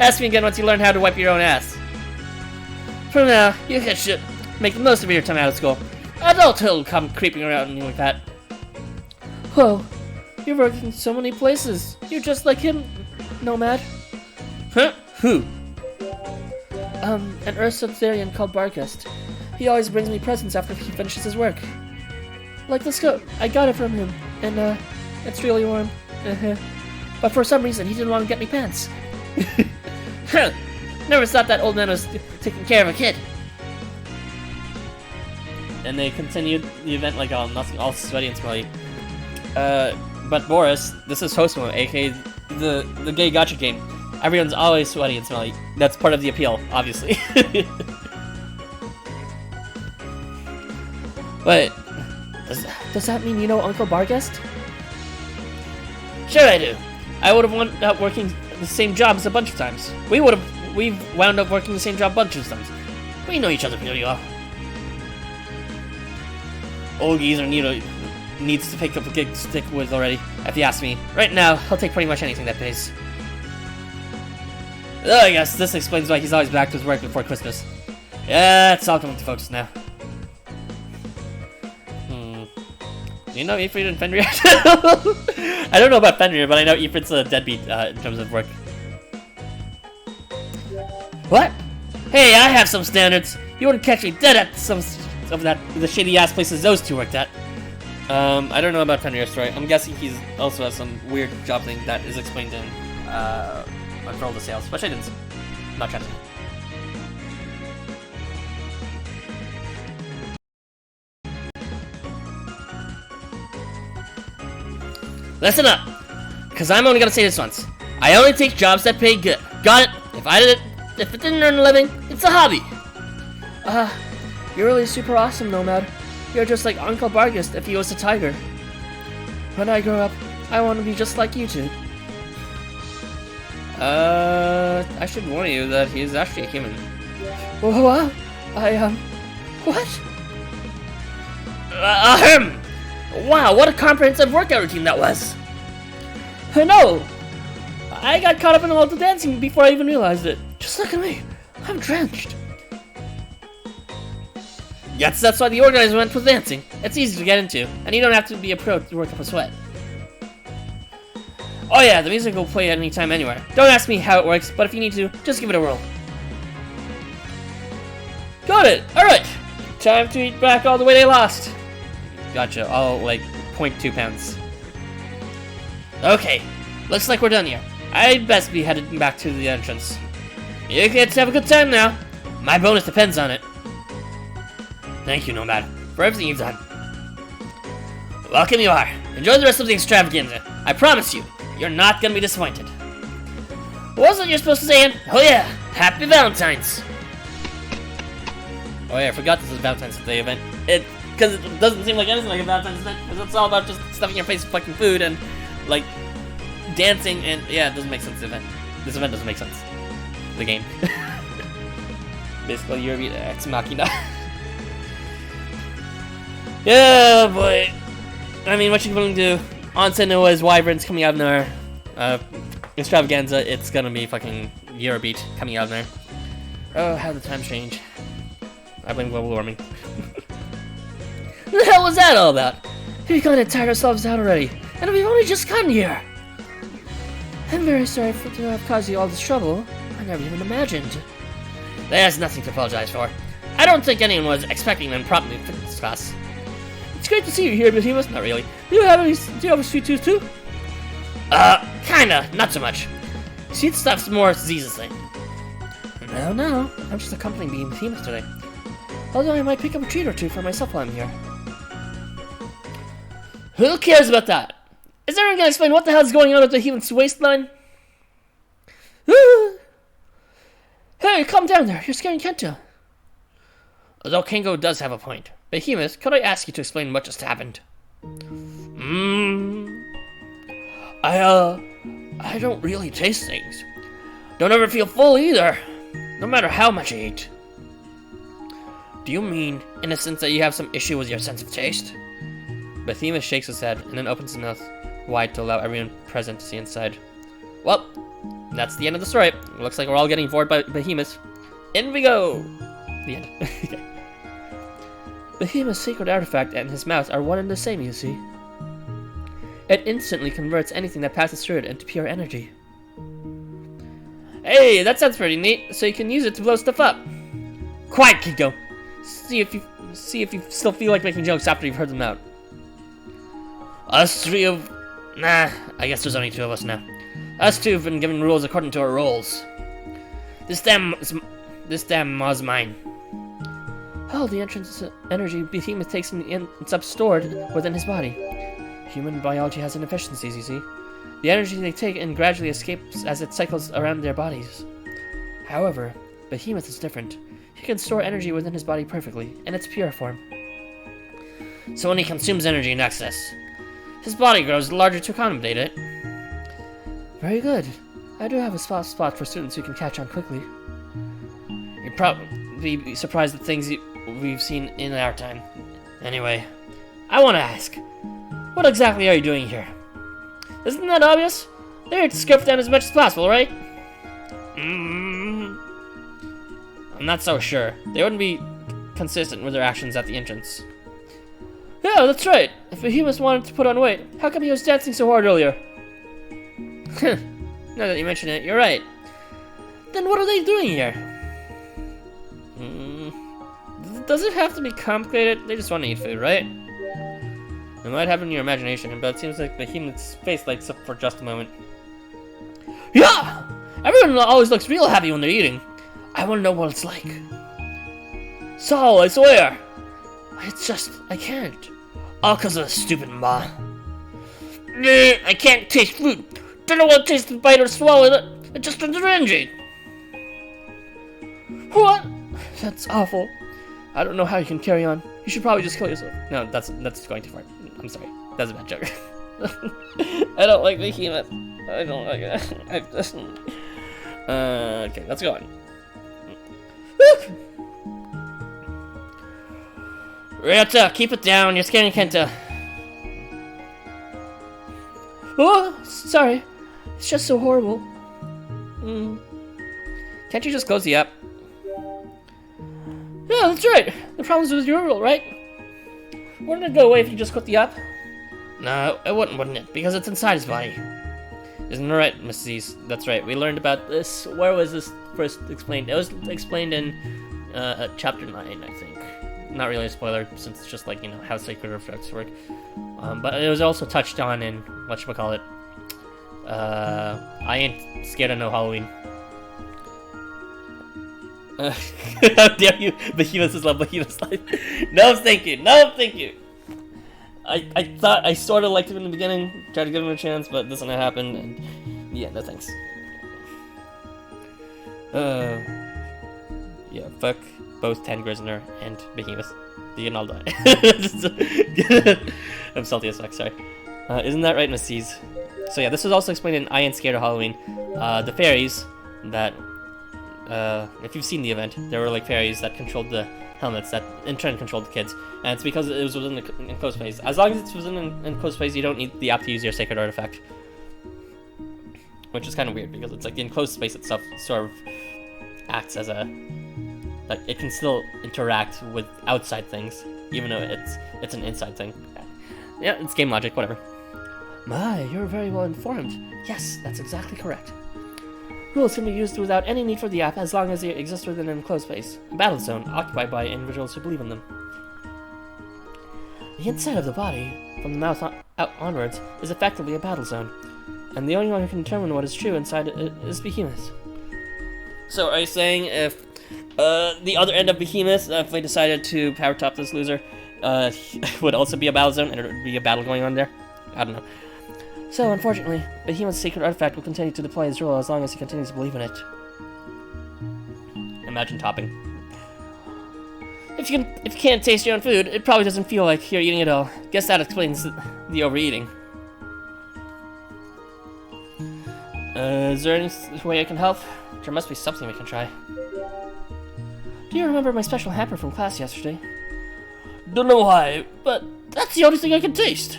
Ask me again once you learn how to wipe your own ass. For now, you guys should make the most of your time out of school. Adulthood will come creeping around you like that. Whoa, you're working in so many places. You're just like him, Nomad. Huh? Who? an Ursitarian called Bargest. He always brings me presents after he finishes his work. Like this coat, I got it from him, and it's really warm. But for some reason, he didn't want to get me pants. Never thought that old man was taking care of a kid. And they continued the event like all sweaty and smelly. But Boris, this is Housamo, aka the gay gacha game. Everyone's always sweaty and smelly. That's part of the appeal, obviously. Wait, does that mean you know Uncle Bargest? Sure I do. I would have wound up working the same jobs a bunch of times. We've wound up working the same job a bunch of times. We know each other pretty well. Old geezer needs to pick up a gig to stick with already, if you ask me. Right now, I'll take pretty much anything that pays. I guess this explains why he's always back to his work before Christmas. Yeah, it's all coming to focus now. Do you know Ifrit and Fenrir? I don't know about Fenrir, but I know Ifrit's a deadbeat in terms of work. What? Hey, I have some standards. You wouldn't catch me dead at some of the shady ass places those two worked at. I don't know about Fenrir's story. I'm guessing he's also has some weird job thing that is explained in Control the Sales, which I didn't see. Not trying to. Listen up, because I'm only gonna say this once. I only take jobs that pay good. Got it? If it didn't earn a living, it's a hobby. You're really super awesome, Nomad. You're just like Uncle Bargest if he was a tiger. When I grow up, I want to be just like you two. I should warn you that he is actually a human. What? What? Wow, what a comprehensive workout routine that was! No! I got caught up in all the dancing before I even realized it. Just look at me. I'm drenched. Yes, that's why the organizer went with dancing. It's easy to get into, and you don't have to be a pro to work up a sweat. Oh yeah, the music will play at any time anywhere. Don't ask me how it works, but if you need to, just give it a whirl. Got it! Alright! Time to eat back all the weight I lost. Gotcha, all like 0.2 pounds. Okay, looks like we're done here. I'd best be headed back to the entrance. You kids have a good time now. My bonus depends on it. Thank you, Nomad, for everything you've done. Welcome you are. Enjoy the rest of the extravaganza. I promise you, you're not gonna be disappointed. What was it you're supposed to say? Oh yeah, Happy Valentine's. Oh yeah, I forgot this is Valentine's Day event. Because it doesn't seem like anything like a Valentine's event, because it's all about just stuffing your face with fucking food and, like, dancing, and yeah, it doesn't make sense, This event doesn't make sense. The game. Basically, you're ex machina. Yeah, boy. I mean, what you gonna do? Onsen is Wyverns coming out in there. Extravaganza, it's gonna be fucking Eurobeat coming out in there. Oh, how the times change. I blame global warming. What the hell was that all about? We've gotta tire ourselves out already, and we've only just gotten here. I'm very sorry to have caused you all this trouble. I never even imagined. There's nothing to apologize for. I don't think anyone was expecting an impromptu fitness class. It's great to see you here, but he must not really. Do you have a sweet tooth too? Kinda, not so much. Sweet stuff's more Z's thing. No, I'm just accompanying being famous today. Although I might pick up a treat or two for myself while I'm here. Who cares about that? Is anyone gonna explain what the hell's going on with the human's waistline? Hey, calm down there. You're scaring Kenta. Although Kengo does have a point. Behemoth, could I ask you to explain what just happened? I don't really taste things. Don't ever feel full either, no matter how much I eat. Do you mean, in a sense, that you have some issue with your sense of taste? Behemoth shakes his head and then opens his mouth wide to allow everyone present to see inside. Well, that's the end of the story. Looks like we're all getting bored by Behemoth. In we go! The end. Okay. Behemoth's sacred artifact and his mouth are one and the same, you see. It instantly converts anything that passes through it into pure energy. Hey, that sounds pretty neat. So you can use it to blow stuff up. Quiet, Kiko. See if you still feel like making jokes after you've heard them out. Us three of... Nah, I guess there's only two of us now. Us two have been given rules according to our roles. This damn maw's mine. Oh, the entrance energy Behemoth takes it's up stored within his body. Human biology has inefficiencies, you see. The energy they take in gradually escapes as it cycles around their bodies. However, Behemoth is different. He can store energy within his body perfectly, in its pure form. So when he consumes energy in excess, his body grows larger to accommodate it. Very good. I do have a soft spot for students who can catch on quickly. You'd probably be surprised at things we've seen in our time. Anyway, I want to ask, what exactly are you doing here? Isn't that obvious? They're here to scope down as much as possible, right? I'm not so sure. They wouldn't be consistent with their actions at the entrance. Yeah, that's right. If Behemoth wanted to put on weight, how come he was dancing so hard earlier? Now that you mention it, you're right. Then what are they doing here? Does it have to be complicated? They just want to eat food, right? It might happen in your imagination, but it seems like Behemoth's face lights up for just a moment. Yeah! Everyone always looks real happy when they're eating. I want to know what it's like. Saul, I swear! It's just, I can't. All because of the stupid Ma. I can't taste food. Don't know what taste the bite or swallow it. It just turns cringy. What? That's awful. I don't know how you can carry on. You should probably just kill yourself. No, that's going too far. I'm sorry. That's a bad joke. I don't like Behemoth. I don't like it. I just... okay, let's go on. Ryota, keep it down. You're scaring Kenta. Oh, sorry. It's just so horrible. Can't you just close the app? Yeah, that's right. The problem's with your rule, right? Wouldn't it go away if you just quit the app? No, it wouldn't it? Because it's inside his body. Isn't it right, Miss Z's? That's right. We learned about this. Where was this first explained? It was explained in chapter 9, I think. Not really a spoiler, since it's just like, you know, how sacred effects work. But it was also touched on in, whatchamacallit, I Ain't Scared of No Halloween. How dare you? Behemoth's love, Behemoth's life. No, thank you. No, thank you. I thought I sort of liked him in the beginning, tried to give him a chance, but this one happened, and yeah, no thanks. Yeah, fuck both Tangrisner and Behemoth. You can all die. I'm salty as fuck, sorry. Isn't that right, Miss C's? So yeah, this was also explained in I Ain't Scared of Halloween. The fairies that, if you've seen the event, there were like fairies that controlled the helmets that in turn controlled the kids, and it's because it was within the enclosed space. As long as it's within an enclosed space, you don't need the app to use your sacred artifact. Which is kind of weird, because it's like the enclosed space itself sort of acts as a... like, it can still interact with outside things, even though it's an inside thing. Yeah, it's game logic, whatever. My, you're very well informed. Yes, that's exactly correct. Rules can be used without any need for the app as long as they exist within an enclosed space, a battle zone occupied by individuals who believe in them. The inside of the body, from the mouth out onwards, is effectively a battle zone, and the only one who can determine what is true inside it is Behemoth. So are you saying if the other end of Behemoth, if they decided to power top this loser, would also be a battle zone and there would be a battle going on there? I don't know. So, unfortunately, Behemoth's sacred artifact will continue to deploy his role as long as he continues to believe in it. Imagine topping. If you can't taste your own food, it probably doesn't feel like you're eating at all. Guess that explains the overeating. Is there any way I can help? There must be something we can try. Do you remember my special hamper from class yesterday? Don't know why, but that's the only thing I can taste.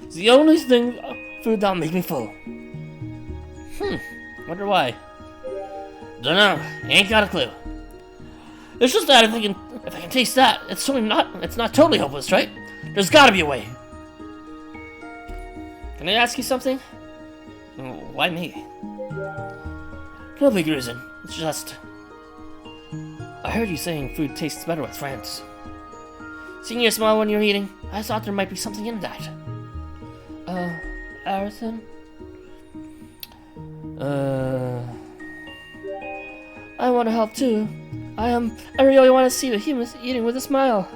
It's the only thing... food that'll make me full. Wonder why. Dunno, ain't got a clue. It's just that if I can taste that, it's not totally hopeless, right? There's gotta be a way. Can I ask you something? Why me? No big reason. It's just... I heard you saying food tastes better with friends. Seeing your smile when you're eating, I thought there might be something in that. Arison? I want to help too. I really want to see the humans eating with a smile.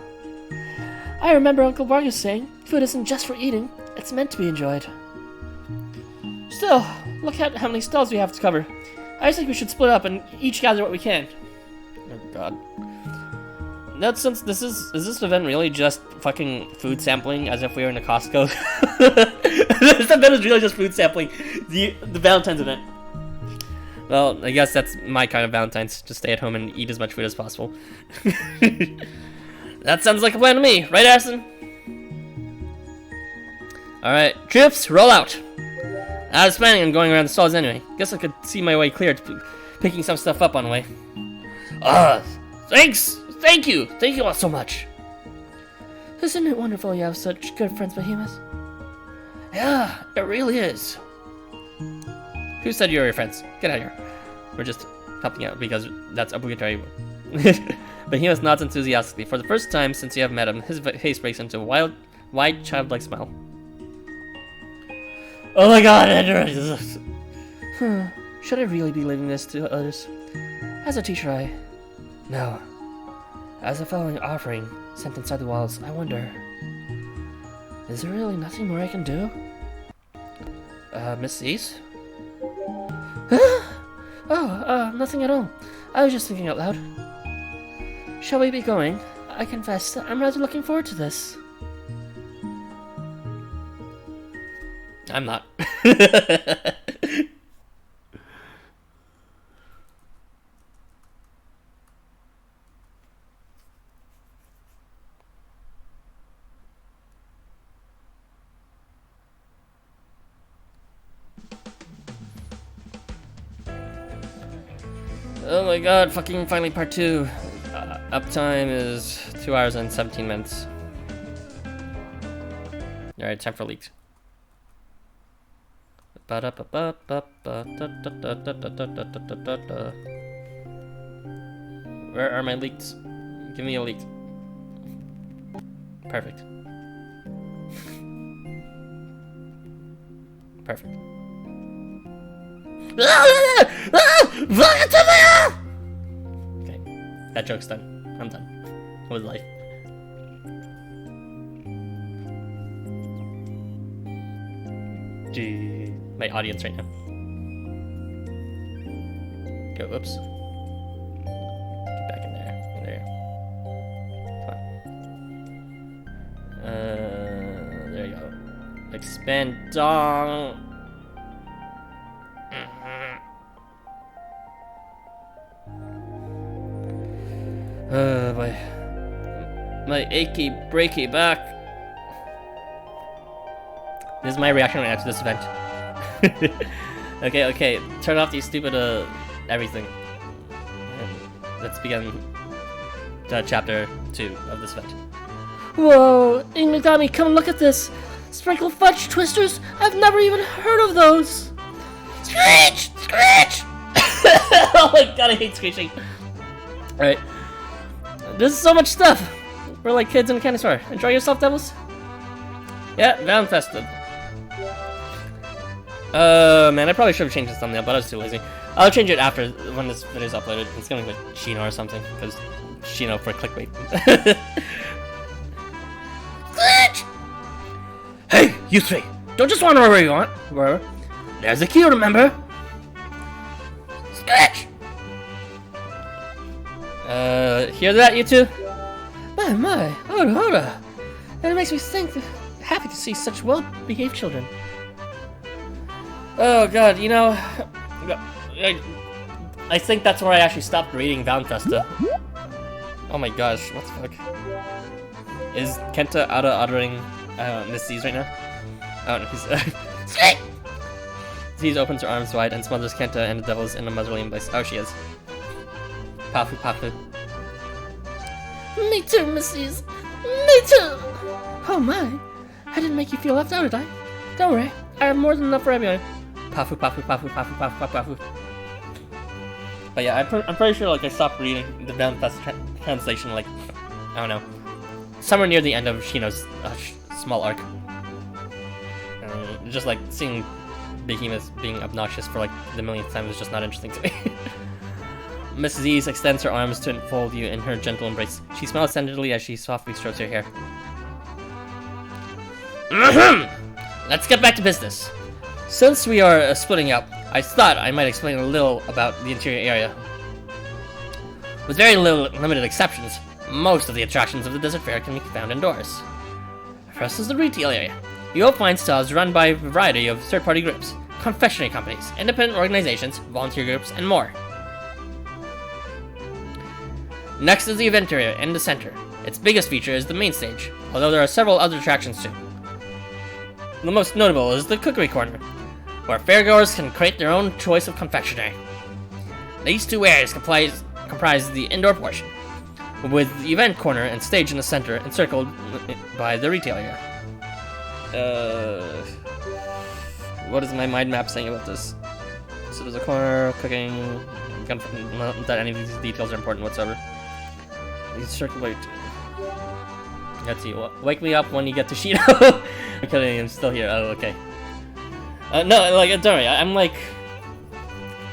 I remember Uncle Vargas saying, food isn't just for eating, it's meant to be enjoyed. Still, look at how many stalls we have to cover. I think we should split up and each gather what we can. Oh god. That's since is this event really just fucking food sampling as if we were in a Costco? This event is really just food sampling. The Valentine's event. Well, I guess that's my kind of Valentine's. Just stay at home and eat as much food as possible. That sounds like a plan to me, right, Addison? Alright, troops, roll out! I was planning on going around the stalls anyway. Guess I could see my way clear to picking some stuff up on the way. Thanks! Thank you! Thank you all so much! Isn't it wonderful you have such good friends, Behemoth? Yeah, it really is. Who said you were your friends? Get out of here. We're just helping out because that's obligatory. Behemoth nods enthusiastically. For the first time since you have met him, his face breaks into a wide, childlike smile. Oh my god, Andrew! Should I really be leaving this to others? As a teacher, No. As a following offering sent inside the walls, I wonder... Is there really nothing more I can do? Miss Cease? Nothing at all. I was just thinking out loud. Shall we be going? I confess, I'm rather looking forward to this. I'm not. Oh my god, fucking finally part 2. Uptime is 2 hours and 17 minutes. Alright, time for leaks. Where are my leaks? Give me a leak. Perfect. Perfect. Okay, that joke's done. I'm done with life. Gee, my audience right now. Go, oops. Get back in there. There. Come on. There you go. Expand dong. My achy breaky back. This is my reaction right after this event. Okay, turn off these stupid everything. And let's begin chapter 2 of this event. Whoa, Ingligami, come look at this! Sprinkle fudge twisters? I've never even heard of those! Screech! Screech! Oh my god, I hate screeching. Alright. This is so much stuff! We're like kids in a candy store. Enjoy yourself, devils? Yeah, Valentine. Man, I probably should have changed the thumbnail, but I was too lazy. I'll change it after, when this video is uploaded. It's gonna be like Shino or something, because Shino for clickbait. Glitch! Hey, you three! Don't just wander wherever you want. Wherever. There's a key, remember? Scratch! Hear that, you two? My, Oda. And it makes me happy to see such well-behaved children. Oh god, you know, I think that's where I actually stopped reading Valentine. Oh my gosh, what the fuck? Is Kenta uttering Miss C's right now? Oh no, he's C's opens her arms wide and smothers Kenta and the devils in a motherly embrace. Oh, she is. Pafu, Pafu. Me too, Mrs. Me too! Oh my, I didn't make you feel left out, did I? Don't worry, I have more than enough for everyone. Pafu, Pafu, Pafu, Pafu, Pafu, Pafu, Pafu. But yeah, I'm pretty sure like I stopped reading the Valentine's translation like, I don't know, somewhere near the end of Shino's small arc. Just like seeing Behemoth being obnoxious for like the millionth time was just not interesting to me. Mrs. Ease extends her arms to enfold you in her gentle embrace. She smiles tenderly as she softly strokes your hair. Let's get back to business. Since we are splitting up, I thought I might explain a little about the interior area. With very limited exceptions, most of the attractions of the Desert Fair can be found indoors. First is the retail area. You'll find stalls run by a variety of third-party groups, confectionery companies, independent organizations, volunteer groups, and more. Next is the event area in the center. Its biggest feature is the main stage, although there are several other attractions too. The most notable is the cookery corner, where fairgoers can create their own choice of confectionery. These two areas comprise the indoor portion, with the event corner and stage in the center encircled by the retail area. What is my mind map saying about this? So there's a corner, cooking, not that any of these details are important whatsoever. These circulate. Let's see, wake me up when you get to Shino. I'm kidding, I'm still here. Oh, okay. No, like, don't worry, I'm like...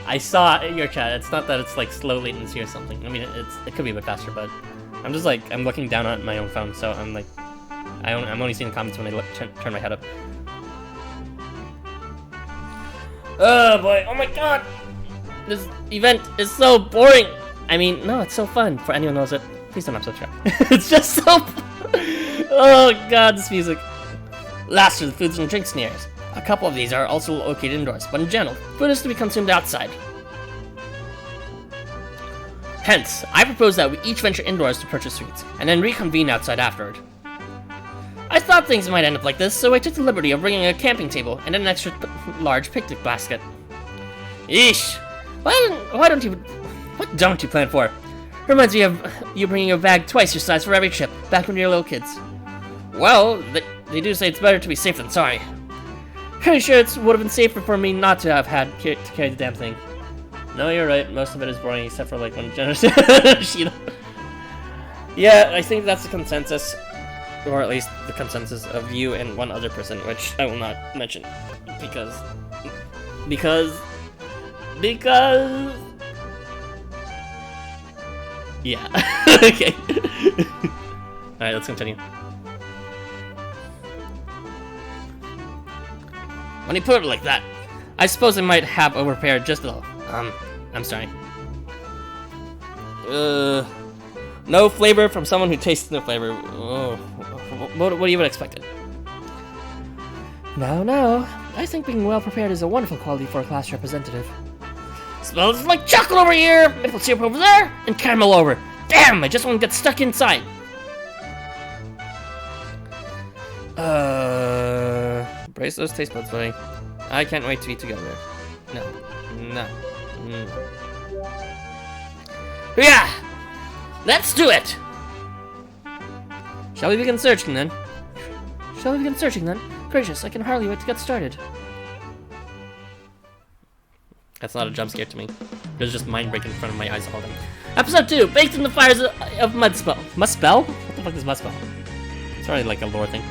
I saw your chat, it's not that it's like slow latency or something. I mean, it could be a bit faster, but... I'm just like, I'm looking down at my own phone, so I'm like... I'm only seeing the comments when I turn my head up. Oh boy, oh my god! This event is so boring! I mean, no, it's so fun, for anyone who knows it. Please don't upset chat. It's just so... Oh god, this music. Last are the foods and drinks areas. A couple of these are also located indoors, but in general, food is to be consumed outside. Hence, I propose that we each venture indoors to purchase sweets, and then reconvene outside afterward. I thought things might end up like this, so I took the liberty of bringing a camping table and an extra large picnic basket. Eesh! What don't you plan for? Reminds me of you bringing a bag twice your size for every trip, back when you were little kids. Well, they do say it's better to be safe than sorry. Pretty sure it would have been safer for me not to have had to carry the damn thing. No, you're right, most of it is boring except for like one generous Shino. Yeah, I think that's the consensus. Or at least the consensus of you and one other person, which I will not mention. Because... Yeah. Okay. Alright, let's continue. When you put it like that, I suppose I might have overprepared just a little. I'm sorry. No flavor from someone who tastes no flavor. Oh, what you would expect? No. I think being well prepared is a wonderful quality for a class representative. Smells like chocolate over here, maple syrup over there, and caramel over. Damn, I just want to get stuck inside. Brace those taste buds, buddy. I can't wait to eat together. No. Yeah! Let's do it! Shall we begin searching then? Gracious, I can hardly wait to get started. That's not a jump scare to me. It was just mind breaking in front of my eyes all day. Episode 2, Baked in the Fires of Muspell. Muspell? What the fuck is Muspell? It's probably like a lore thing.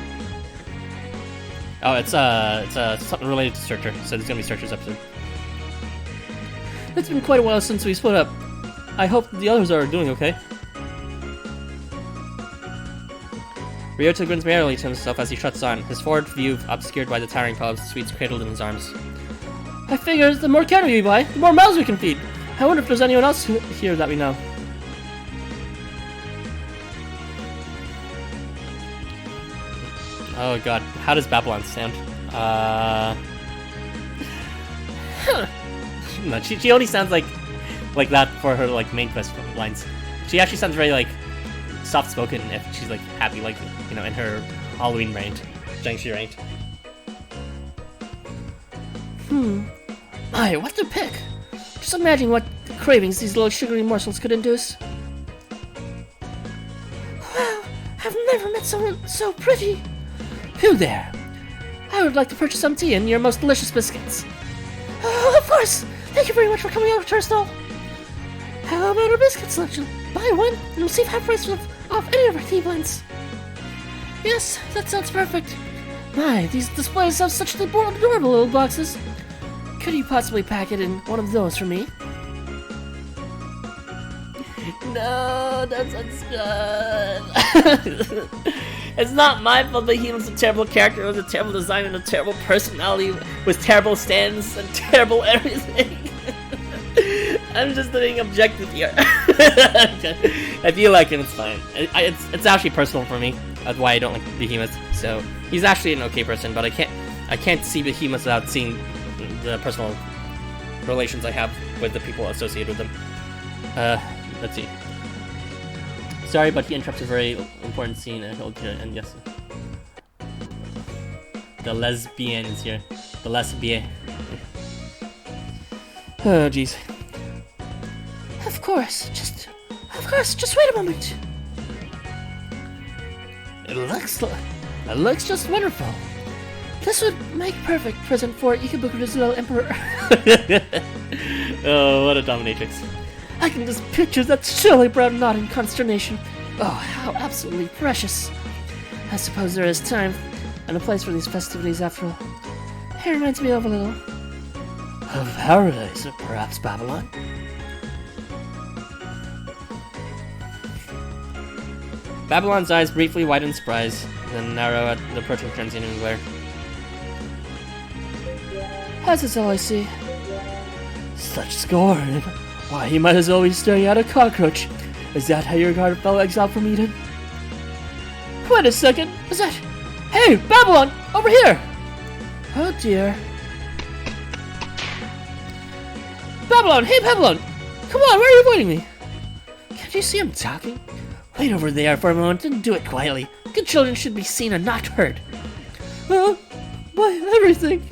Oh, it's something related to Searcher, so there's gonna be Searcher's episode. It's been quite a while since we split up. I hope the others are doing okay. Ryota grins merrily to himself as he struts on, his forward view obscured by the towering pile of sweets cradled in his arms. I figure the more candy we buy, the more mouths we can feed. I wonder if there's anyone else here that we know. Oh god, how does Babylon sound? No, she only sounds like that for her like main quest lines. She actually sounds very like soft spoken if she's like happy, like, you know, in her Halloween rant, Jiangxi rant. My, what to pick? Just imagine what cravings these little sugary morsels could induce. Wow, I've never met someone so pretty. Who there? I would like to purchase some tea and your most delicious biscuits. Oh, of course! Thank you very much for coming over to our stall. How about our biscuit selection? Buy one and receive half price off any of our tea blends. Yes, that sounds perfect. My, these displays have such adorable little boxes. Could you possibly pack it in one of those for me? No, that sounds good. It's not my fault that he was a terrible character, was a terrible design, and a terrible personality, with terrible stands and terrible everything. I'm just being objective here. I feel like it's fine. It's actually personal for me. That's why I don't like Behemoth. So he's actually an okay person, but I can't see Behemoth without seeing the personal relations I have with the people associated with him. Let's see. Sorry, but he interrupts a very important scene, and yes, the lesbian is here. The lesbian. Oh, jeez. Of course, just wait a moment. It looks just wonderful. This would make perfect present for Ikabuku's little emperor. Oh, what a dominatrix. I can just picture that silly brown knot in consternation. Oh, how absolutely precious. I suppose there is time and a place for these festivities after all. It reminds me of a little... of paradise, or perhaps Babylon. Babylon's eyes briefly widen in surprise, then narrow at the approaching transient glare. That is all I see. Such scorn. Why, he might as well be staring at a cockroach. Is that how your guard fell exiled from Eden? Wait a second, is that... Hey, Babylon, over here! Oh dear. Babylon, hey Babylon! Come on, where are you avoiding me? Can't you see I'm talking? Wait over there for a moment and do it quietly. Good children should be seen and not heard. Why, everything.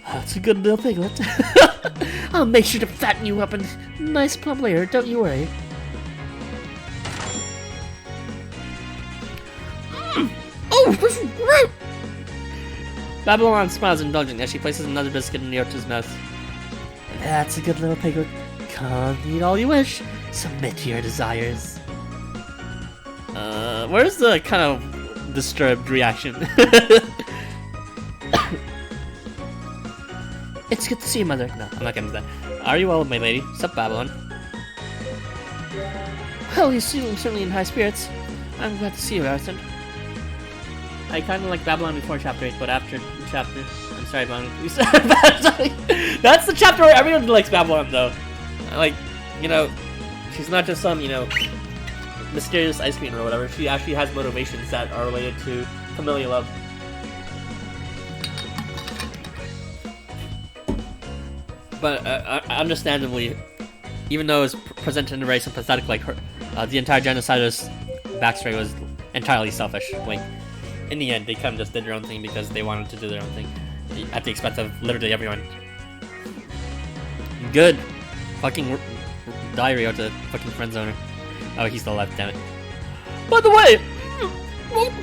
That's a good little piglet. I'll make sure to fatten you up and nice plump later, don't you worry. Oh, this is great! Babylon smiles indulgently as she places another biscuit in Neota's mouth. That's a good little piglet. Come, eat all you wish. Submit to your desires. Where's the kind of disturbed reaction? It's good to see you, Mother. No, I'm not getting to that. Are you well, my lady? Sup, Babylon? Well, you seem certainly in high spirits. I'm glad to see you, Arthur. I kind of like Babylon before Chapter 8, but after Chapter... I'm sorry, Babylon. That's the chapter where everyone likes Babylon, though. Like, you know, she's not just some, you know, mysterious ice queen or whatever. She actually has motivations that are related to familial love. But understandably, even though it's presented in a very sympathetic, like her, the entire genocidalist backstory was entirely selfish. Like, in the end, they kind of just did their own thing because they wanted to do their own thing at the expense of literally everyone. Good. Fucking diary of the fucking friend zoner. Oh, he's still alive, damn it. By the way,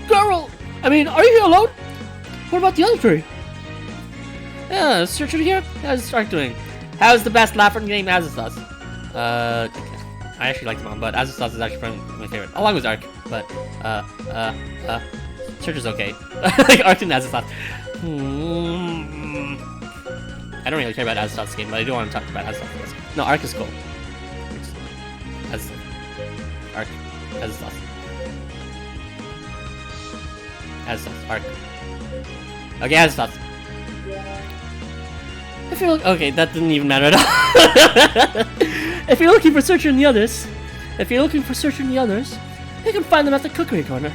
girl, I mean, are you here alone? What about the other three? Yeah, searcher here. How's Stark doing? How's the best laugher game Azathoth? I actually like them all, but Azathoth is actually probably my favorite, along with Ark. But Searcher's okay. Like Ark and Azathoth. I don't really care about Azathoth's game, but I do want to talk about Azathoth. No, Ark is cool. Azathoth. Ark. Azathoth. Azathoth. Ark. Okay, Azathoth. If you're okay, that didn't even matter at all. If you're looking for Searcher and the others, you can find them at the cookery corner.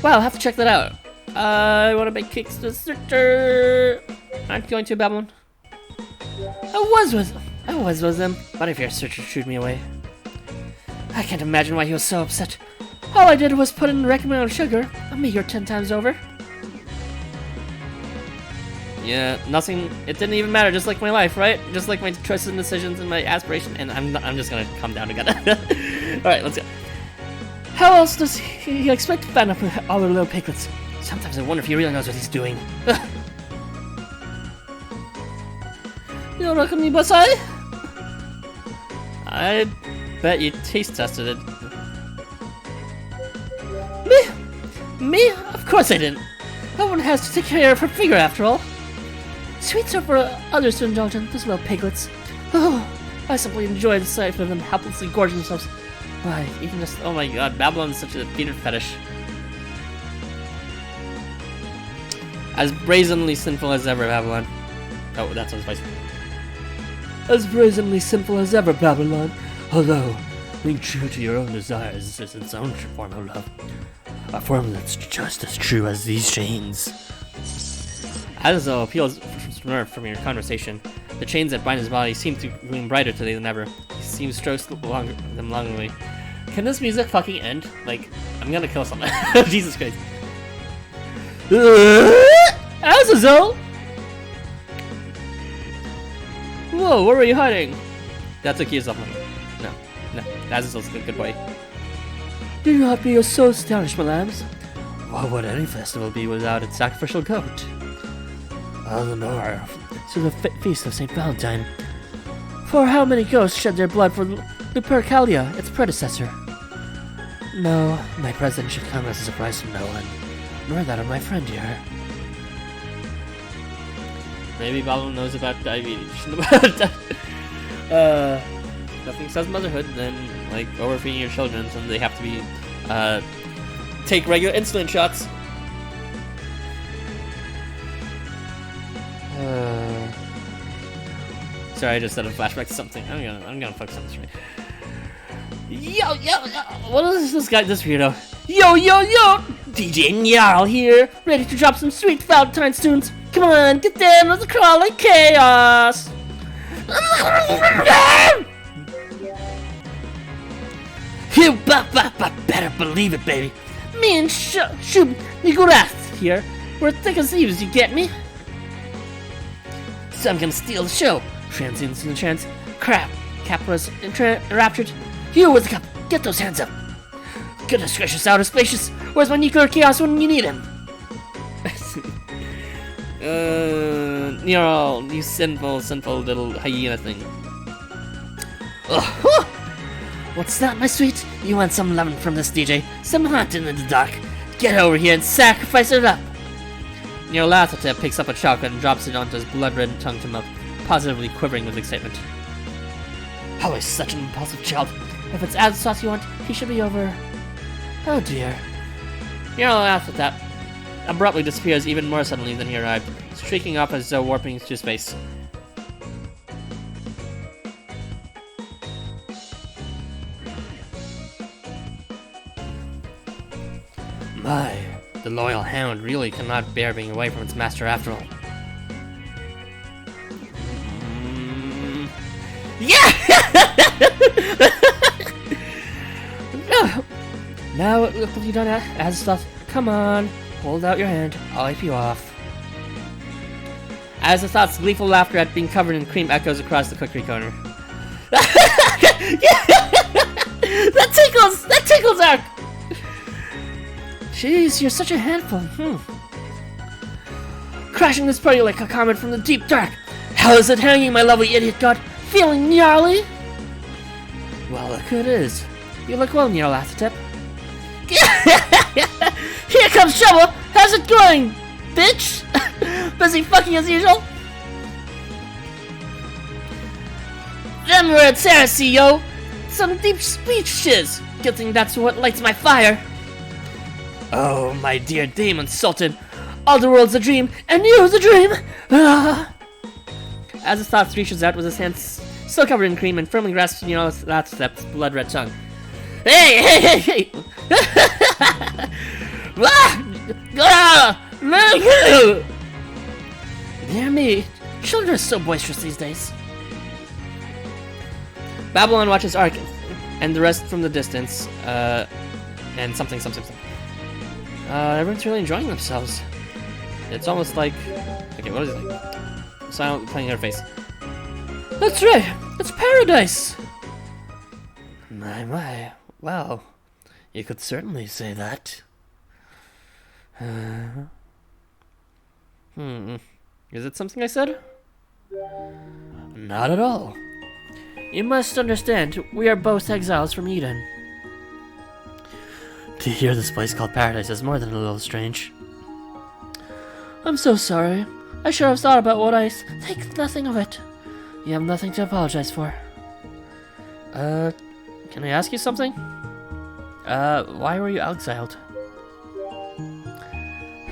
Wow, I'll have to check that out. I want to make cakes to Searcher. Aren't you going to, Babylon? I was with them, but I fear Searcher shooed me away. I can't imagine why he was so upset. All I did was put in the recommended amount of sugar, a meager 10 times over. Yeah, nothing. It didn't even matter. Just like my life, right? Just like my choices and decisions and my aspiration. And I'm just gonna calm down again. All right, let's go. How else does he expect to fan up all the little piglets? Sometimes I wonder if he really knows what he's doing. 喜びばさい。 You'll welcome me, Basai? 喜びばさい。 You'll welcome me, Basai? I bet you taste tested it. Me? Of course I didn't. No one has to take care of her finger after all. Sweets are for others to indulge in, those little piglets. Oh, I simply enjoy the sight of them helplessly gorging themselves. Why, even just, oh my god, Babylon's such a peanut fetish. As brazenly sinful as ever, Babylon. Oh, that sounds spicy. As brazenly sinful as ever, Babylon. Although, being true to your own desires is its own form of love. A form that's just as true as these chains. Azazel appeals from your conversation. The chains that bind his body seem to gleam brighter today than ever. He seems strokes them longingly. Can this music fucking end? Like, I'm gonna kill someone. Jesus Christ. Azazel! Whoa, where were you hiding? That took you something. No, Azazel's a good boy. Do not be so astonished, my lambs. What would any festival be without its sacrificial goat? All the more to the feast of St. Valentine. For how many ghosts shed their blood for Lupercalia, its predecessor? No, my presence should come as a surprise to no one, nor that of my friend here. Maybe Babylon knows about diabetes. Nothing says motherhood than, like, overfeeding your children, and they have to be, take regular insulin shots. Sorry, I just had a flashback to something. I'm gonna focus on this right. Yo! What is this guy, this weirdo? Yo! DJ Nyarl here, ready to drop some sweet Valentine tunes. Come on, get down with the crawling chaos! You better believe it, baby. Me and Shub Nigurath here. We're thick as thieves, you get me? So I'm gonna steal the show. Transients in the chance. Crap. Capra's enraptured. You with the cup. Get those hands up. Goodness gracious, outer spacious. Where's my nuclear chaos when you need him? Neural, you sinful little hyena thing. Oh, what's that, my sweet? You want some loving from this DJ? Some hunting in the dark? Get over here and sacrifice it up. Nyarlathotep picks up a chocolate and drops it onto his blood-red tongue to mouth, positively quivering with excitement. Always such an impulsive child. If it's ad sauce you want, he should be over. Oh dear. Nyarlathotep abruptly disappears even more suddenly than he arrived, streaking off as though warping through space. My, the loyal hound really cannot bear being away from its master after all. Yeah! Now, look what you done, Azathoth. Come on, hold out your hand. I'll wipe you off. Azathoth's gleeful laughter at being covered in cream echoes across the cookery corner. That tickles out! Jeez, you're such a handful. Crashing this party like a comet from the deep dark. How is it hanging, my lovely idiot god? Feeling gnarly? Well, look who it is. You look well, Nyarlathotep. Here comes Shovel! How's it going, bitch? Busy fucking as usual? Them words heresy, yo! Some deep speech shiz! Good thing that's what lights my fire. Oh, my dear demon sultan. All the world's a dream, and you's a dream! As his thoughts reaches out with his hands still covered in cream and firmly grasps Nyarlathotep's blood-red tongue. Hey! Dear me, children are so boisterous these days. Babylon watches Ark and the rest from the distance, and something. Everyone's really enjoying themselves. It's almost like... Okay, what is it? Silent playing her face. That's right, it's paradise! My, well, you could certainly say that. Is it something I said? Not at all. You must understand, we are both exiles from Eden. To hear this place called paradise is more than a little strange. I'm so sorry. I should have thought about what I think nothing of it. You have nothing to apologize for. Can I ask you something? Why were you exiled?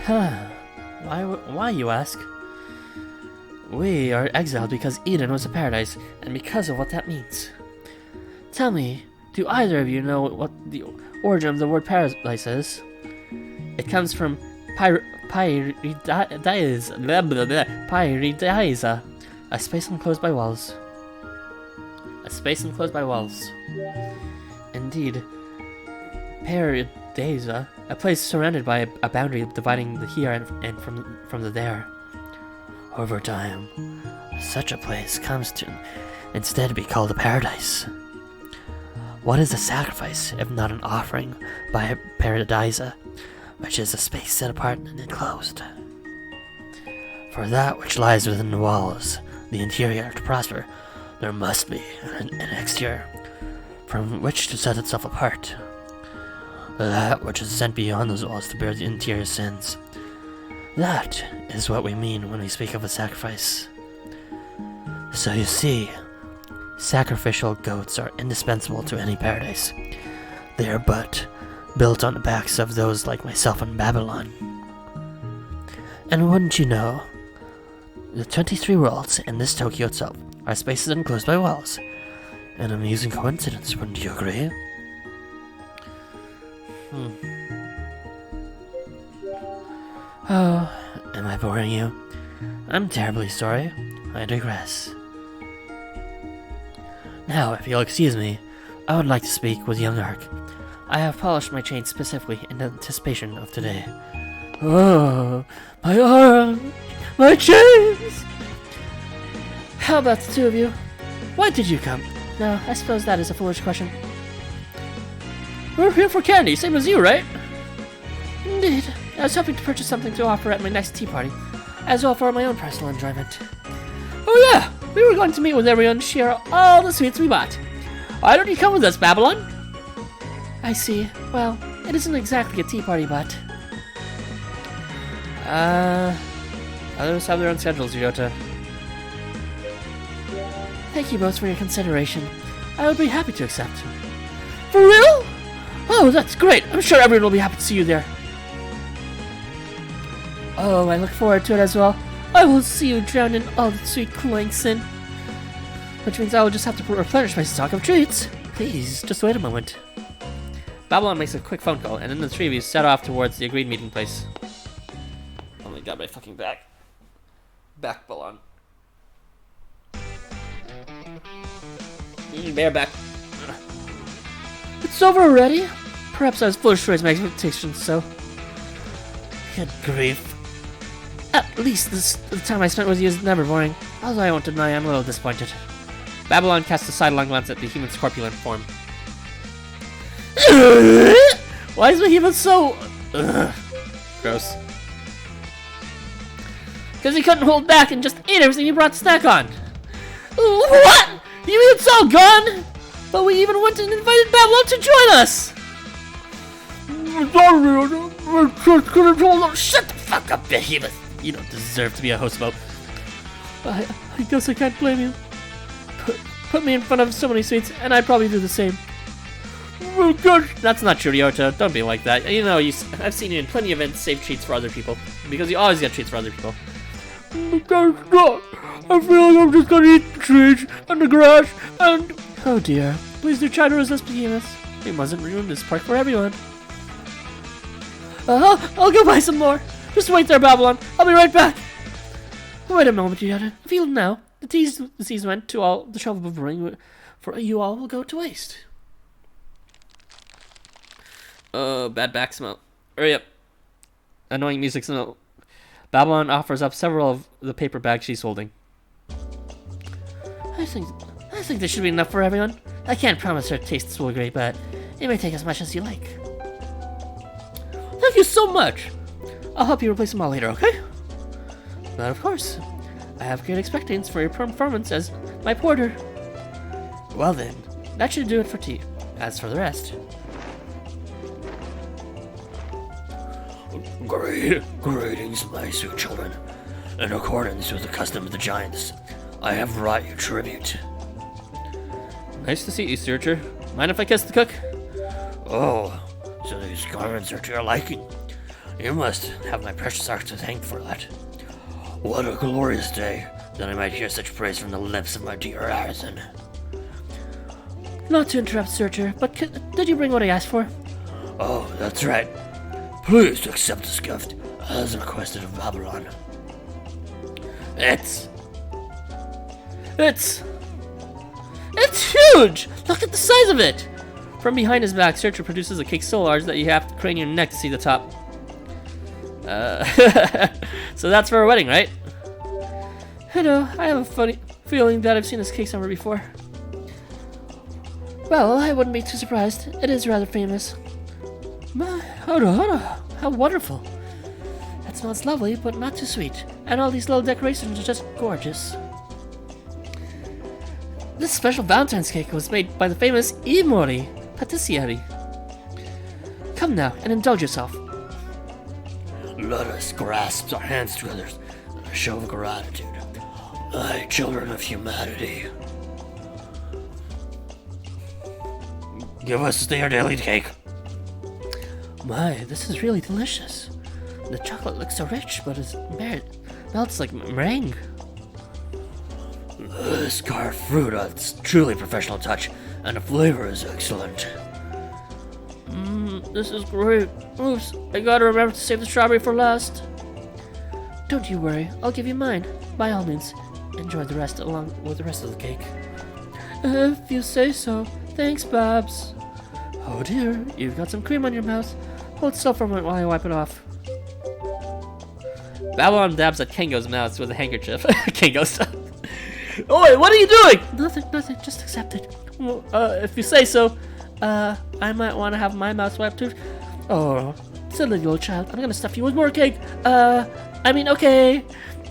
Why, you ask? We are exiled because Eden was a paradise, and because of what that means. Tell me, do either of you know what the origin of the word paradise is? It comes from Pyridiza, a space enclosed by walls. A space enclosed by walls. Indeed, Pyridiza, a place surrounded by a boundary dividing the here and from the there. Over time, such a place comes to instead be called a paradise. What is a sacrifice if not an offering by Paradisa, which is a space set apart and enclosed? For that which lies within the walls, the interior, to prosper, there must be an exterior from which to set itself apart. That which is sent beyond those walls to bear the interior sins. That is what we mean when we speak of a sacrifice. So you see, sacrificial goats are indispensable to any paradise. They are but built on the backs of those like myself in Babylon. And wouldn't you know, the 23 worlds in this Tokyo itself are spaces enclosed by walls. An amusing coincidence, wouldn't you agree? Oh, am I boring you? I'm terribly sorry. I digress. Now, if you'll excuse me, I would like to speak with young Ark. I have polished my chains specifically in anticipation of today. Oh, my arms! My chains! How about the two of you? Why did you come? No, I suppose that is a foolish question. We're here for candy, same as you, right? Indeed. I was hoping to purchase something to offer at my next tea party, as well for my own personal enjoyment. Oh yeah! We were going to meet with everyone to share all the sweets we bought. Why don't you come with us, Babylon? I see. Well, it isn't exactly a tea party, but... Others have their own schedules, Ryota. Thank you both for your consideration. I would be happy to accept. For real? Oh, that's great. I'm sure everyone will be happy to see you there. Oh, I look forward to it as well. I will see you drown in all the sweet cloying sin. Which means I will just have to replenish my stock of treats. Please, just wait a moment. Babylon makes a quick phone call, and then the three of you set off towards the agreed meeting place. Oh my god, my fucking back. Back, Babylon. Bareback. It's over already? Perhaps I was foolish to raise my expectations, so... Good grief. At least the time I spent with you is never boring. Although I won't deny I'm a little disappointed. Babylon casts a sidelong glance at the human's corpulent form. Why is Behemoth so... Gross. Because he couldn't hold back and just ate everything you brought snack on. What? You mean it's all gone? But we even went and invited Babylon to join us! Shut the fuck up, Behemoth! You don't deserve to be a Housamo. I guess I can't blame you. Put me in front of so many sweets, and I'd probably do the same. Oh God. That's not true, Ryota. Don't be like that. You know, I've seen you in plenty of events save treats for other people. Because you always get treats for other people. That's not. I feel like I'm just gonna eat the trees and the grass and... Oh dear. Please do try to resist Behemoth. We mustn't ruin this park for everyone. I'll go buy some more. Just wait there, Babylon. I'll be right back. Wait a moment, Ryota. Feel now. The teas went to all the trouble of brewing for you all will go to waste. Bad back smell. Hurry up. Annoying music smell. Babylon offers up several of the paper bags she's holding. I think this should be enough for everyone. I can't promise her tastes will agree, but it may take as much as you like. Thank you so much. I'll help you replace them all later, okay? But of course, I have great expectations for your performance as my porter. Well then, that should do it for tea. As for the rest... Greetings, my sweet children. In accordance with the custom of the giants, I have brought you tribute. Nice to see you, Searcher. Mind if I kiss the cook? Oh, so these garments are to your liking. You must have my precious art to thank for that. What a glorious day that I might hear such praise from the lips of my dear Harrison. Not to interrupt, Searcher, but did you bring what I asked for? Oh, that's right. Please to accept this gift, as requested of Babylon. It's huge! Look at the size of it! From behind his back, Searcher produces a cake so large that you have to crane your neck to see the top. So that's for a wedding, right? I know, I have a funny feeling that I've seen this cake somewhere before. Well, I wouldn't be too surprised. It is rather famous. Hold on. How wonderful. That smells lovely, but not too sweet. And all these little decorations are just gorgeous. This special Valentine's cake was made by the famous Imori Patissieri. Come now, and indulge yourself. Let us grasp our hands together in a show of gratitude. Aye, children of humanity. Give us their daily cake. My, this is really delicious. The chocolate looks so rich, but it melts like meringue. This carved fruit has truly professional touch, and the flavor is excellent. This is great. Oops, I gotta remember to save the strawberry for last. Don't you worry, I'll give you mine. By all means, enjoy the rest along with the rest of the cake. If you say so. Thanks, Babs. Oh dear, you've got some cream on your mouth. Hold still for a moment while I wipe it off. Babylon dabs at Kengo's mouth with a handkerchief. Kengo stuff. Oi, what are you doing? Nothing, just accept it. Well, if you say so. I might want to have my mouth wiped too. Oh, silly little child, I'm gonna stuff you with more cake. Okay.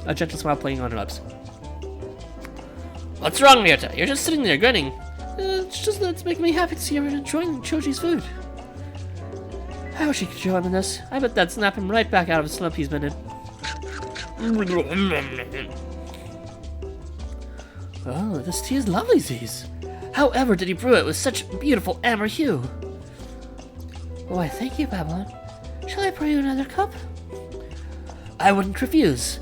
A gentle smile playing on her lips. What's wrong, Ryota? You're just sitting there grinning. It's just that it's making me happy to see everyone enjoying Choji's food. I wish he could join in this. I bet that'd snap him right back out of the slump he's been in. Oh, this tea is lovely, Z's. However did he brew it with such beautiful amber hue? Why, thank you, Babylon. Shall I pour you another cup? I wouldn't refuse.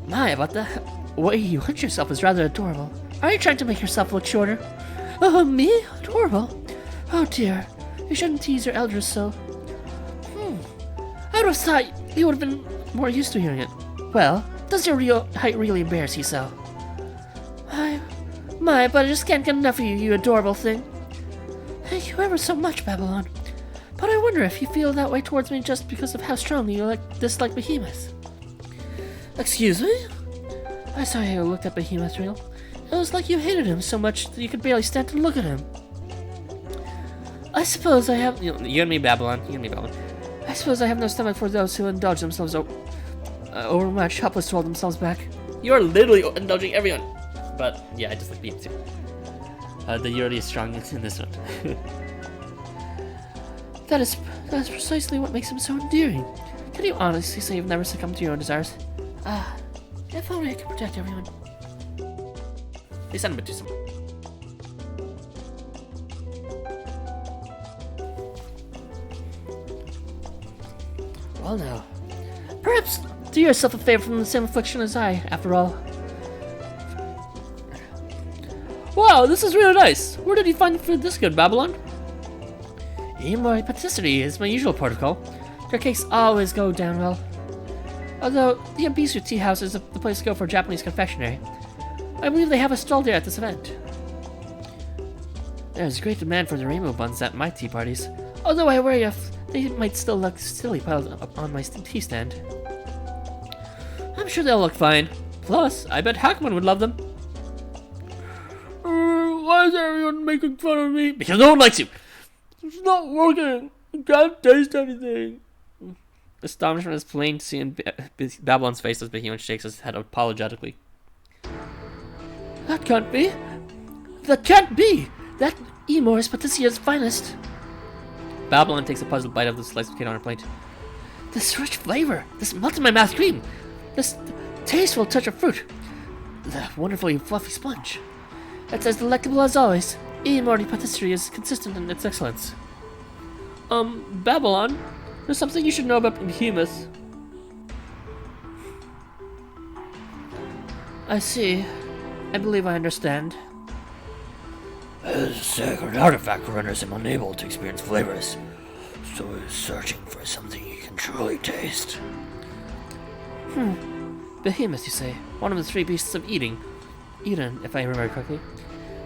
My, but the way you hunch yourself is rather adorable. Are you trying to make yourself look shorter? Oh, me? Adorable? Oh dear, you shouldn't tease your elders so. I would have thought you would have been more used to hearing it. Well, does your real height really embarrass you so? My, but I just can't get enough of you, you adorable thing. Thank you ever so much, Babylon. But I wonder if you feel that way towards me just because of how strongly you dislike Behemoth. Excuse me? I saw how you looked at Behemoth real. It was like you hated him so much that you could barely stand to look at him. I suppose I have... You and me, Babylon. I suppose I have no stomach for those who indulge themselves overmuch, helpless to hold themselves back. You are literally indulging everyone. But, yeah, I just like being too. The Yuri is strong in this one. That is precisely what makes him so endearing. Can you honestly say you've never succumbed to your own desires? If only I could protect everyone. They sound a bit too simple. Well now, perhaps do yourself a favor from the same affliction as I, after all. Wow, this is really nice. Where did you find food this good, Babylon? Imori Patisserie is my usual protocol. Their cakes always go down well. Although, the Ambisu Tea House is the place to go for Japanese confectionery. I believe they have a stall there at this event. There's great demand for the rainbow buns at my tea parties, although I worry if they might still look silly piled up on my tea stand. I'm sure they'll look fine. Plus, I bet Hackman would love them. Why is everyone making fun of me? Because no one likes you. It's not working. I can't taste anything. Astonishment is plain to see in Babylon's face as Behemoth shakes his head apologetically. That can't be. That can't be. That Emor is Paticia's finest. Babylon takes a puzzled bite of the sliced cake on her plate. This rich flavor, this melt-in-my-mouth cream, this tasteful touch of fruit, the wonderfully fluffy sponge. It's as delectable as always. Emor patisserie is consistent in its excellence. Babylon, there's something you should know about Behemoth. I see. I believe I understand. His sacred artifact renders him unable to experience flavors, so he's searching for something he can truly taste. Behemoth, you say? One of the three beasts of Eden, if I remember correctly.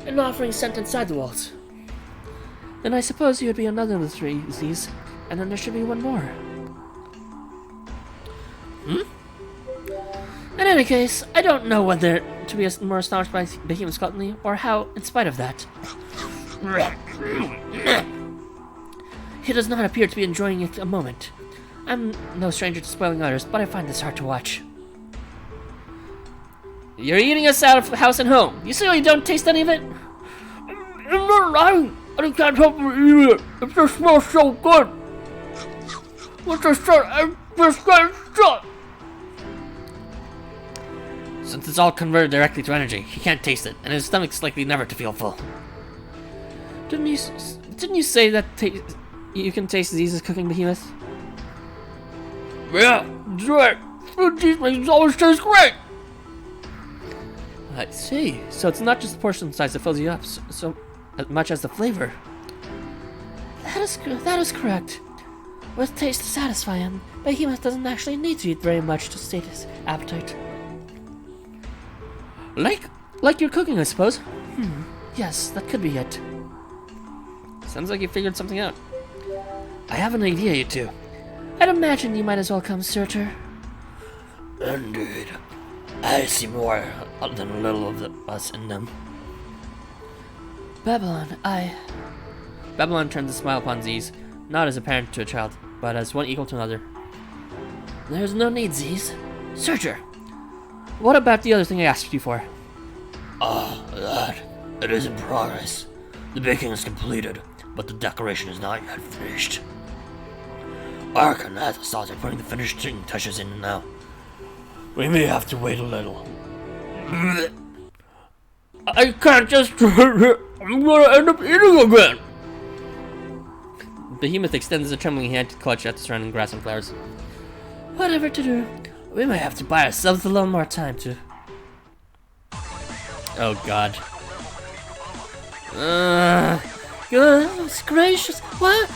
An offering sent inside the walls. Then I suppose you would be another of the three these, and then there should be one more. In any case, I don't know whether to be more astonished by Behemoth's gluttony, or how, in spite of that, he does not appear to be enjoying it a moment. I'm no stranger to spoiling others, but I find this hard to watch. You're eating us out of house and home. You certainly don't taste any of it? I'm not lying. I can't help but eat it. It just smells so good. What I said, I just got shot. Since it's all converted directly to energy, he can't taste it, and his stomach's likely never to feel full. Didn't you say that you can taste Z's cooking, Behemoth? Yeah, that's right. Food cheese makes always taste great. I see. So it's not just the portion size that fills you up, so as much as the flavor. That is correct. With taste to satisfy him, Behemoth doesn't actually need to eat very much to sate his appetite. Like your cooking, I suppose? Yes, that could be it. Sounds like you figured something out. I have an idea, you two. I'd imagine you might as well come, Surtur. Indeed. I see more than a little of us in them. Babylon turns to smile upon Z's, not as a parent to a child, but as one equal to another. There's no need, Z's. Surtur, what about the other thing I asked you for? That. It is in progress. The baking is completed, but the decoration is not yet finished. Ark and Athos are putting the finishing touches in now. We may have to wait a little. I can't just I'm gonna end up eating again! Behemoth extends a trembling hand to clutch at the surrounding grass and flowers. Whatever to do. We might have to buy ourselves a little more time to... Oh god. Goodness gracious, what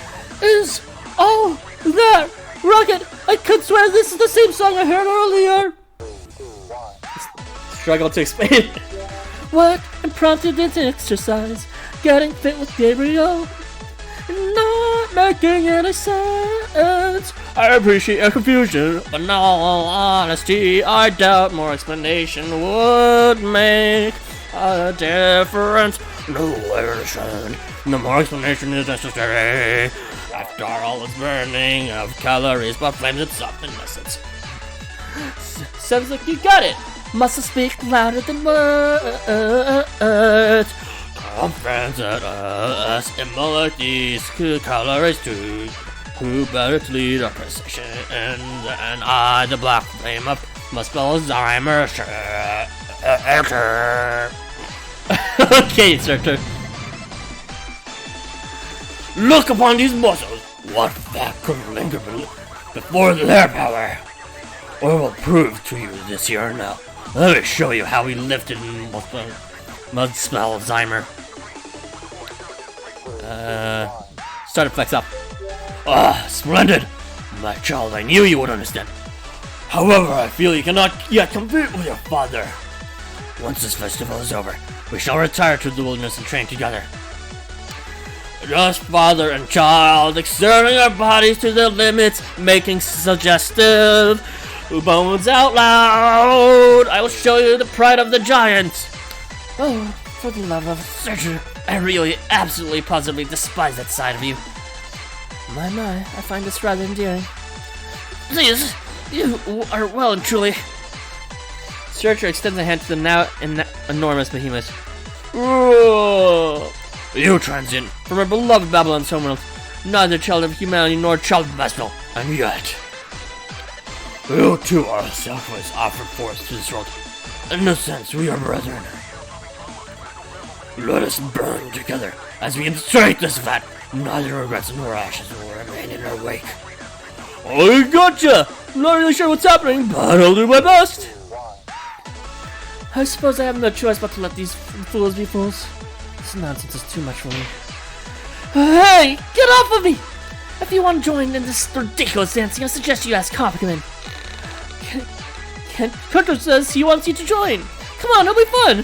is all that racket? I could swear this is the same song I heard earlier! Struggle to explain. What prompted this exercise? Getting fit with Gabriel? Not making any sense. I appreciate your confusion, but in all honesty, I doubt more explanation would make a difference. No, I understand. No more explanation is necessary. After all, it's burning of calories, but flames itself in essence. Sounds like you got it. Muscles speak louder than words. Confidence at us, immolate these calories too. Who better to lead our procession than I, the black flame of Muspell Alzheimer. Okay, Surtur. Look upon these muscles. What fat could linger before their power? Or will prove to you this year now. Let me show you how we lifted Muspell Alzheimer. Start to flex up. Splendid! My child, I knew you would understand. However, I feel you cannot yet compete with your father. Once this festival is over, we shall retire to the wilderness and train together. Just father and child, exerting our bodies to their limits, making suggestive bones out loud. I will show you the pride of the giants. Oh, for the love of Surtur, I really, absolutely, positively despise that side of you. My, I find this rather endearing. Please, you are well and truly. Surtur extends a hand to the now enormous Behemoth. Whoa. You transient from our beloved Babylon's homeworld, neither child of humanity nor child of Muspell, and yet you too are selfless offered forth to this world. In a sense, we are brethren. Let us burn together as we incinerate this vat. Neither regrets nor ashes will remain in our wake. I gotcha! I'm not really sure what's happening, but I'll do my best. I suppose I have no choice but to let these fools be fools. This nonsense is too much for me. Hey! Get off of me! If you want to join in this ridiculous dancing, I suggest you ask Carp to come in. Kurt says he wants you to join. Come on, it'll be fun!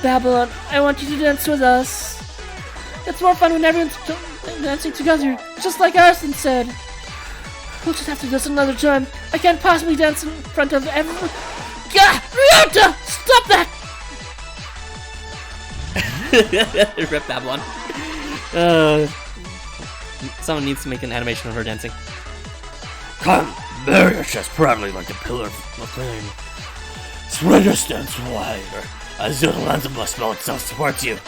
Babylon, I want you to dance with us. It's more fun when everyone's dancing together, just like Arson said. We'll just have to do this another time. I can't possibly dance in front of everyone. Gah! Ryota! Stop that! Rip Babylon. Someone needs to make an animation of her dancing. Come, bury your chest proudly like a pillar of flame. Spread your stance wider as the lands of Muspell itself supports you.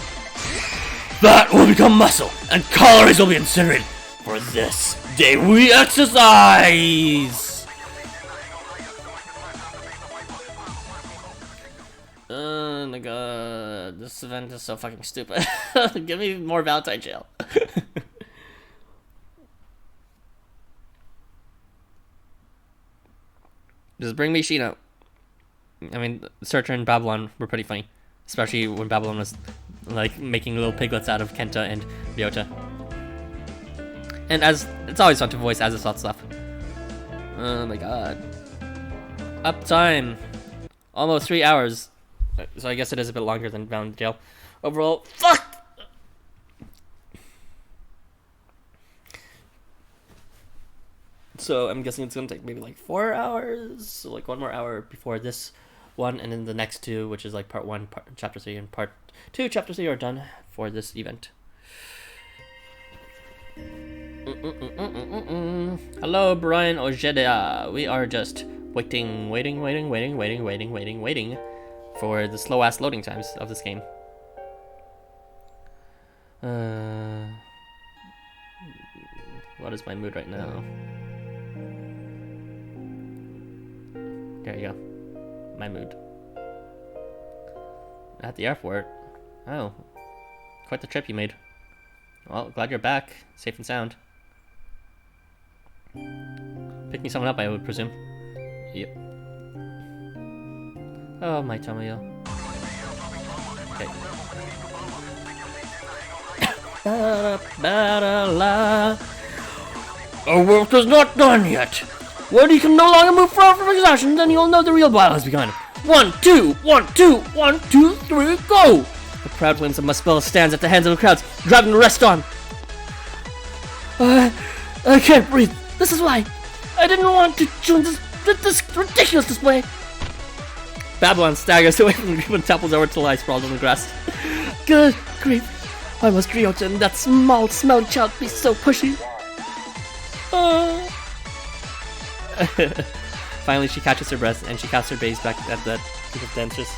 That will become muscle, and calories will be incinerated. For this day we exercise! Oh my god, this event is so fucking stupid. Give me more Valentine jail. Just bring me Shino. I mean, Searcher and Babylon were pretty funny. Especially when Babylon was like making little piglets out of Kenta and Ryota. And as it's always fun to voice Azathoth stuff. Oh my god. Uptime. Almost 3 hours. So I guess it is a bit longer than Valentine jail. Overall, fuck! So I'm guessing it's gonna take maybe like 4 hours, so like 1 more hour before this one, and then the next two, which is like part 1, chapter 3, and part 2, chapter 3 are done for this event. Hello, Brian Ojeda. We are just waiting for the slow ass loading times of this game. What is my mood right now? There you go. My mood. At the airport. Oh. Quite the trip you made. Well, glad you're back. Safe and sound. Picking someone up, I would presume. Yep. Oh, my Tomoyo. Okay. Our work is not done yet. When he can no longer move far from exhaustion, then you'll know the real battle has begun. 1, 2, 1, 2, 1, 2, 3, go! The proud limbs of Muspell stands at the hands of the crowds, driving the rest on. I can't breathe. This is why. I didn't want to join this ridiculous display. Babylon staggers away from the group and topples over till I sprawled on the grass. Good grief. Why must Ryota and that small, smelly child be so pushy? Finally, she catches her breath and she casts her gaze back at that group of dancers.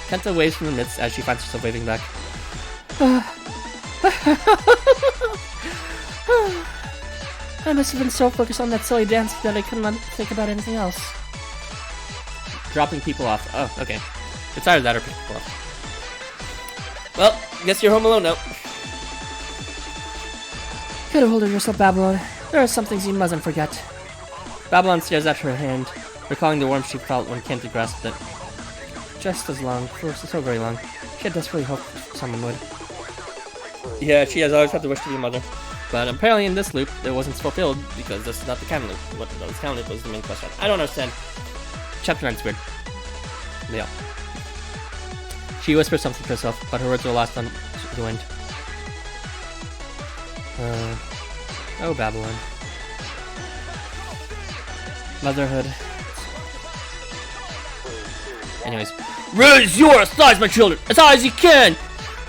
Kenta waves from the midst as she finds herself waving back. I must have been so focused on that silly dance that I couldn't think about anything else. Dropping people off. Oh, okay. It's either that or pick people off. Well, guess you're home alone now. Get a hold of yourself, Babylon. There are some things you mustn't forget. Babylon stares at her hand, recalling the warmth she felt when Kenta grasped it. Just as long, for so very long. She had desperately hoped someone would. Yeah, she has always had the wish to be a mother. But apparently in this loop, it wasn't fulfilled because this is not the canon loop. What the canon loop was the main question. I don't understand. Chapter 9 is weird. Yeah. She whispers something to herself, but her words are lost on the wind. Oh, Babylon. Motherhood. Anyways. Raise your thighs, my children, as high as you can!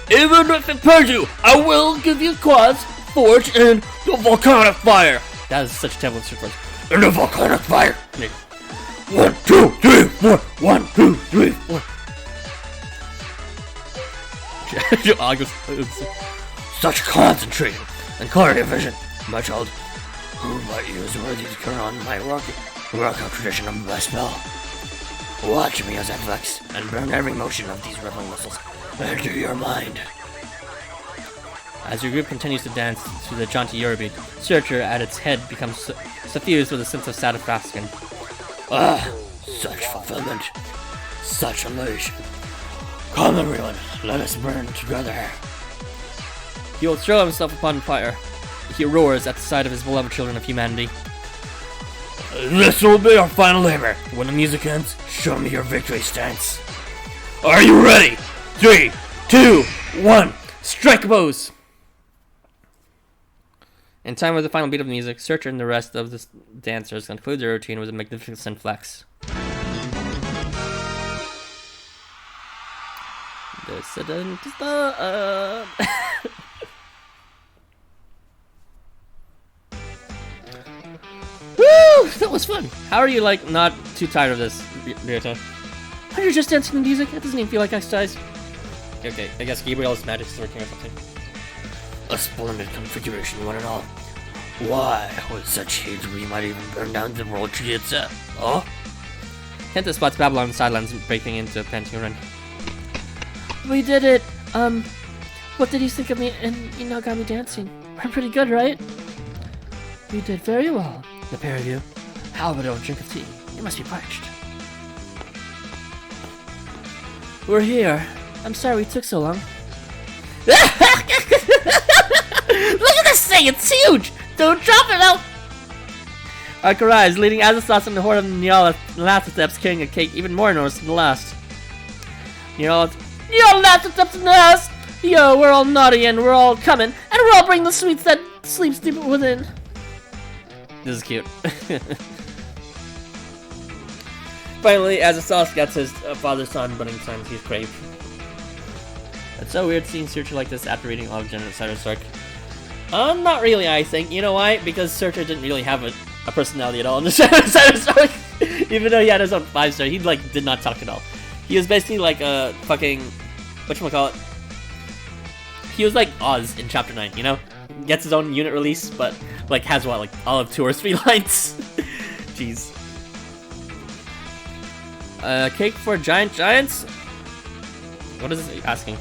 Even if it burns you, I will give you quads forged in the volcanic fire! That is such a terrible sequence. In the volcanic fire! 1, 2, 3, 4! 1, 2, 3, 4! Such concentration and clarity of vision, my child. Who but you is worthy to carry on my workout tradition of Muspell? Watch me as I flex and burn every motion of these rebel muscles into your mind. As your group continues to dance to the jaunty Eurobeat, Searcher at its head becomes suffused with a sense of satisfaction. Ah, such fulfillment, such elation. Come everyone, let us burn together. He will throw himself upon fire. He roars at the sight of his beloved children of humanity. This will be our final labor. When the music ends, show me your victory stance. Are you ready? 3, 2, 1, strike a pose! In time with the final beat of the music, Searcher and the rest of the dancers conclude their routine with a magnificent flex. Dissident is the Woo! That was fun! How are you, like, not too tired of this, Ryota? You're just dancing to music? It doesn't even feel like exercise. Okay, I guess Gabriel's magic is working or something. A splendid configuration, one and all. Why, with such heat we might even burn down the world tree itself. Oh? Kenta spots Babylon on the sidelines breaking into a panting run. We did it! What did you think of me and you know got me dancing? I'm pretty good, right? You did very well, the pair of you. How about a drink of tea? You must be parched. We're here. I'm sorry we took so long. Look at this thing! It's huge! Don't drop it out! Arc arrives, leading Azathos and the horde of Nyarlathotep carrying a cake even more enormous than the last. Nyarlathotep's in the house! Yo, we're all naughty and we're all coming, and we're all bringing the sweets that sleeps deep within. This is cute. Finally, Azathos gets his father's son, but in time he's crave. It's so weird seeing Searcher like this after reading all of General Cyrus' arc. Not really, I think. You know why? Because Searcher didn't really have a personality at all in the Cyrus arc. Even though he had his own 5-star, he like did not talk at all. He was basically like a fucking whatchamacallit. He was like Oz in Chapter 9, you know? Gets his own unit release, but like has what, like all of 2 or 3 lines? Jeez. Cake for giants? What is it asking?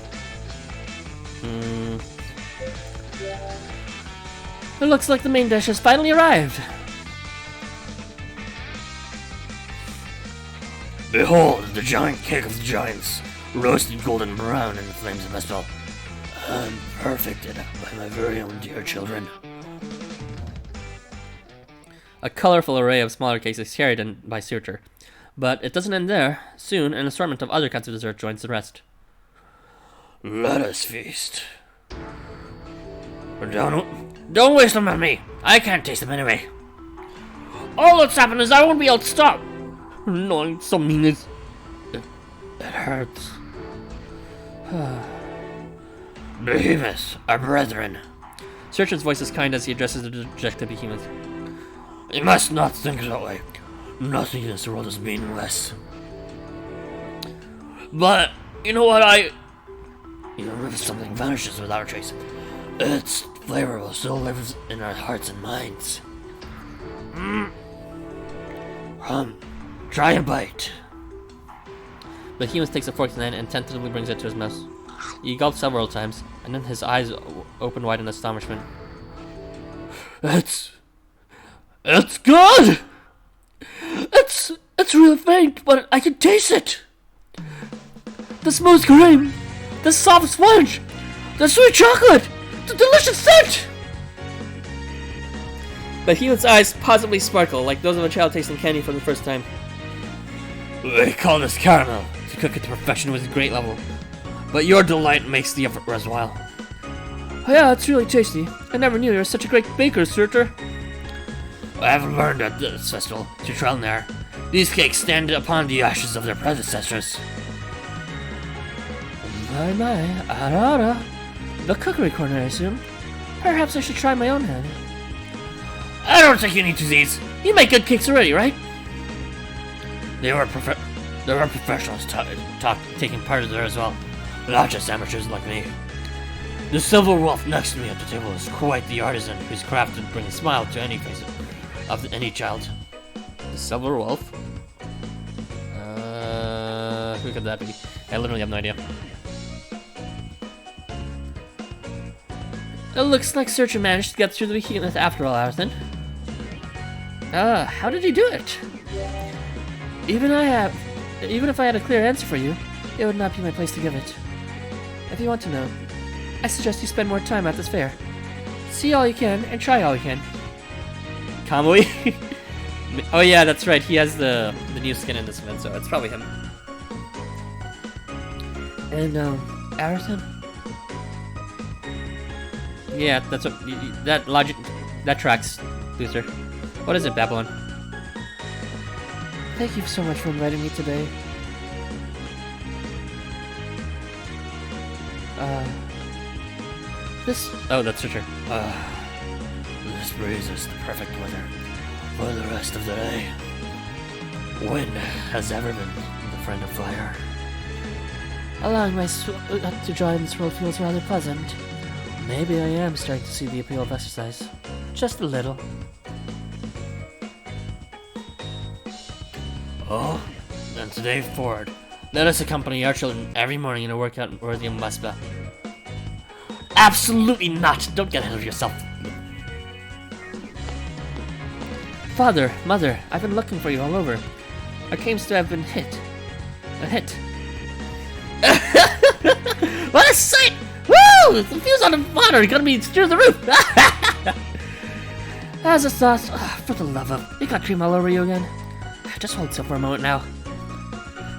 It looks like the main dish has finally arrived. Behold, the giant cake of the giants, roasted golden brown in the flames of Muspell, and perfected by my very own dear children. A colorful array of smaller cakes is carried in by Searcher. But it doesn't end there. Soon, an assortment of other kinds of dessert joins the rest. Let us feast. Don't waste them on me. I can't taste them anyway. All that's happened is I won't be able to stop. No, so mean it hurts. Behemoths, our brethren. Searcher's voice is kind as he addresses the dejected behemoth. You must not think that way. Nothing in this world is meaningless. But, you know what, if something vanishes without a trace, its flavor will still live in our hearts and minds. Try a bite. Behemoth takes a fork in hand and tentatively brings it to his mouth. He gulps several times, and then his eyes open wide in astonishment. It's good! It's real faint, but I can taste it. The smooth cream, the soft sponge, the sweet chocolate, the delicious scent. Behemoth's eyes positively sparkle like those of a child tasting candy for the first time. They call this caramel. To cook it to perfection was a great level, but your delight makes the effort worthwhile. Oh yeah, it's really tasty. I never knew you were such a great baker, Searcher. I have learned at this festival to trial and error. These cakes stand upon the ashes of their predecessors. My, ara. The cookery corner, I assume. Perhaps I should try my own hand. I don't think you need to these. You make good cakes already, right? There were professionals taking part of there as well. not just amateurs like me. The silver wolf next to me at the table is quite the artisan whose craft would bring a smile to any face of any child. The Silver Wolf? Who could that be? I literally have no idea. It looks like Searcher managed to get through the behemoth after all, Arthur. How did he do it? Even if I had a clear answer for you, it would not be my place to give it. If you want to know, I suggest you spend more time at this fair. See all you can and try all you can. Kamui? Oh yeah, that's right. He has the new skin in this event, so it's probably him. And, Arthur? Yeah, that's what that logic that tracks, loser. What is it, Babylon? Thank you so much for inviting me today. Oh, that's for sure. This breeze is the perfect weather for the rest of the day. Wind has ever been the friend of fire. Allowing my to join this world feels rather pleasant. Maybe I am starting to see the appeal of exercise. Just a little. Oh, then today forward, let us accompany our children every morning in a workout worthy of Muspell. Absolutely not! Don't get ahead of yourself. Father, Mother, I've been looking for you all over. Our claims to have been hit. A hit. What a sight! Woo! The views on the water are gonna be through the roof! As a sauce, for the love of, you got cream all over you again. Just hold still for a moment now.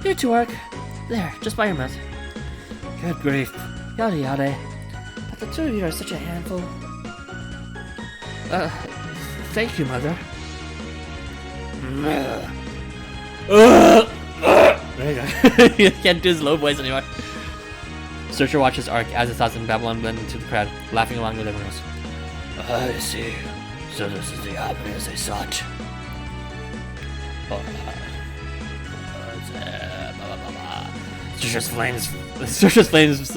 You two Ark. There, just by your mouth. Good grief. Yada yada. But the two of you are such a handful. Thank you, Mother. You can't do his low voice anymore. Searcher watches Ark as his thoughts in Babylon blend into the crowd, laughing along with everyone else. I see. So this is the happiness they sought. Searcher's flames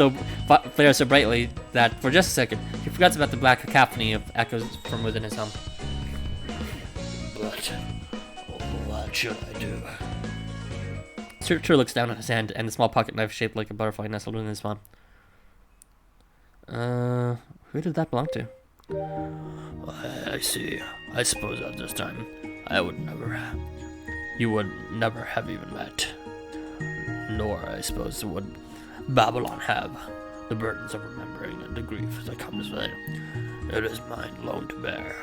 flare so brightly that for just a second he forgets about the black cacophony of echoes from within his home. But what should I do? Searcher looks down at his hand and the small pocket knife shaped like a butterfly nestled in his palm. Who did that belong to? I see. I suppose at this time you would never have even met. Nor, I suppose, would Babylon have the burdens of remembering and the grief that comes with it. It is mine alone to bear.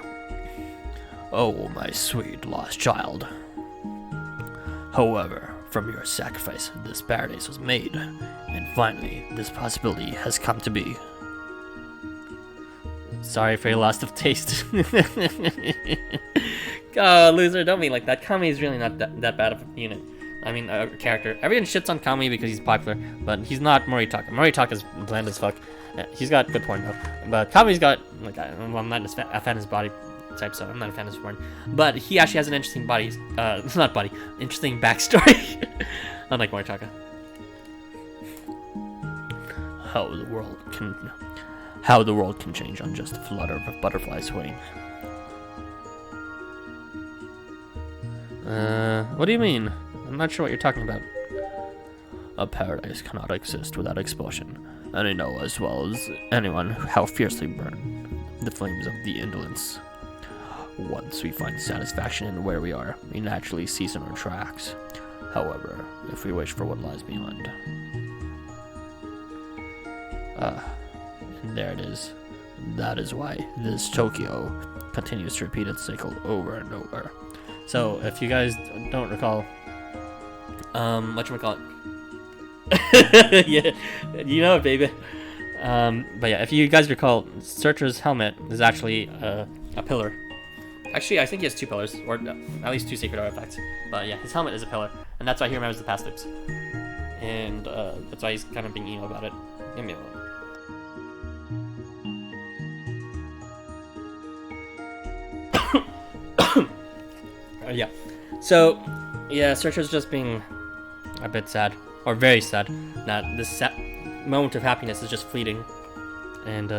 Oh, my sweet lost child. However, from your sacrifice, this paradise was made, and finally, this possibility has come to be. Sorry for your loss of taste. Oh, loser, don't be like that. Kami is really not that bad of a unit. I mean, a character. Everyone shits on Kami because he's popular, but he's not Moritaka. Moritaka's bland as fuck. He's got good porn, though. But Kami's got, like, well, I'm not a fan of his body type, so I'm not a fan of his porn. But he actually has an interesting interesting backstory. Unlike Moritaka. How the world can change on just a flutter of a butterfly's wing. What do you mean? I'm not sure what you're talking about. A paradise cannot exist without expulsion, and I know as well as anyone how fiercely burn the flames of the indolence. Once we find satisfaction in where we are, we naturally cease in our tracks. However, if we wish for what lies beyond. And there it is. That is why this Tokyo continues to repeat its cycle over and over. So, if you guys don't recall, whatchamacallit? Yeah, you know it, baby. But yeah, if you guys recall, Searcher's helmet is actually a pillar. Actually, I think he has two pillars, or at least two sacred artifacts. But yeah, his helmet is a pillar, and that's why he remembers the past lives. And that's why he's kind of being emo about it. Give me a moment. Yeah. So, yeah, Searcher's just being a bit sad, or very sad, that moment of happiness is just fleeting. And,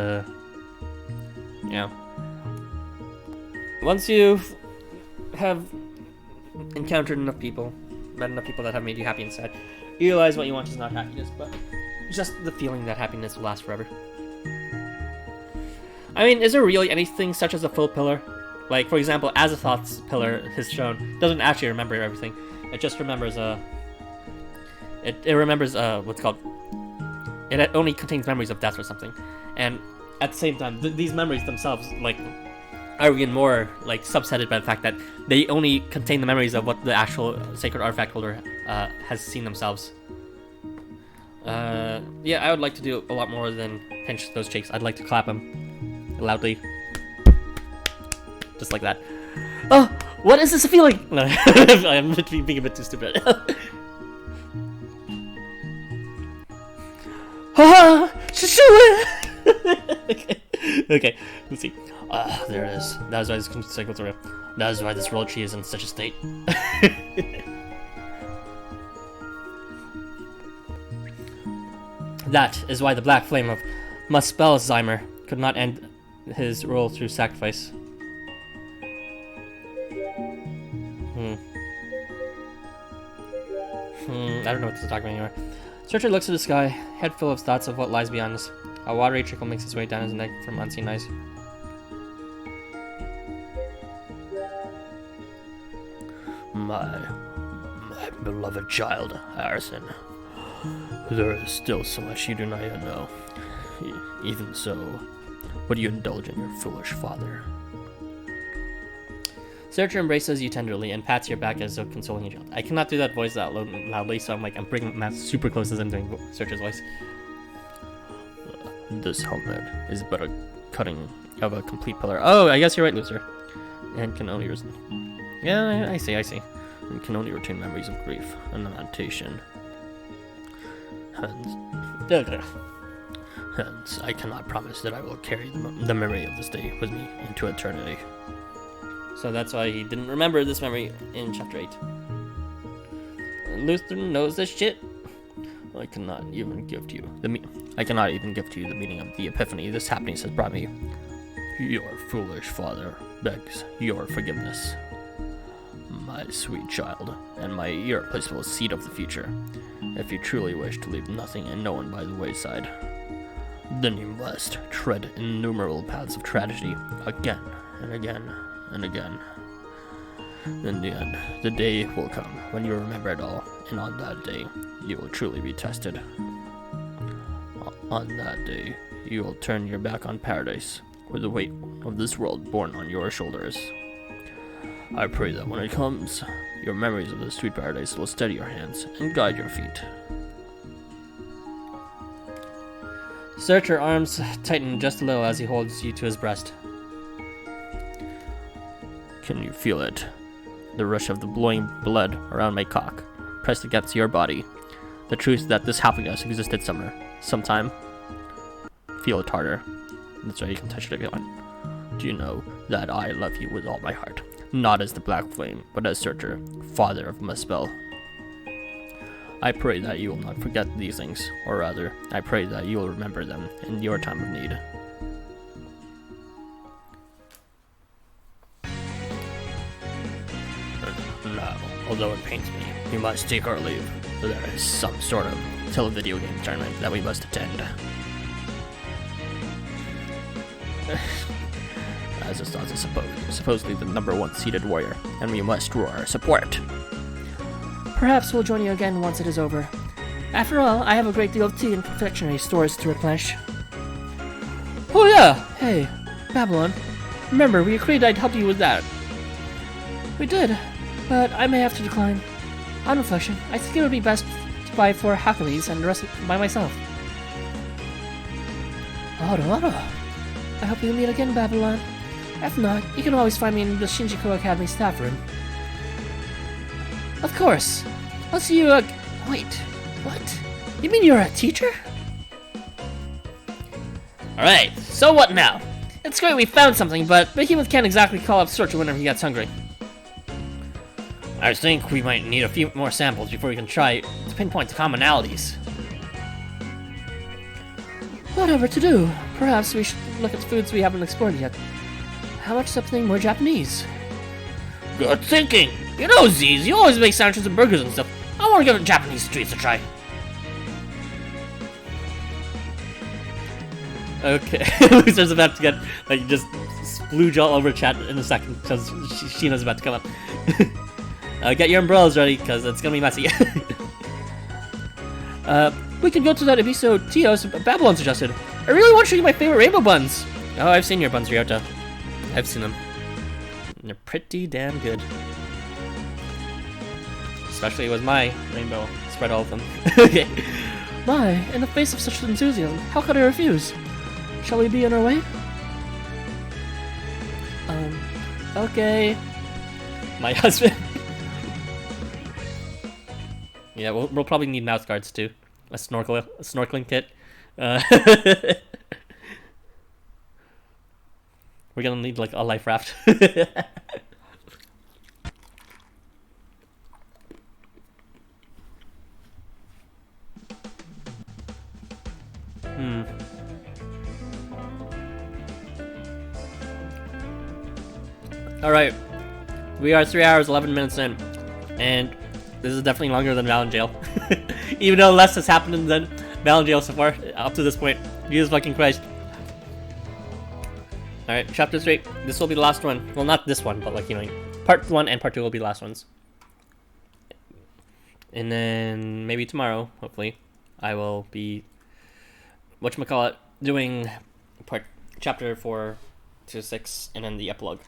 yeah. Once you have encountered enough people, met enough people that have made you happy inside, you realize what you want is not happiness, but just the feeling that happiness will last forever. I mean, is there really anything such as a full pillar? Like, for example, Azathoth's pillar is shown, doesn't actually remember everything. It just remembers, it remembers, what's called, it only contains memories of death or something. And at the same time, these memories themselves, like, are even more, like, subsetted by the fact that they only contain the memories of what the actual sacred artifact holder, has seen themselves. Yeah, I would like to do a lot more than pinch those cheeks. I'd like to clap them loudly. Just like that. Oh, what is this feeling? No, I'm being a bit too stupid. Okay, let's see. There it is. That is why this cycles around. That is why this world tree is in such a state. That is why the black flame of Muspell could not end his rule through sacrifice. I don't know what to talk about anymore. Searcher looks at the sky, head full of thoughts of what lies beyond us. A watery trickle makes its way down his neck from unseen eyes. My beloved child, Harrison. There is still so much you do not yet know. Even so, would you indulge in your foolish father? Searcher embraces you tenderly and pats your back as though consoling your child. I cannot do that voice that loudly, so I'm bringing Matt super close as I'm doing Searcher's voice. This helmet is but a cutting of a complete pillar. Oh, I guess you're right, loser. And can only yeah, I see. And can only retain memories of grief and lamentation. Hence, I cannot promise that I will carry the memory of this day with me into eternity. So that's why he didn't remember this memory in Chapter 8. Luther knows this shit. I cannot even give to you the meaning of the epiphany this happiness has brought me. Your foolish father begs your forgiveness. My sweet child, and my irreplaceable seed of the future. If you truly wish to leave nothing and no one by the wayside, then you must tread innumerable paths of tragedy again and again and again. In the end, the day will come when you remember it all, and on that day, you will truly be tested. On that day, you will turn your back on paradise, with the weight of this world borne on your shoulders. I pray that when it comes, your memories of the sweet paradise will steady your hands and guide your feet. Searcher arms tighten just a little as he holds you to his breast. Can you feel it? The rush of the blowing blood around my cock, pressed against your body. The truth that this happiness existed sometime. Feel it harder. That's why you can touch it if you want. Do you know that I love you with all my heart? Not as the Black Flame, but as Searcher, father of Muspell. I pray that you will not forget these things, or rather, I pray that you will remember them in your time of need. Now, although it pains me, we must take our leave, for there is some sort of televideo game tournament that we must attend. As is supposedly the #1 seeded warrior, and we must draw our support. Perhaps we'll join you again once it is over. After all, I have a great deal of tea and confectionery stores to replenish. Oh yeah! Hey, Babylon. Remember, we agreed I'd help you with that. We did, but I may have to decline. On reflection, I think it would be best to buy 4 Hakulis and the rest by myself. Oro. I hope we meet again, Babylon. If not, you can always find me in the Shinjuku Academy staff room. Of course. I'll see you Wait, what? You mean you're a teacher? Alright, so what now? It's great we found something, but Behemoth can't exactly call up Searcher whenever he gets hungry. I think we might need a few more samples before we can try to pinpoint the commonalities. Whatever to do. Perhaps we should look at foods we haven't explored yet. How about something more Japanese? Good thinking. You know, Z's, you always make sandwiches and burgers and stuff. I want to give the Japanese streets a try. Okay, Loser's about to get, like, just splooge all over chat in a second, because Sheena's about to come up. Get your umbrellas ready, because it's gonna be messy. We could go to that Abiso Tios Babylon suggested. I really want to show you my favorite rainbow buns. Oh, I've seen your buns, Ryota. I've seen them. They're pretty damn good. Especially with my rainbow. Spread all of them. Okay. My, in the face of such enthusiasm, how could I refuse? Shall we be on our way? Okay. My husband. Yeah, we'll probably need mouth guards too. A snorkeling kit. We're gonna need like a life raft. Alright. We are 3 hours, 11 minutes in. And this is definitely longer than Val in jail. Even though less has happened than Val in jail so far, up to this point. Jesus fucking Christ. Alright, chapter 3. This will be the last one. Well, not this one, but like, you know, part 1 and part 2 will be the last ones. And then maybe tomorrow, hopefully, I will be, whatchamacallit, doing chapter 4 to 6 and then the epilogue.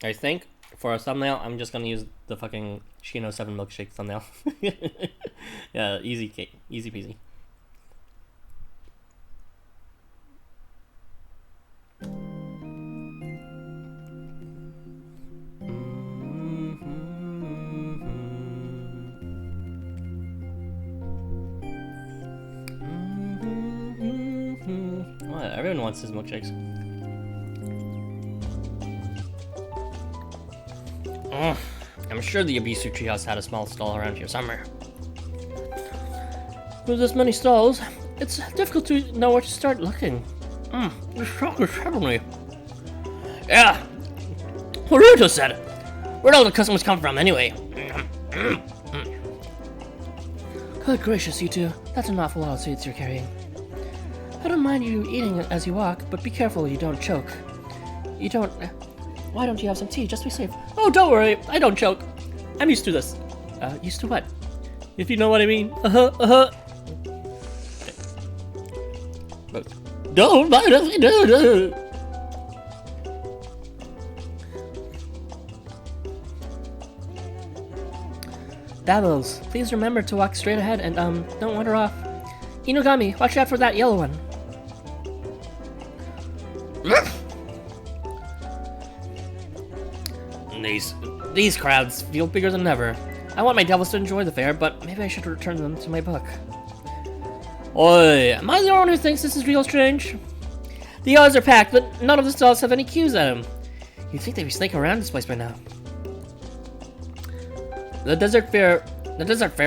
I think for a thumbnail, I'm just gonna use the fucking Shino 7 milkshake thumbnail. Yeah, easy peasy. What? Everyone wants his milkshakes. I'm sure the Abisu treehouse had a small stall around here somewhere. With this many stalls, it's difficult to know where to start looking. This chocolate's heavenly. Yeah. Naruto said it. Where'd all the customers come from anyway? Good gracious, you two. That's an awful lot of sweets you're carrying. I don't mind you eating as you walk, but be careful you don't choke. Why don't you have some tea, just to be safe? Oh, don't worry, I don't choke. I'm used to this. Used to what? If you know what I mean. Don't mind if we do. Babbles, please remember to walk straight ahead and, don't wander off. Inugami, watch out for that yellow one. These crowds feel bigger than ever. I want my devils to enjoy the fair, but maybe I should return them to my book. Oi, am I the only one who thinks this is real strange? The odds are packed, but none of the stalls have any queues at them. You'd think they'd be snaking around this place by now. The desert fair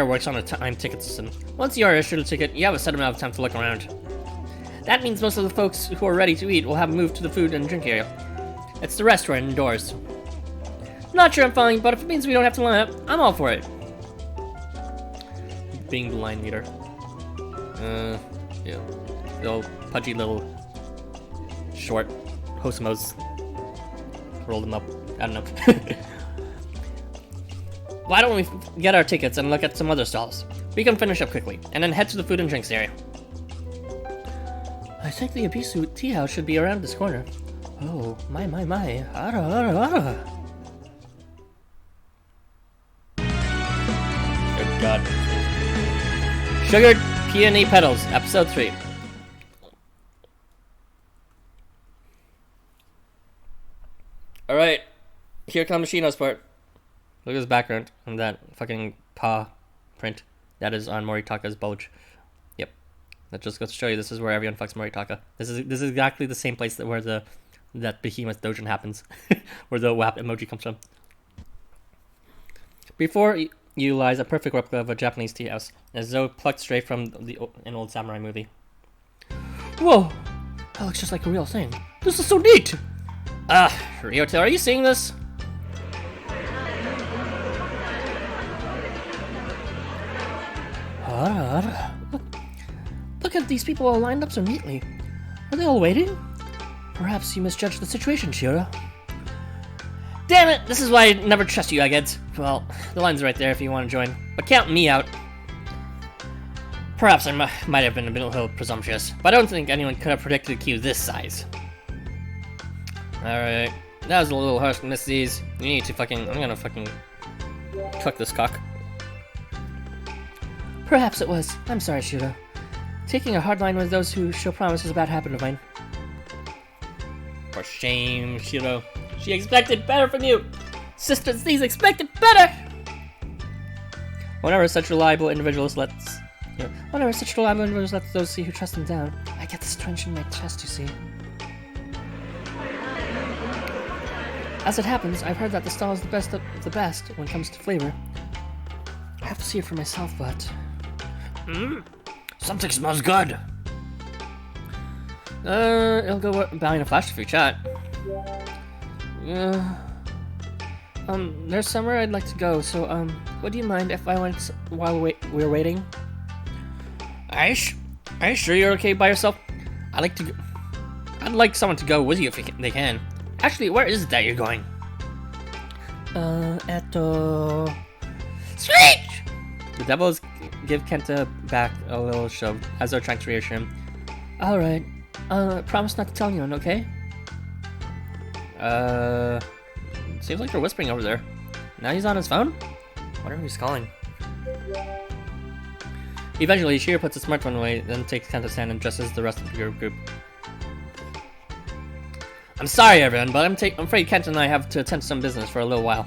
works on a time ticket system. Once you are issued a ticket, you have a set amount of time to look around. That means most of the folks who are ready to eat will have moved to the food and drink area. It's the restaurant indoors. Not sure I'm following, but if it means we don't have to line up, I'm all for it. Being the line leader. Yeah. Little pudgy little short Housamos. Roll them up. I don't know. Why don't we get our tickets and look at some other stalls? We can finish up quickly, and then head to the food and drinks area. I think the Abisu tea house should be around this corner. Oh, my. Ara. Good God. Sugared Peony Petals, Episode 3. Alright, here comes Shino's part. Look at his background and that fucking paw print that is on Moritaka's bulge. Yep. That just goes to show you this is where everyone fucks Moritaka. This is exactly the same place where that behemoth doujin happens, where the WAP emoji comes from. Before you lies a perfect replica of a Japanese tea house, as though plucked straight from an old samurai movie. Whoa! That looks just like a real thing. This is so neat! Ryota, are you seeing this? Look at these people all lined up so neatly. Are they all waiting? Perhaps you misjudged the situation, Shira. Damn it! This is why I never trust you, Eggheads. Well, the line's right there if you want to join, but count me out. Perhaps I might have been a little presumptuous, but I don't think anyone could have predicted a queue this size. Alright, that was a little harsh to miss these. You need to I'm gonna fucking cook this cock. Perhaps it was. I'm sorry, Shira. Taking a hard line with those who show promise is a bad habit of mine. For shame, Shiro. She expected better from you! Sisters, these expected better! Whenever such reliable individuals let those see who trust them down, I get this twinge in my chest, you see. As it happens, I've heard that the stall is the best of the best when it comes to flavor. I have to see it for myself, but... Something smells good. It'll go by in a flash if you chat. There's somewhere I'd like to go, so, would you mind if I went while we're waiting? Are you sure you're okay by yourself? I'd like someone to go with you if they can. Actually, where is it that you're going? Screech! The devils give Kenta back a little shove as they're trying to reassure him. Alright. Promise not to tell anyone, okay? Seems like they're whispering over there. Now he's on his phone? Whatever he's calling. Eventually, Shira puts his smartphone away, then takes Kenta's hand and dresses the rest of the group. I'm sorry, everyone, but I'm afraid Kenta and I have to attend to some business for a little while.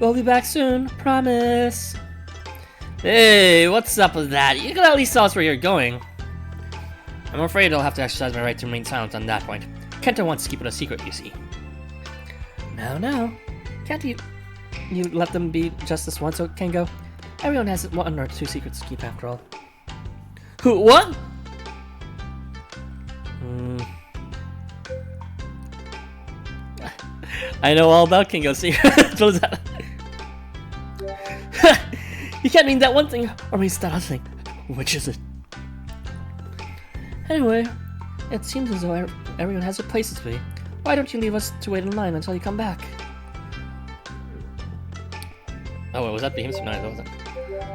We'll be back soon, promise. Hey, what's up with that? You can at least tell us where you're going. I'm afraid I'll have to exercise my right to remain silent on that point. Kenta wants to keep it a secret, you see. No. Can't you let them be just this once, Kengo? Everyone has 1 or 2 secrets to keep after all. Who? What? I know all about Kengo's secrets. What is that? You can't mean that one thing, or means that other thing. Which is it? Anyway, it seems as though everyone has their places to be. Why don't you leave us to wait in line until you come back? Oh, wait, was that Behemoth? No, that wasn't.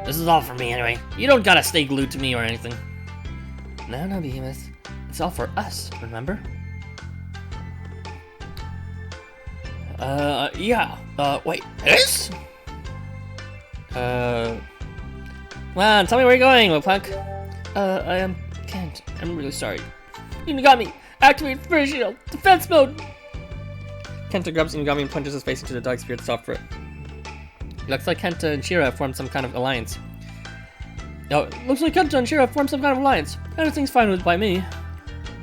This is all for me anyway. You don't gotta stay glued to me or anything. No, Behemoth. It's all for us, remember? Yeah. Wait, this? Come on, tell me where you're going, little punk. I can't. I'm really sorry. Inugami, activate Spirit Shield! Defense mode! Kenta grabs Inugami and punches his face into the dog spirit soft for it. Looks like Kenta and Shira have formed some kind of alliance. Everything's fine by me.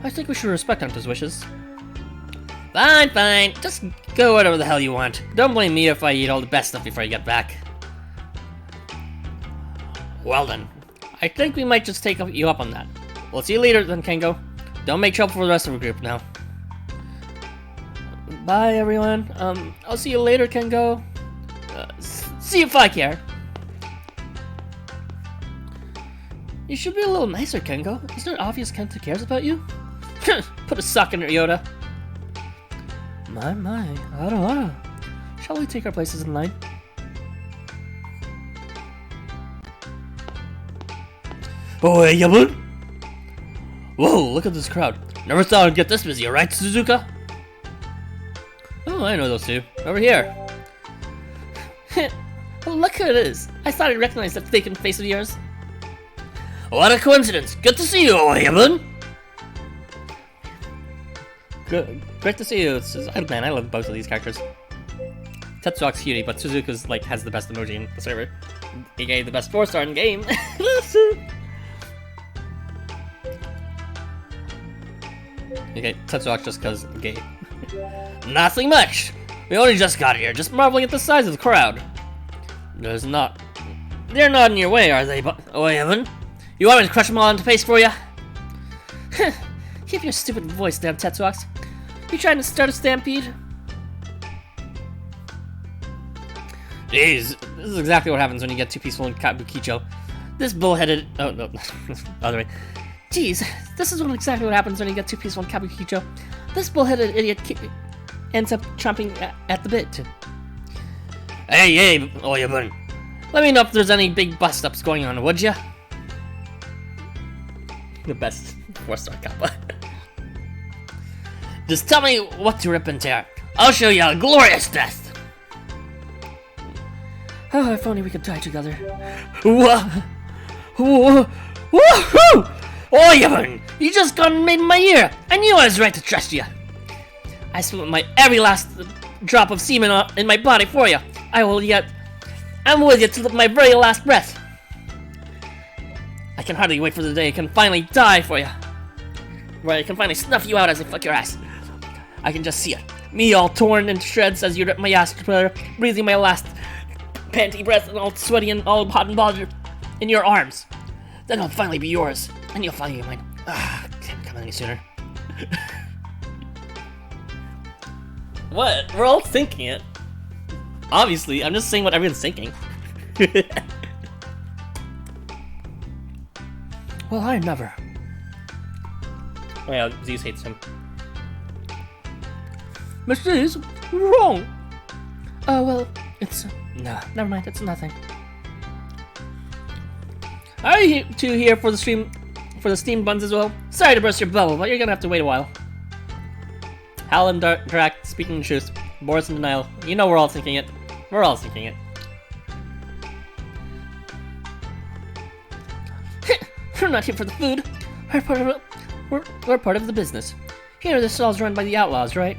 I think we should respect Kenta's wishes. Fine. Just go whatever the hell you want. Don't blame me if I eat all the best stuff before you get back. Well then, I think we might just take you up on that. We'll see you later then, Kengo. Don't make trouble for the rest of the group now. Bye, everyone. I'll see you later, Kengo. See if I care. You should be a little nicer, Kengo. Isn't it obvious Kenta cares about you? Put a sock in her, Yoda. My. I don't know. Shall we take our places in line? Oh, hey, Yabun! Whoa, look at this crowd. Never thought I'd get this busy, right, Suzuka? Oh, I know those two. Over here. Oh, look who it is. I thought I'd recognize that vacant face of yours. What a coincidence. Good to see you, oh, Yabun! Great to see you. Man, I love both of these characters. Tetsua's cutie, but Suzuka's like has the best emoji in the server. AKA the best 4-star in game. Okay, Tetsua's just cause gay. Nothing much. We only just got here, just marveling at the size of the crowd. They're not in your way, are they? Evan? You want me to crush them all into paste for you? Keep your stupid voice down, Tetsuax. You trying to start a stampede? Jeez, this is exactly what happens when you get too peaceful in Kabukicho. This bullheaded... Oh, no. Other way. Jeez, this is exactly what happens when you get too peaceful in Kabukicho. This bullheaded idiot ends up chomping at the bit. Hey, Oyabun. Let me know if there's any big bust-ups going on, would ya? The best 4-star kappa. Just tell me what to rip and tear. I'll show you a glorious death. Oh, if only we could die together. Woohoo! Oyabun! You just got and made my ear! I knew I was right to trust you. I spent my every last drop of semen in my body for you. I'm with you to my very last breath. I can hardly wait for the day I can finally die for you. Where I can finally snuff you out as I fuck your ass. I can just see it. Me all torn into shreds as you rip my ass together, breathing my last panty breath and all sweaty and all hot and bothered in your arms. Then I'll finally be yours, and you'll finally be mine. Can't come any sooner. What? We're all thinking it. Obviously, I'm just saying what everyone's thinking. Well, I never. Oh yeah, Zeus hates him. Mrs. Wrong. Oh, well, it's... Nah, never mind, it's nothing. Are you two here for the steam buns as well? Sorry to burst your bubble, but you're gonna have to wait a while. Hal and Drac speaking the truth. Boris in denial. You know we're all thinking it. We're all thinking it. We're not here for the food. We're part of the business. Here, this stall's run by the outlaws, right?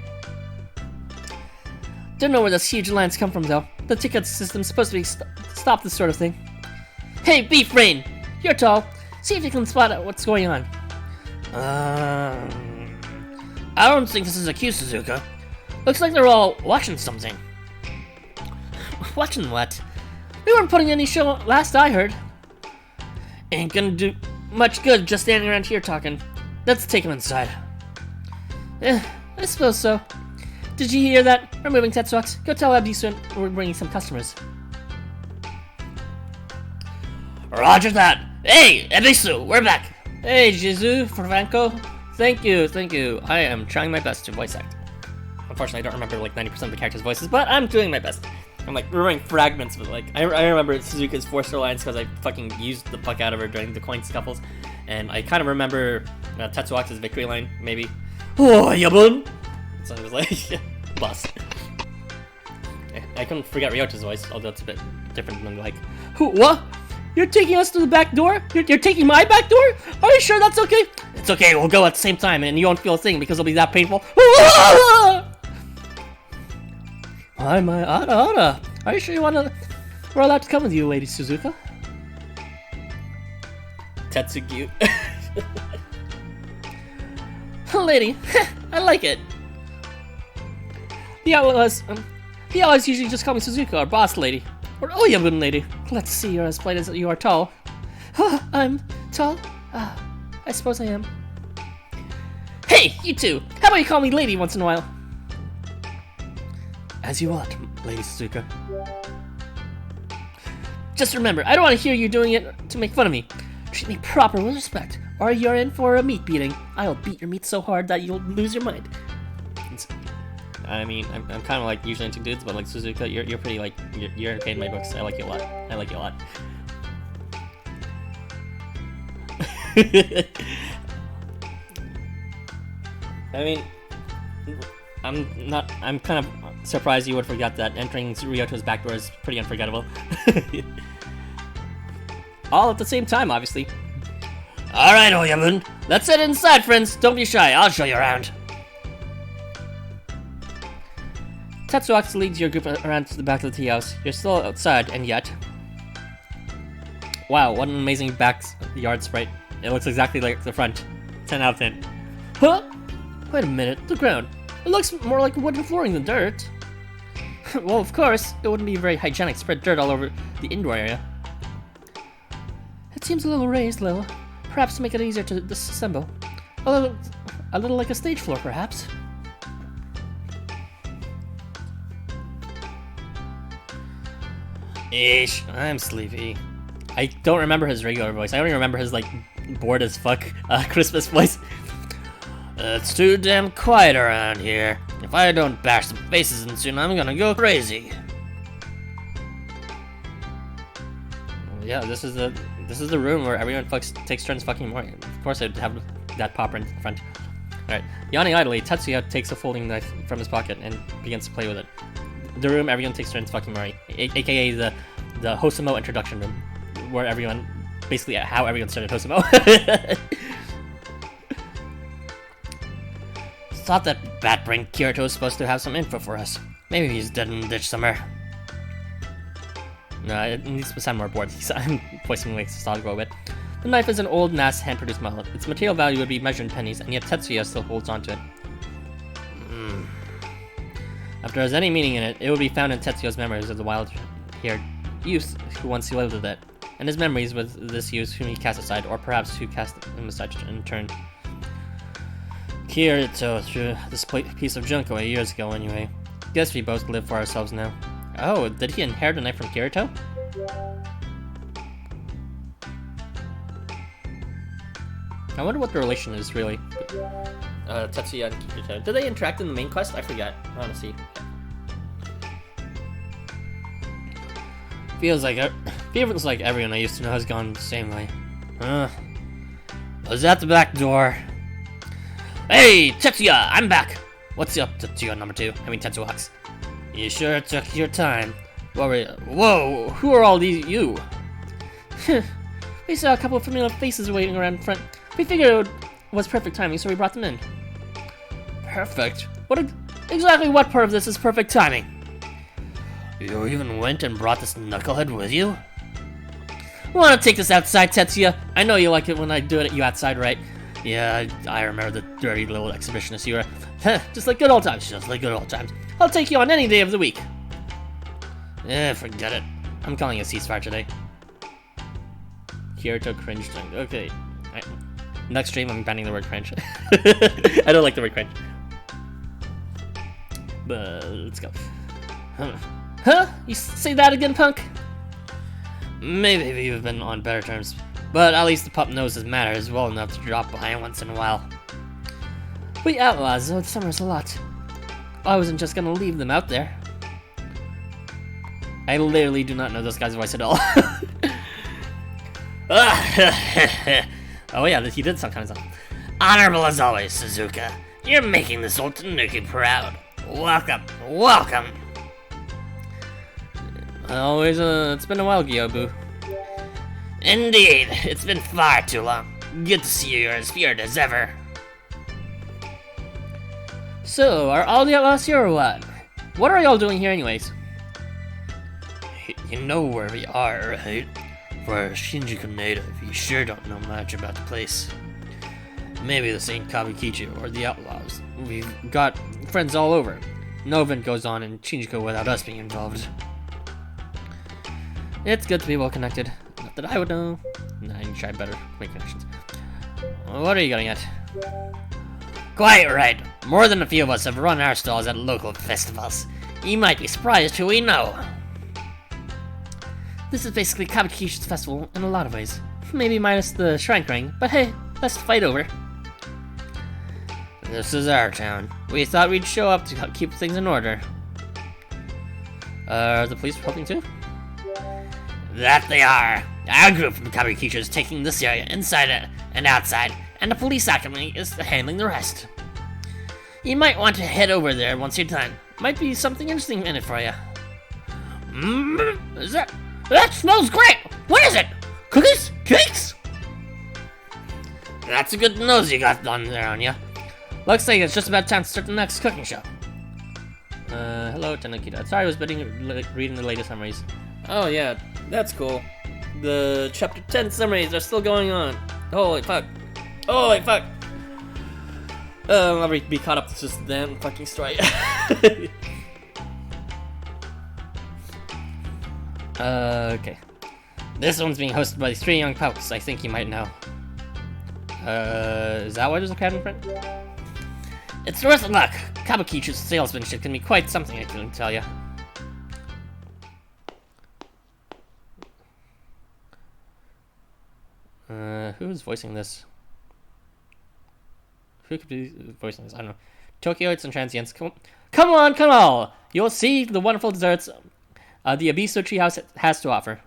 Don't know where this huge lines come from, though. The ticket system's supposed to be stop this sort of thing. Hey, Beef Rain! You're tall. See if you can spot out what's going on. I don't think this is a cue, Suzuka. Looks like they're all watching something. Watching what? We weren't putting any show last I heard. Ain't gonna do much good just standing around here talking. Let's take him inside. I suppose so. Did you hear that? We're moving, Tetsuax. Go tell Ebisu we're bringing some customers. Roger that. Hey, Ebisu, we're back. Hey, Jizu, Franco. Thank you. I am trying my best to voice act. Unfortunately, I don't remember like 90% of the characters' voices, but I'm doing my best. I'm like remembering fragments of it. Like I remember Suzuka's 4-star lines because I fucking used the fuck out of her during the coin scuffles, and I kind of remember Tetsua's victory line maybe. Oh, Yabun. So it was like bust. I couldn't forget Ryota's voice, although it's a bit different than like. What? You're taking us to the back door? You're taking my back door? Are you sure that's okay? It's okay, we'll go at the same time and you won't feel a thing because it'll be that painful. My Ada. Are you sure we're allowed to come with you, Lady Suzuka? Tetsugu. Lady, I like it. The outlaws usually just call me Suzuka or boss lady. Or Oyabun lady. Let's see, you're as polite as you are tall. I'm tall? I suppose I am. Hey, you two! How about you call me lady once in a while? As you want, Lady Suzuka. Just remember, I don't want to hear you doing it to make fun of me. Treat me proper with respect, or you're in for a meat beating. I'll beat your meat so hard that you'll lose your mind. I mean, I'm kind of like usually into dudes, but like Suzuka, you're pretty like you're okay in my books. I like you a lot. I mean, I'm kind of surprised you would forget that entering Ryota's back door is pretty unforgettable. All at the same time, obviously. Alright, Oyabun. Let's head inside, friends. Don't be shy. I'll show you around. Tetsuox leads your group around to the back of the tea house. You're still outside, and yet... Wow, what an amazing backyard sprite. It looks exactly like the front. 10 out of 10. Huh? Wait a minute, the ground. It looks more like wooden flooring than dirt. Well, of course, it wouldn't be very hygienic to spread dirt all over the indoor area. It seems a little raised, Lil. Perhaps to make it easier to disassemble. A little like a stage floor, perhaps. Ish, I'm sleepy. I don't remember his regular voice. I only remember his, like, bored as fuck Christmas voice. It's too damn quiet around here. If I don't bash some faces in soon, I'm gonna go crazy. Yeah, this is the room where everyone takes turns fucking more. Of course, I'd have that popper in front. Alright, yawning idly, Tetsuya takes a folding knife from his pocket and begins to play with it. The room everyone takes turns fucking Mori, aka the Housamo introduction room, where everyone, basically how everyone started Housamo. Thought that bat-brain Kirito was supposed to have some info for us. Maybe he's dead in the ditch somewhere. No, it needs to sound more bored. I'm voicing like nostalgia a bit. The knife is an old NAS hand-produced model. Its material value would be measured in pennies, and yet Tetsuya still holds onto it. If there is any meaning in it, it would be found in Tetsuya's memories of the wild-haired youth who once lived with it, and his memories with this youth whom he cast aside, or perhaps who cast him aside in turn. Kirito threw this piece of junk away years ago anyway. Guess we both live for ourselves now. Oh, did he inherit a knife from Kirito? I wonder what the relation is, really. Tetsuya and Kirito. Did they interact in the main quest? I forgot. I want to see. Feels like everyone I used to know has gone the same way. Was at the back door. Hey, Tetsuya, I'm back! What's up, Tetsuya number 2? I mean, Tetsuox. You sure took your time. Whoa, who are all these you? We saw a couple of familiar faces waiting around in front. We figured it was perfect timing, so we brought them in. Perfect? Exactly what part of this is perfect timing? You even went and brought this knucklehead with you? Wanna take this outside, Tetsuya? I know you like it when I do it at you outside, right? Yeah, I remember the dirty little exhibitionist you were. Just like good old times. Just like good old times. I'll take you on any day of the week. Forget it. I'm calling a ceasefire today. Kirito cringed. Okay. Next stream, I'm banning the word cringe. I don't like the word cringe. But let's go. Huh? You say that again, punk? Maybe we've been on better terms, but at least the pup knows his manners well enough to drop by once in a while. We outlaws know the summers a lot. I wasn't just gonna leave them out there. I literally do not know this guy's voice at all. Oh yeah, he did some kind of something. Honorable as always, Suzuka. You're making this old tanuki proud. Welcome. Always, it's been a while, Gyobu. Indeed, it's been far too long. Good to see you're as feared as ever. So, are all the outlaws here or what? What are y'all doing here anyways? You know where we are, right? For a Shinjuku native, you sure don't know much about the place. Maybe this ain't Kabukicho or the outlaws. We've got friends all over. No event goes on in Shinjuku without us being involved. It's good to be well connected. Not that I would know. Nah, you try better. Make connections. What are you getting at? Quite right. More than a few of us have run our stalls at local festivals. You might be surprised who we know. This is basically Kabukicho's festival in a lot of ways. Maybe minus the shrine ring, but hey, let's fight over. This is our town. We thought we'd show up to keep things in order. Are the police helping too? That they are. Our group from Kabukicho is taking this area inside and outside, and the police academy is handling the rest. You might want to head over there once you're done. Might be something interesting in it for you. That smells great! What is it? Cookies? Cakes? That's a good nose you got done there on ya. Looks like it's just about time to start the next cooking show. Hello, Tanakita. Sorry, I was reading the latest summaries. Oh, yeah, that's cool. The chapter 10 summaries are still going on. Holy fuck. Holy fuck. I'll be caught up to this damn fucking story. Okay. This one's being hosted by these 3 young pouks, I think you might know. Is that why there's a crowd in front? It's worth a look. Kabukicho's salesmanship can be quite something, I can tell you. Who's voicing this? Who could be voicing this? I don't know. Tokyoites and transients. Come on! You'll see the wonderful desserts the Abiso Treehouse has to offer.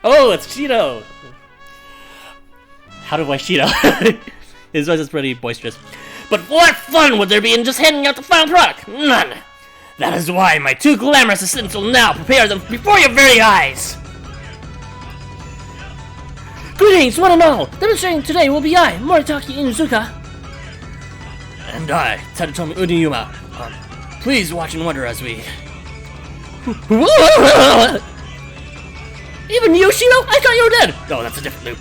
Oh, it's Shito! How do I Shito? His voice is pretty boisterous. But what fun would there be in just handing out the final product? None! That is why my 2 glamorous assistants will now prepare them before your very eyes! Greetings, one and all! Demonstrating today will be I, Moritaki Inuzuka. And I, Tadatomi Uniyuma. Please watch and wonder as we... Even Yoshino? I thought you were dead! Oh, that's a different loop.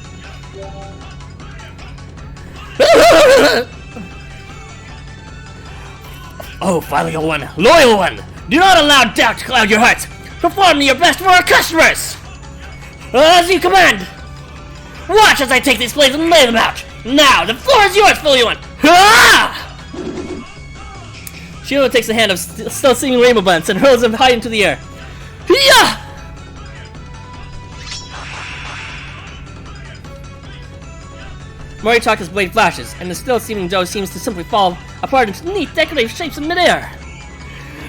Oh, filial one, loyal one! Do not allow doubt to cloud your hearts! Perform your best for our customers! As you command! Watch as I take these blades and lay them out! Now, the floor is yours, filial one! Ha! Shino takes the hand of still singing rainbow buns and hurls him high into the air. Hiya! Moritaka's blade flashes, and the still seeming dough seems to simply fall apart into neat decorative shapes in midair.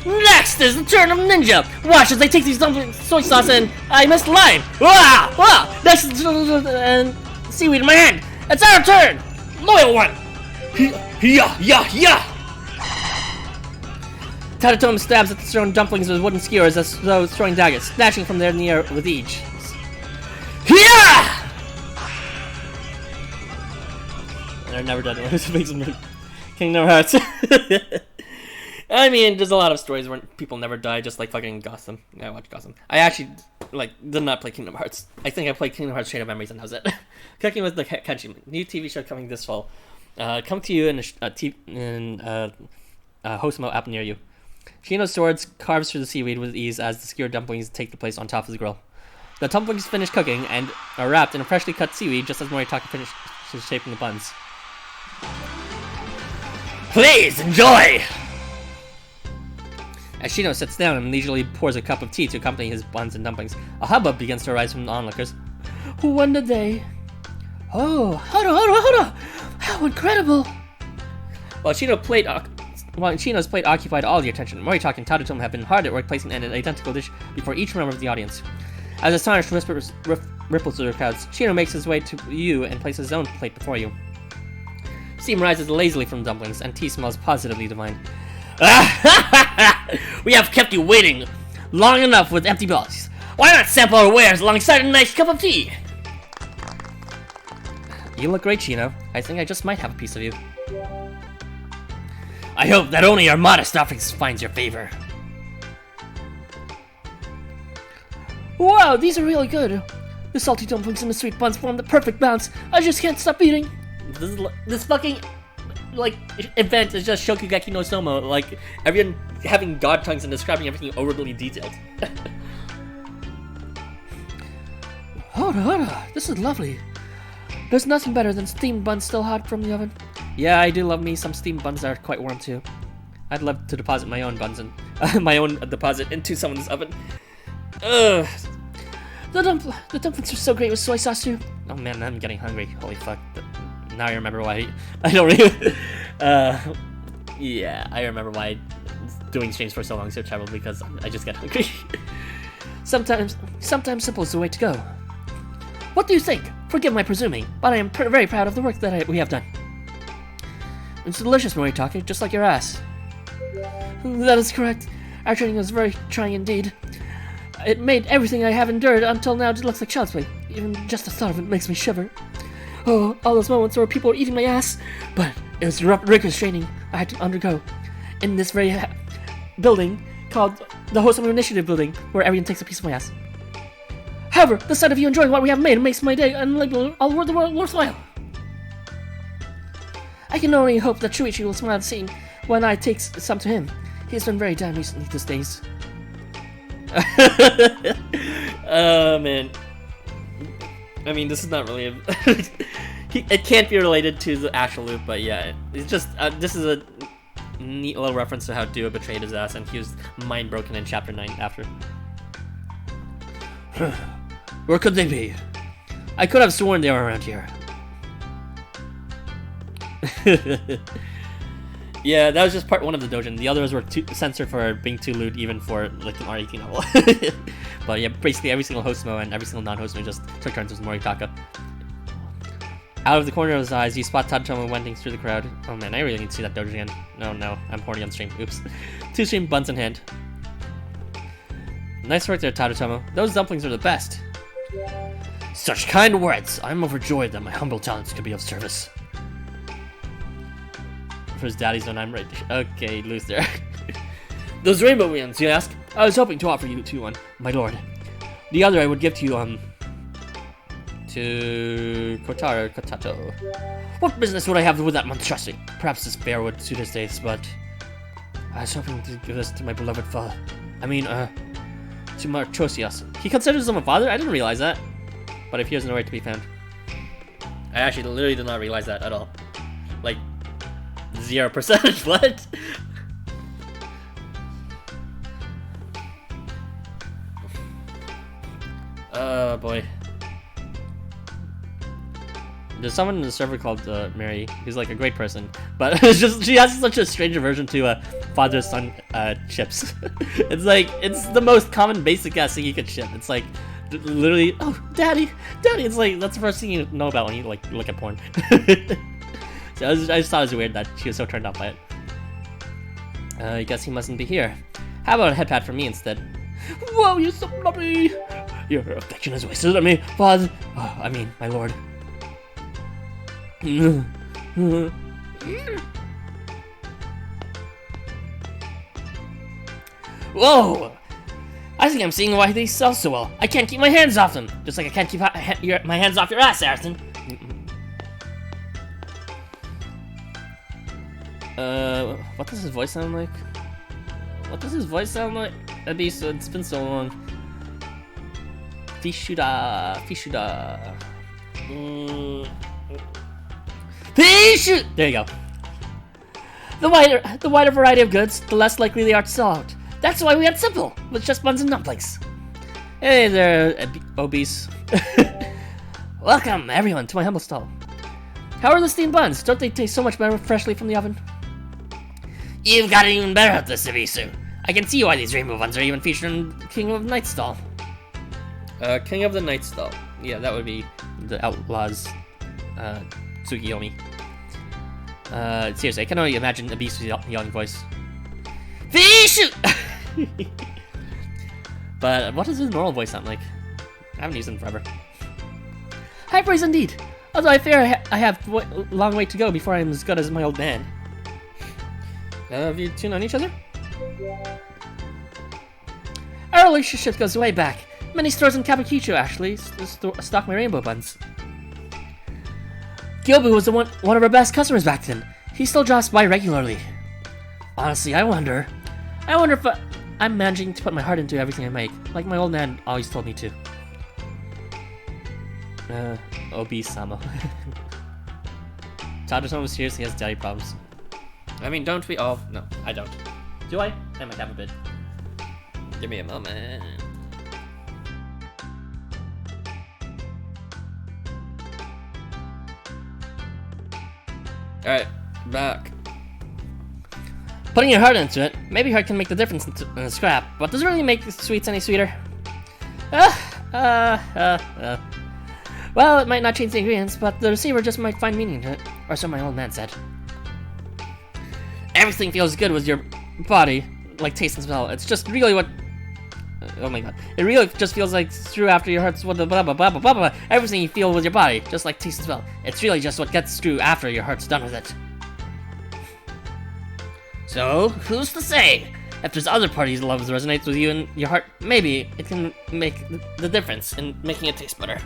Next is the turn of Ninja! Watch as they take these dumplings, soy sauce, and I missed the line! Wow! Wow! Next is and seaweed in my hand! It's our turn! Loyal one! Hiya! Tadatomi stabs at the thrown dumplings with wooden skewers as though throwing daggers, snatching from there in the air with each. Hiya! And I've never done it. It makes me Kingdom Hearts. I mean, there's a lot of stories where people never die, just like fucking Gotham. Yeah, I watch Gotham. I actually, did not play Kingdom Hearts. I think I played Kingdom Hearts Chain of Memories and that was it. Cooking with the Kenshi, new TV show coming this fall. Come to you in Housamo app near you. Shino's swords carves through the seaweed with ease as the skewered dumplings take the place on top of the grill. The dumplings finish cooking and are wrapped in a freshly cut seaweed just as Moritaka finishes shaping the buns. Please enjoy! As Shino sits down and leisurely pours a cup of tea to accompany his buns and dumplings, a hubbub begins to arise from the onlookers. When did they? Oh, hold on! How incredible! While Shino's plate occupied all the attention, Moritaka and Tadatomi have been hard at work placing an identical dish before each member of the audience. As astonished whispers ripple through the crowds, Shino makes his way to you and places his own plate before you. Steam rises lazily from the dumplings, and tea smells positively divine. We have kept you waiting long enough with empty bellies. Why not sample our wares alongside a nice cup of tea? You look great, Shino. I think I just might have a piece of you. I hope that only our modest offerings finds your favor. Wow, these are really good. The salty dumplings and the sweet buns form the perfect balance. I just can't stop eating. This fucking event is just Shokugeki no Somo, everyone having god tongues and describing everything overly detailed. Hold on, this is lovely. There's nothing better than steamed buns still hot from the oven. Yeah, I do love me some steamed buns that are quite warm too. I'd love to deposit my own buns and my own deposit into someone's oven. Ugh. The dumplings are so great with soy sauce too. Oh man, I'm getting hungry. Holy fuck. Now I remember why I don't really... yeah, I remember why doing streams for so long is so terrible, because I just get hungry. Sometimes simple is the way to go. What do you think? Forgive my presuming, but I am very proud of the work that we have done. It's delicious, Moritaka, just like your ass. That is correct. Our training was very trying indeed. It made everything I have endured until now it looks like child's play. Even just the thought of it makes me shiver. Oh, all those moments where people were eating my ass. But it was rigorous training I had to undergo. In this very building, called the Housamo Initiative Building, where everyone takes a piece of my ass. However, the sight of you enjoying what we have made makes my day and all the world worthwhile. I can only hope that Shuichi will smile at seeing when I take some to him. He's been very down recently these days. Oh, man. I mean, this is not really it can't be related to the actual loop, but yeah. It's just, this is a neat little reference to how Dua betrayed his ass and he was mind broken in Chapter 9 after. Where could they be? I could have sworn they were around here. Yeah, that was just part 1 of the doujin. The others were censored for being too lewd, even for like an R18 novel. But yeah, basically every single Housamo and every single non-Housamo just took turns with Moritaka. Out of the corner of his eyes, you spot Tadatomo wending through the crowd. Oh man, I really need to see that doujin again. No, I'm horny on stream. Oops. 2 stream buns in hand. Nice work there, Tadatomo. Those dumplings are the best. Such kind words. I'm overjoyed that my humble talents could be of service. For his daddy's one, I'm right. Okay, loser. Those rainbow wings, you ask? I was hoping to offer you to one, my lord. The other I would give to you, to Kotaro Kotato. What business would I have with that monstrosity? Perhaps this bear would suit his taste, but I was hoping to give this to my beloved father. I mean, to Marchosias. He considers him a father? I didn't realize that. But if he is nowhere to be found. I actually literally did not realize that at all. Like, 0%. What? Oh boy. There's someone in the server called Mary, who's like a great person, but it's just she has such a strange aversion to father-son chips. It's like it's the most common basic ass thing you could ship. It's like literally, oh, daddy. It's like that's the first thing you know about when you like look at porn. So I just thought it was weird that she was so turned off by it. I guess he mustn't be here. How about a head pat for me instead? Whoa, you're so lovely. Your affection is wasted on me, father. Oh, I mean, my lord. Whoa! I think I'm seeing why they sell so well. I can't keep my hands off them, just like I can't keep my hands off your ass, Arison. What does his voice sound like? Abyss, it's been so long. Fishuda. Fishu! There you go. The wider variety of goods, the less likely they are to sell out. That's why we had simple, with just buns and dumplings. Hey there, obese. Welcome, everyone, to my humble stall. How are the steamed buns? Don't they taste so much better freshly from the oven? You've got it even better at this, Ibisu. I can see why these rainbow buns are even featured in King of the Night stall. King of the Night stall. Yeah, that would be the Outlaws, Tsukiyomi. Seriously, I can only imagine Abyss's yelling voice. Fishu! But what does his normal voice sound like? I haven't used him forever. High praise indeed. Although I fear I have a long way to go before I'm as good as my old man. Have you two known each other? Our relationship goes way back. Many stores in Kabukicho actually stock my rainbow buns. Gilbu was one of our best customers back then. He still drops by regularly. Honestly, I wonder if I'm managing to put my heart into everything I make, like my old man always told me to. Obese-sama. Tadatomo seriously has daddy problems. I mean, don't we all? No, I don't. Do I? I might have a bit. Give me a moment. Alright, back. Putting your heart into it, maybe heart can make the difference in a scrap, but does it really make the sweets any sweeter? Well, it might not change the ingredients, but the receiver just might find meaning in it, or so my old man said. Everything feels good with your body, like taste and smell. It's just really what... Oh my god. It really just feels like through after your heart's... Blah, blah, blah, blah, blah, blah. Everything you feel with your body, just like taste and smell. It's really just what gets through after your heart's done with it. So, who's to say? If there's other parties' loves resonates with you in your heart, maybe it can make the difference in making it taste better.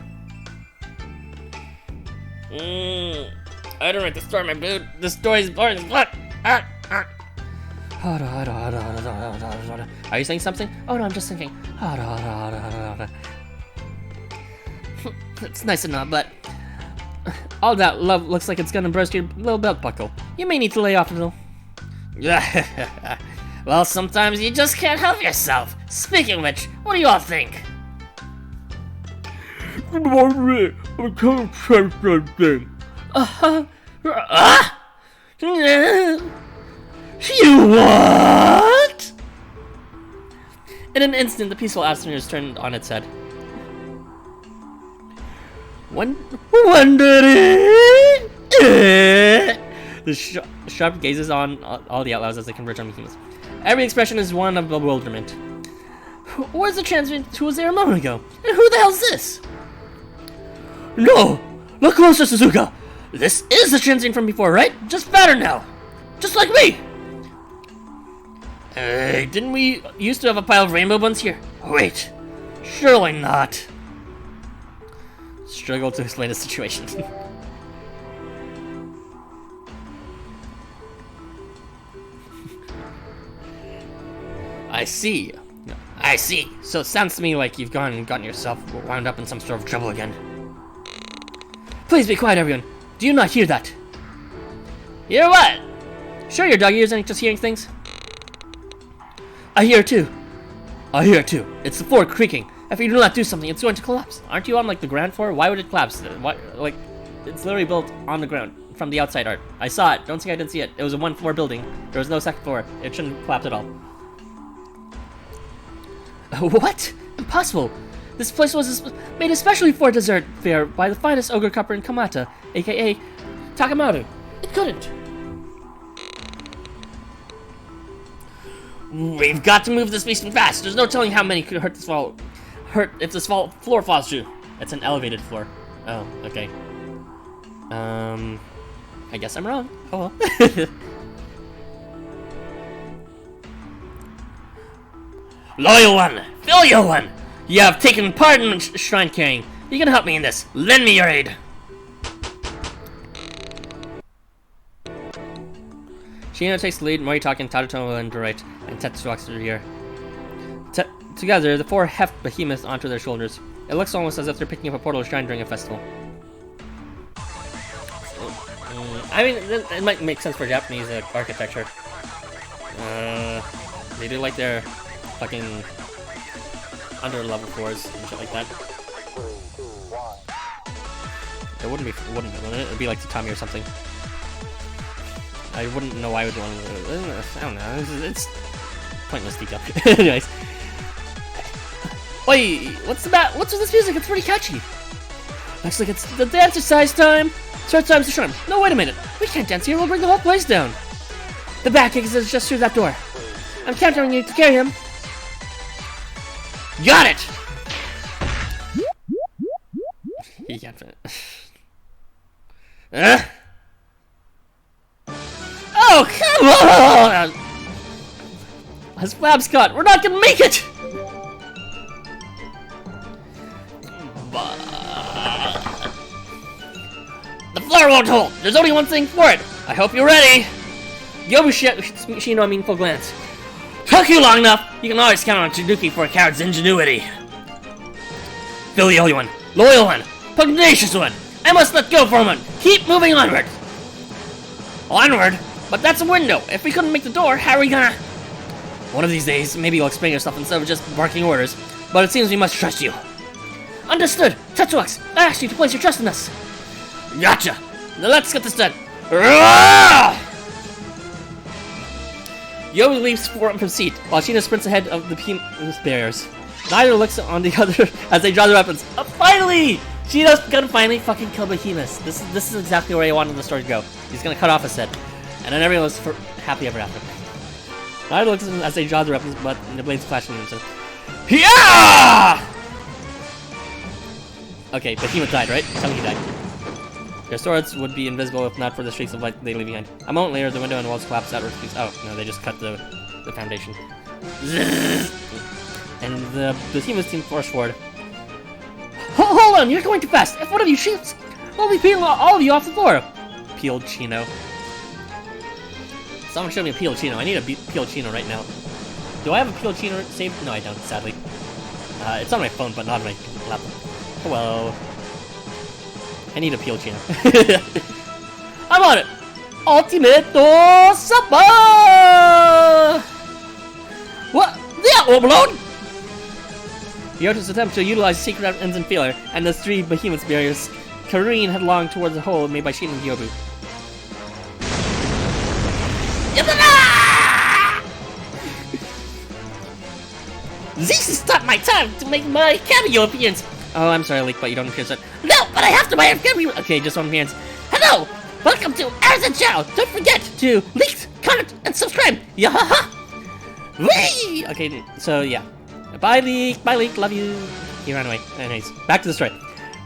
I don't write the story, my dude. The story's boring as fuck. Are you saying something? Oh no, I'm just thinking. It's nice enough, but all that love looks like it's gonna burst your little belt buckle. You may need to lay off a little. Well, sometimes you just can't help yourself. Speaking of which, what do you all think? You what? In an instant, the peaceful afternoon is turned on its head. When did it? The sharp gazes on all the outlaws as they converge on behemoths. Every expression is one of bewilderment. Where's the transient who was there a moment ago? And who the hell's this? No! Look closer, Suzuka! This is the transient from before, right? Just fatter now! Just like me! Hey, didn't we used to have a pile of rainbow buns here? Wait, surely not. Struggle to explain the situation. I see. So it sounds to me like you've gone and gotten yourself wound up in some sort of trouble again. Please be quiet, everyone. Do you not hear that? Hear what? Sure, your dog ears ain't just hearing things. I hear it too. It's the floor creaking. If you do not do something, it's going to collapse. Aren't you on like the ground floor? Why would it collapse? Why, like, it's literally built on the ground from the outside art. I saw it. Don't think I didn't see it. It was a one-floor building. There was no second floor. It shouldn't have collapsed at all. What? Impossible. This place was made especially for a dessert fair by the finest ogre cupper in Kamata, aka Takamaru. It couldn't. We've got to move this beast fast. There's no telling how many could hurt if this floor falls through. It's an elevated floor. Oh, okay. I guess I'm wrong. Oh well. Loyal one! Filial one! You have taken part in shrine carrying. You can help me in this. Lend me your aid. Shino takes the lead, Moritoki and Tadatomo lend to right, and Tetsu walks to the rear. Together, the four heft behemoths onto their shoulders. It looks almost as if they're picking up a portal shrine during a festival. I mean, it might make sense for Japanese architecture. They do like their fucking under level floors and shit like that. It wouldn't be, wouldn't it? It'd be like tatami or something. I wouldn't know why I would want to. I don't know. It's pointless detail. Anyways. Wait, what's with this music? It's pretty catchy. Looks like it's the dance exercise time. Start time's the charm. No, wait a minute. We can't dance here. We'll bring the whole place down. The back exit is just through that door. I'm counting on you to carry him. Got it! He can't fit it. Oh, come on! As Flab's caught, we're not gonna make it! The floor won't hold! There's only one thing for it! I hope you're ready! Shino a meaningful glance. Took you long enough! You can always count on Tsuduki for a coward's ingenuity. Filial one, loyal one, pugnacious one! I must let go for a moment! Keep moving onward! Onward? But that's a window! If we couldn't make the door, how are we gonna... One of these days, maybe you'll explain yourself instead of just barking orders. But it seems we must trust you. Understood! Tetsuax, I asked you to place your trust in us! Gotcha! Now let's get this done! Yobi leaps from his seat, while Shino sprints ahead of the bearers. Neither looks on the other as they draw their weapons. Finally! Shino's gonna finally fucking kill Behemoth. This is exactly where I wanted the story to go. He's gonna cut off his head. And then everyone was happy ever after. Neither looks as they draw their weapons, but the blades flash in them. Yeah! Okay, Behemoth died, right? Tell me he died. Their swords would be invisible if not for the streaks of light they leave behind. A moment later, the window and walls collapsed outwards. Oh, no, they just cut the foundation. And the behemoth team forced forward. Hold on, you're going too fast. If one of you shoots, I'll be peeling all of you off the floor. Peeled Chino. Someone show me a peeled Chino. I need a peeled Chino right now. Do I have a peeled Chino saved? No, I don't, sadly. It's on my phone, but not on my laptop. Hello. I need a peeled Chino. I'm on it! Ultimate Supper! What? Yeah, overload! Yota's attempt to utilize secret ends in failure, and the three behemoth barriers careen headlong towards the hole made by Shin and Gyobu. This is not my time to make my cameo appearance! Oh, I'm sorry, Leak, but you don't appear that. No, but I have to make a cameo. Okay, just one appearance. Hello! Welcome to Arisen Channel! Don't forget to like, comment, and subscribe! Yahaha! Whee! Okay, so yeah. Bye, Leak! Bye, Leak! Love you! He ran away. Anyways, back to the story.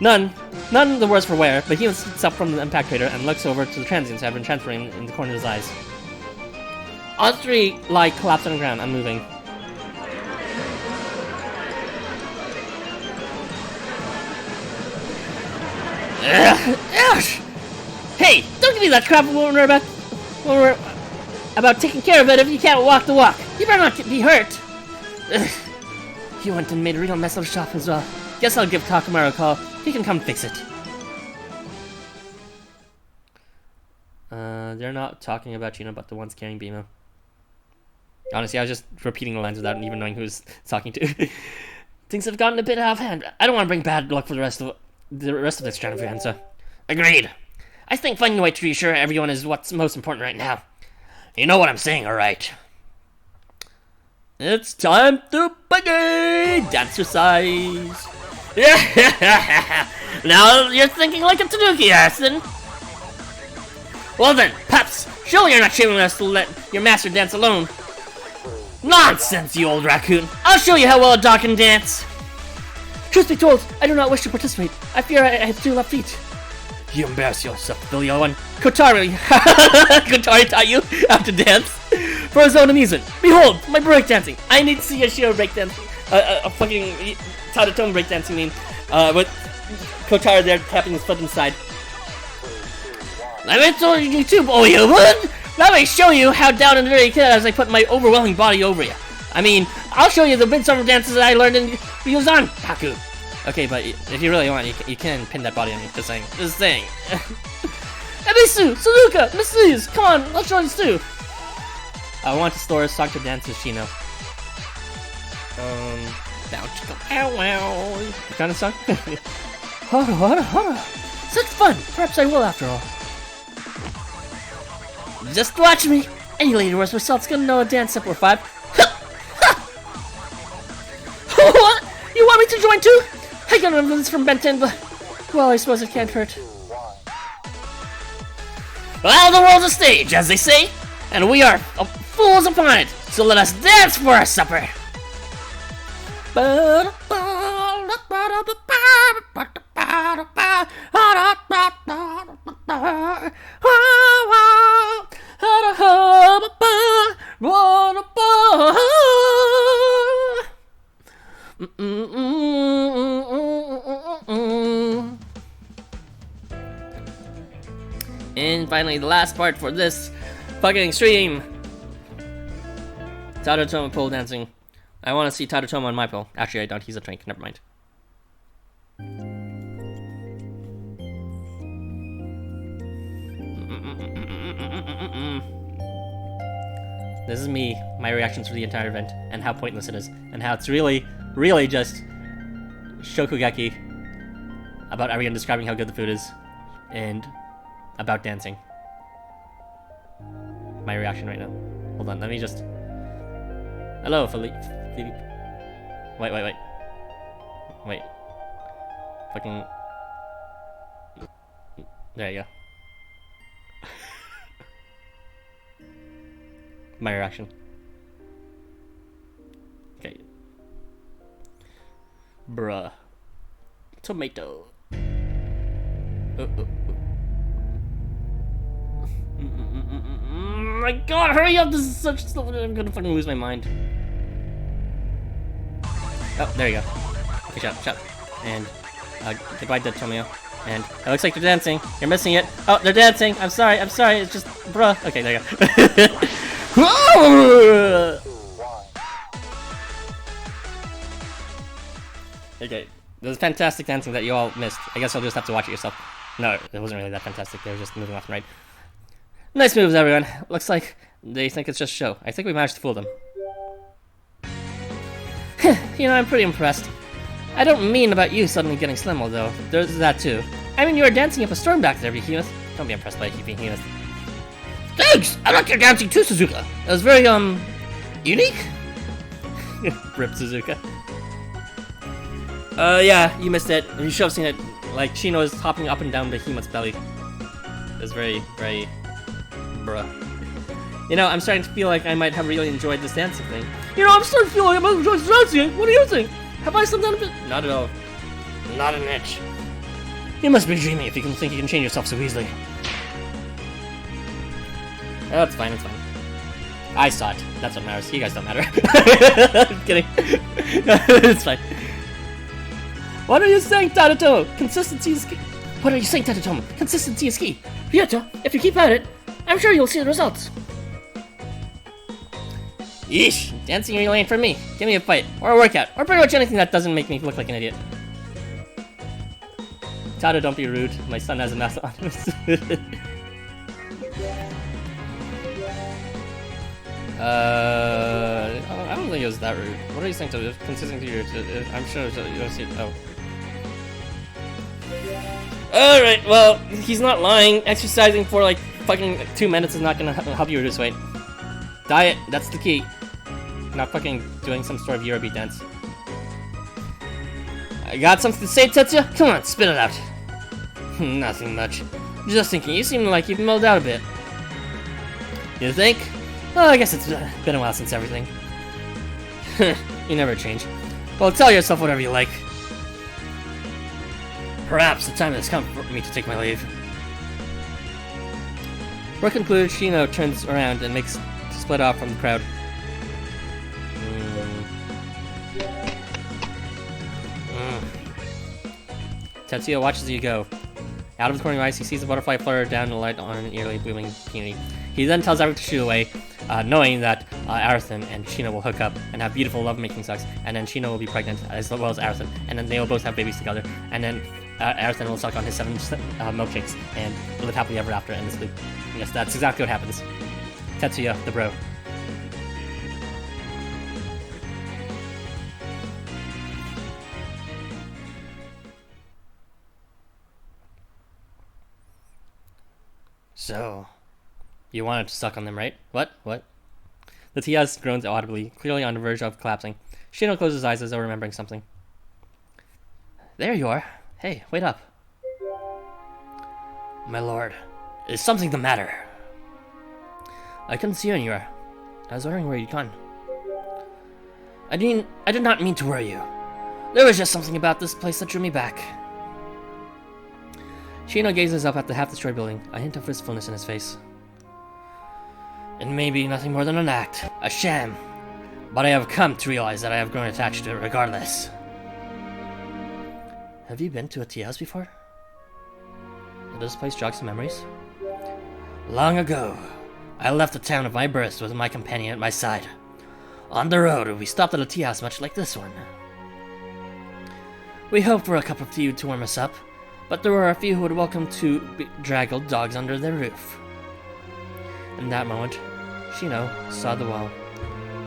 None the worse for wear, but he sits up from the impact crater and looks over to the transients that have been transferring in the corner of his eyes. All three lie collapsed on the ground, unmoving. Hey, don't give me that crap when we're about taking care of it if you can't walk the walk. You better not be hurt. He went and made a real mess of the shop as well. Guess I'll give Takamaru a call. He can come fix it. They're not talking about Chino, but the ones carrying Bimo. Honestly, I was just repeating the lines without even knowing who was talking to. Things have gotten a bit out of hand. I don't want to bring bad luck for the rest of this Extravaganza. Agreed. I think finding a way to reassure everyone is what's most important right now. You know what I'm saying, alright? It's time to begin! Dancercise! Now you're thinking like a Tanuki, Aston. Well then, Paps, surely you're not shaming us to let your master dance alone. Nonsense, you old raccoon. I'll show you how well a dog can dance. Truth be told, I do not wish to participate. I fear I have 2 left feet. You embarrass yourself, Billy Owen. Kotari taught you how to dance for his own amusement. Behold, my breakdancing. I need to see a show breakdancing. A fucking Tadatome breakdancing meme. With Kotari there tapping his foot inside. Let me tell you too, boy, let me show you how down and dirty kid as I put my overwhelming body over you. I mean, I'll show you the midsummer dances that I learned in Ryuzan, Haku. Okay, but if you really want, you can pin that body on me. Just saying. Ebisu, Suzuka, Mrs. Come on, let's show you too. I want to store stock to dance with Shino. Wow. You kind of suck. Such fun. Perhaps I will after all. Just watch me. Any lady worth her salt's gonna know a dance step or 5. What? You want me to join too? I got this from Benton, but well, I suppose it can't hurt. Well, the world's a stage, as they say, and we are fools upon it. So let us dance for our supper. And finally, the last part for this fucking stream. Tadatome pole dancing. I want to see Tadatome on my pole. Actually, I don't. He's a twink. Never mind. This is me, my reactions for the entire event, and how pointless it is, and how it's really, really just Shokugeki about everyone describing how good the food is, and about dancing. My reaction right now. Hold on, let me just... Hello, Philippe. Wait. Fucking... There you go. My reaction. Okay. Bruh. Tomato. My god, hurry up! This is such stuff. I'm gonna fucking lose my mind. Oh, there you go. Okay, shut up. And, goodbye, Dead Tomio. And it looks like they're dancing. You're missing it. Oh, they're dancing. I'm sorry. It's just, bruh. Okay, there you go. Okay, there's fantastic dancing that you all missed. I guess I'll just have to watch it yourself. No, it wasn't really that fantastic. They were just moving left and right. Nice moves, everyone. Looks like they think it's just show. I think we managed to fool them. You know, I'm pretty impressed. I don't mean about you suddenly getting slim, although. There's that too. I mean, you were dancing up a storm back there, Behemoth. Don't be impressed by Behemoth. Thanks! I like your dancing too, Suzuka. It was very, unique? Rip Suzuka. Yeah, you missed it. You should have seen it. Like, Chino is hopping up and down Behemoth's belly. It was very, very... bruh. You know, I'm starting to feel like I might have really enjoyed this dancing thing. You know, I'm starting to feel like I might have enjoyed this dancing. What do you think? Have I slimmed down a bit? Not at all. Not an inch. You must be dreaming if you can think you can change yourself so easily. Oh, it's fine, it's fine. I saw it. That's what matters. You guys don't matter. I'm kidding. It's fine. What are you saying, Tadatomo? Consistency is key. What are you saying, Tadatomo? Consistency is key. Ryoto, if you keep at it, I'm sure you'll see the results. Yeesh, dancing really ain't for me. Give me a fight, or a workout, or pretty much anything that doesn't make me look like an idiot. Tada, don't be rude. My son has a mouth on him. I don't think it was that rude. What are you saying to consistency? I'm sure you'll see it. Oh. Alright, well, he's not lying. Exercising for like fucking 2 minutes is not gonna help you lose weight. Diet, that's the key. Not fucking doing some sort of Eurobeat dance. I got something to say, Tetsuya? Come on, spit it out. Nothing much. Just thinking, you seem like you've mellowed out a bit. You think? Well, I guess it's been a while since everything. You never change. Well, tell yourself whatever you like. Perhaps the time has come for me to take my leave. Work concluded, Shino turns around and makes to split off from the crowd. Tetsuya watches you go. Out of the corner of his eyes, he sees the butterfly flutter down the light on an eerily blooming peony. He then tells everyone to shoot away, knowing that Arathan and Shino will hook up and have beautiful lovemaking sex, and then Shino will be pregnant, as well as Arathan, and then they will both have babies together, and then Arathan will suck on his 7 milkshakes, and live happily ever after, and sleep. Yes, that's exactly what happens. Tetsuya, the bro. So, you wanted to suck on them, right? What? What? The Tias groans audibly, clearly on the verge of collapsing. Shino closes his eyes as though remembering something. There you are. Hey, wait up. My lord, is something the matter? I couldn't see you anywhere. I was wondering where you'd gone. I did not mean to worry you. There was just something about this place that drew me back. Shino gazes up at the half-destroyed building, a hint of wistfulness in his face. It may be nothing more than an act, a sham, but I have come to realize that I have grown attached to it regardless. Have you been to a tea house before? Does this place jog some memories? Long ago, I left the town of my birth with my companion at my side. On the road, we stopped at a tea house much like this one. We hoped for a cup of tea to warm us up, but there were a few who would welcome two draggled dogs under their roof. In that moment, Shino saw the wall.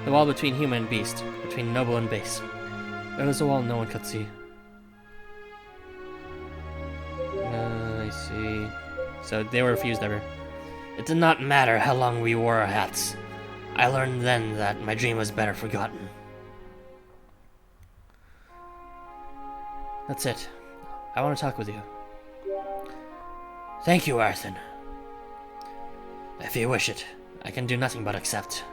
The wall between human and beast, between noble and base. It was a wall no one could see. I see. So they were fused ever. It did not matter how long we wore our hats. I learned then that my dream was better forgotten. That's it. I want to talk with you. Thank you, Arthur. If you wish it, I can do nothing but accept.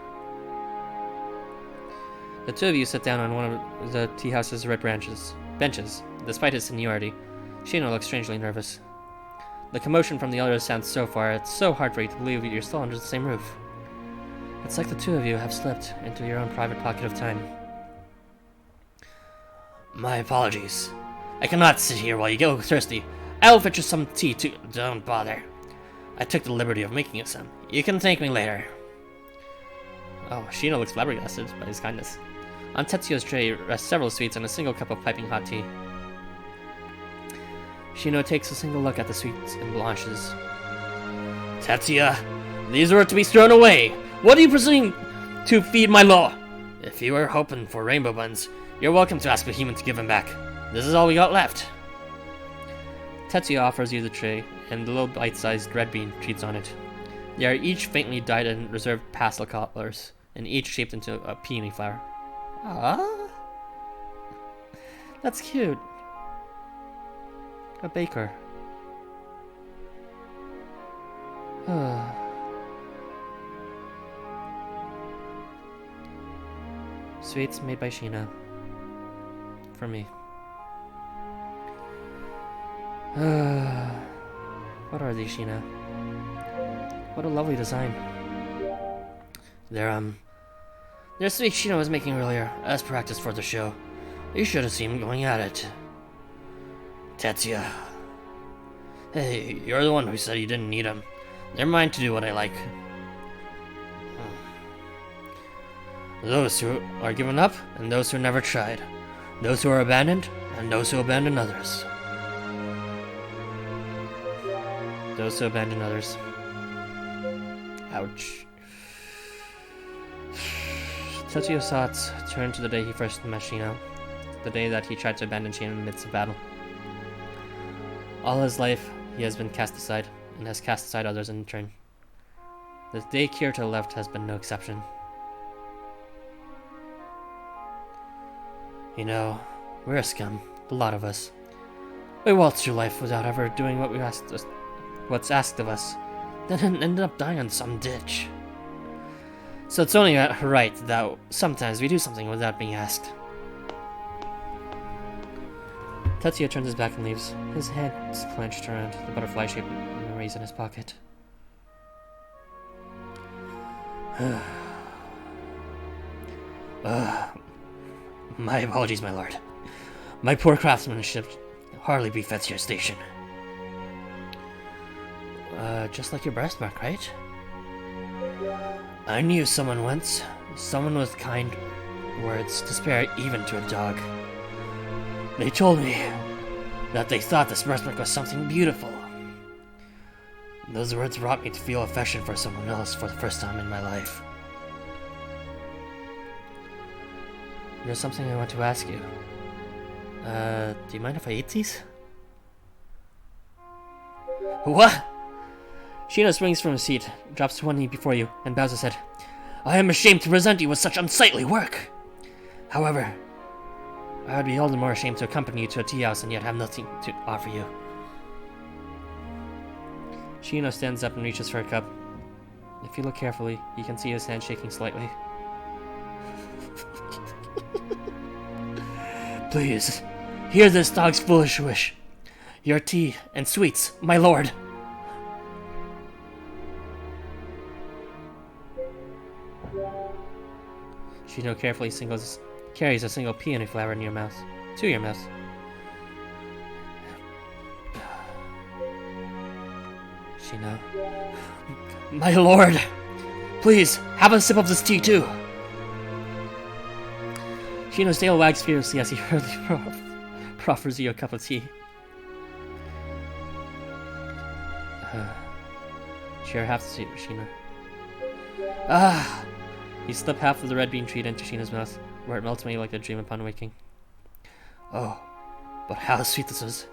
The two of you sit down on one of the tea house's red benches. Despite his seniority, Shino looks strangely nervous. The commotion from the others sounds so far, it's so hard for you to believe that you're still under the same roof. It's like the two of you have slipped into your own private pocket of time. My apologies. I cannot sit here while you go thirsty. I'll fetch you some tea too. Don't bother. I took the liberty of making you some. You can thank me later. Oh, Shino looks flabbergasted by his kindness. On Tetsuya's tray rest several sweets and a single cup of piping hot tea. Shino takes a single look at the sweets and blanches. Tetsuya, these were to be thrown away. What are you presume to feed my law? If you were hoping for rainbow buns, you're welcome to ask Behemoth to give them back. This is all we got left. Tetsuya offers you the tray and the little bite-sized red bean treats on it. They are each faintly dyed and reserved pastel colors, and each shaped into a peony flower. Ah, that's cute. A baker. Sweets made by Sheena. For me. What are these, Sheena? What a lovely design. They're sweets Sheena was making earlier, as practice for the show. You should have seen him going at it. Tetsuya. Hey, you're the one who said you didn't need them. They're mine to do what I like. Those who are given up, and those who never tried. Those who are abandoned, and those who abandon others. Those who abandon others. Ouch. Tetsuya's thoughts turned to the day he first met Shino. The day that he tried to abandon Shino in the midst of battle. All his life, he has been cast aside, and has cast aside others in turn. The day Kirito left has been no exception. You know, we're a scum, a lot of us. We waltz through life without ever doing what's asked of us, then ended up dying in some ditch. So it's only right that sometimes we do something without being asked. Tetsuya turns his back and leaves, his hands clenched around the butterfly-shaped memories in his pocket. My apologies, my lord. My poor craftsmanship hardly befits your station. Just like your birthmark, right? I knew someone once, someone with kind words to spare even to a dog. They told me that they thought this birthmark was something beautiful. Those words brought me to feel affection for someone else for the first time in my life. There's something I want to ask you. Do you mind if I eat these? What? Shino springs from his seat, drops to one knee before you, and bows his head. I am ashamed to present you with such unsightly work. However, I would be all the more ashamed to accompany you to a tea house and yet have nothing to offer you. Shino stands up and reaches for a cup. If you look carefully, you can see his hand shaking slightly. Please, hear this dog's foolish wish. Your tea and sweets, my lord. Shino carefully carries a single peony flower in your mouth. To your mouth. Shino. My lord! Please, have a sip of this tea too! Shino's tail wags fiercely as he hurriedly proffers you a cup of tea. Share half the tea, Shino. Ah! You slip half of the red bean treat into Shino's mouth, where it melts me like a dream upon waking. Oh, but how sweet this is.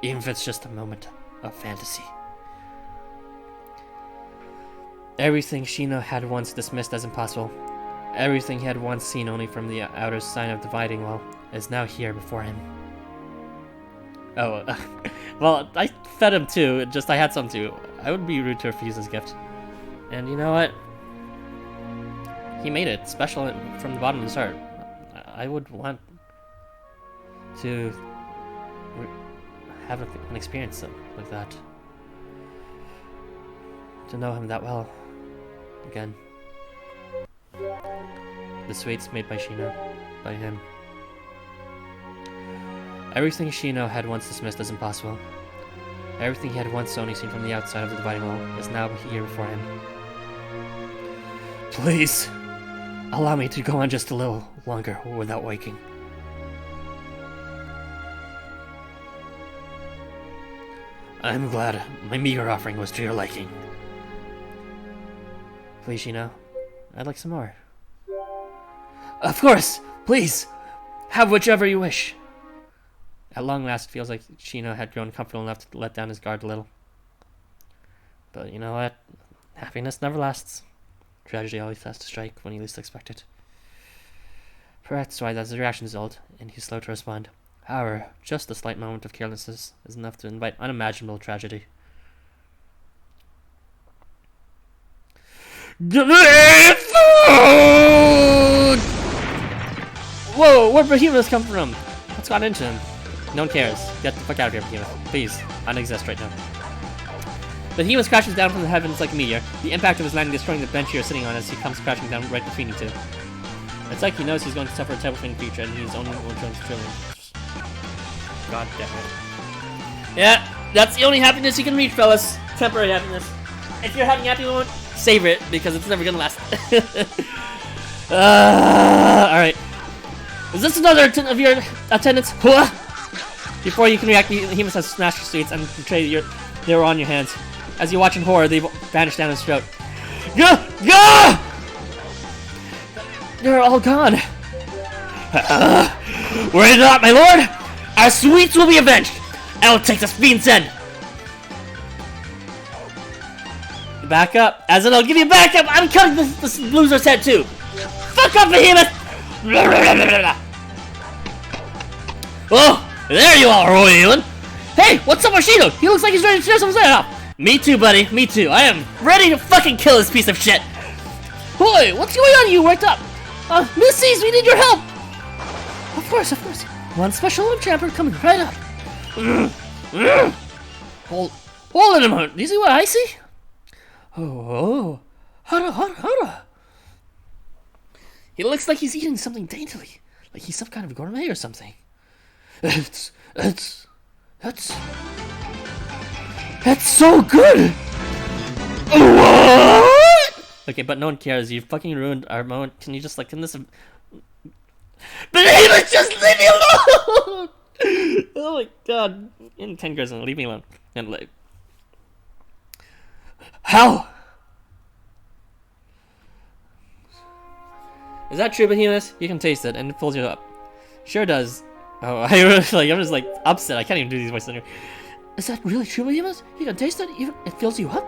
Even if it's just a moment of fantasy. Everything Shino had once dismissed as impossible, everything he had once seen only from the outer sign of dividing wall, is now here before him. Oh, well, I fed him too, just I had some too. I would be rude to refuse his gift. And you know what? He made it special from the bottom of his heart. I would want to have an experience like that. To know him that well. Again. The sweets made by Shino. By him. Everything Shino had once dismissed as impossible, everything he had once only seen from the outside of the dividing wall, is now here before him. Please, allow me to go on just a little longer without waking. I'm glad my meager offering was to your liking. Please, Shino, I'd like some more. Of course! Please! Have whichever you wish! At long last, it feels like Shino had grown comfortable enough to let down his guard a little. But you know what? Happiness never lasts. Tragedy always has to strike when you least expect it. Perhaps why that's the reaction result, and he's slow to respond. However, just a slight moment of carelessness is enough to invite unimaginable tragedy. Give me food! Whoa, where'd Behemoth come from? What's got into him? No one cares. Get the fuck out of here, Behemoth. Please, unexist right now. Behemoth crashes down from the heavens like a meteor, the impact of his landing destroying the bench you're sitting on as he comes crashing down right between you two. It's like he knows he's going to suffer a terrible fate in the future, and he's only one chance to kill him. God damn it. Yeah, that's the only happiness you can reach, fellas. Temporary happiness. If you're having a happy moment, savor it, because it's never gonna last. Alright. Is this another of your attendants? Huh? Before you can react, Behemoth has smashed your sweets and betrayed they were on your hands. As you watch in horror, they vanish down his throat. Gah! Gah! They're all gone. Worry not, my lord! Our sweets will be avenged! I'll take this fiend's head! Back up. As in, I'll give you back up! I'm cutting this loser's head too! Fuck up, Behemoth! Oh, there you are, Royalin! Hey, what's up with Shino? He looks like he's ready to tear someone's head off! Me too, buddy, me too. I am ready to fucking kill this piece of shit! Boy, what's going on? You worked up! Missies, we need your help! Of course, of course. One special champer coming right up. Hold it a moment. Do you see what I see? Oh, hara. He looks like he's eating something daintily, like he's some kind of gourmet or something. That's so good. What? Okay, but no one cares. You fucking ruined our moment. Can you just can this? Behemoth, just leave me alone! Oh my god. In 10 years, leave me alone. And like, how? Is that true, Behemoth? You can taste it, and it fills you up. Sure does. Oh, I'm just upset. I can't even do these voices anymore. Is that really true, Behemoth? You can taste it, even it fills you up?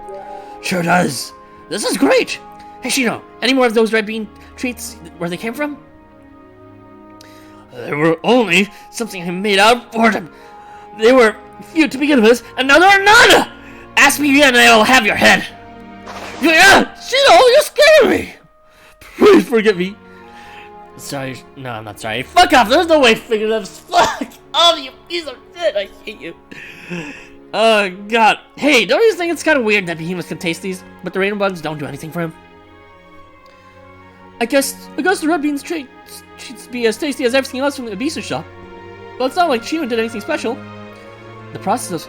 Sure does. This is great. Hey, Shino, any more of those red bean treats where they came from? They were only something I made out of boredom. They were few to begin with, and now there are none! Ask me again and I will have your head. Yeah, Shino, you're scaring me! Please forgive me. Sorry, no, I'm not sorry. Fuck off, there's no way to figure this. Fuck off, you piece of shit, I hate you. Oh, God. Hey, don't you think it's kind of weird that Behemoth can taste these, but the rainbow buns don't do anything for him? I guess the red beans treats be as tasty as everything else from the Abyssal shop. Well, it's not like Shino did anything special. The process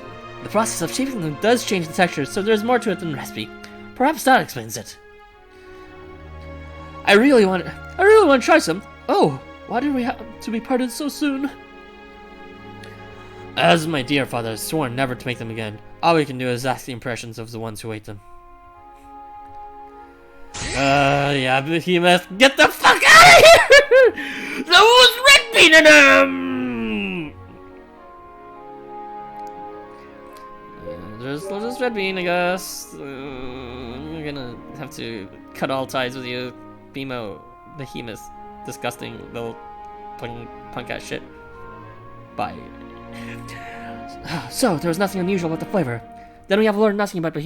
of shaping them does change the texture, so there's more to it than the recipe. Perhaps that explains it. I really want to try some. Oh, why did we have to be parted so soon? As my dear father has sworn never to make them again, all we can do is ask the impressions of the ones who ate them. Yeah, Behemoth, get the fuck out of here! There was red bean in them! There's red bean, I guess. I'm gonna have to cut all ties with you, Behemoth. Disgusting little punk ass shit. Bye. So, there was nothing unusual about the flavor. Then we have learned nothing about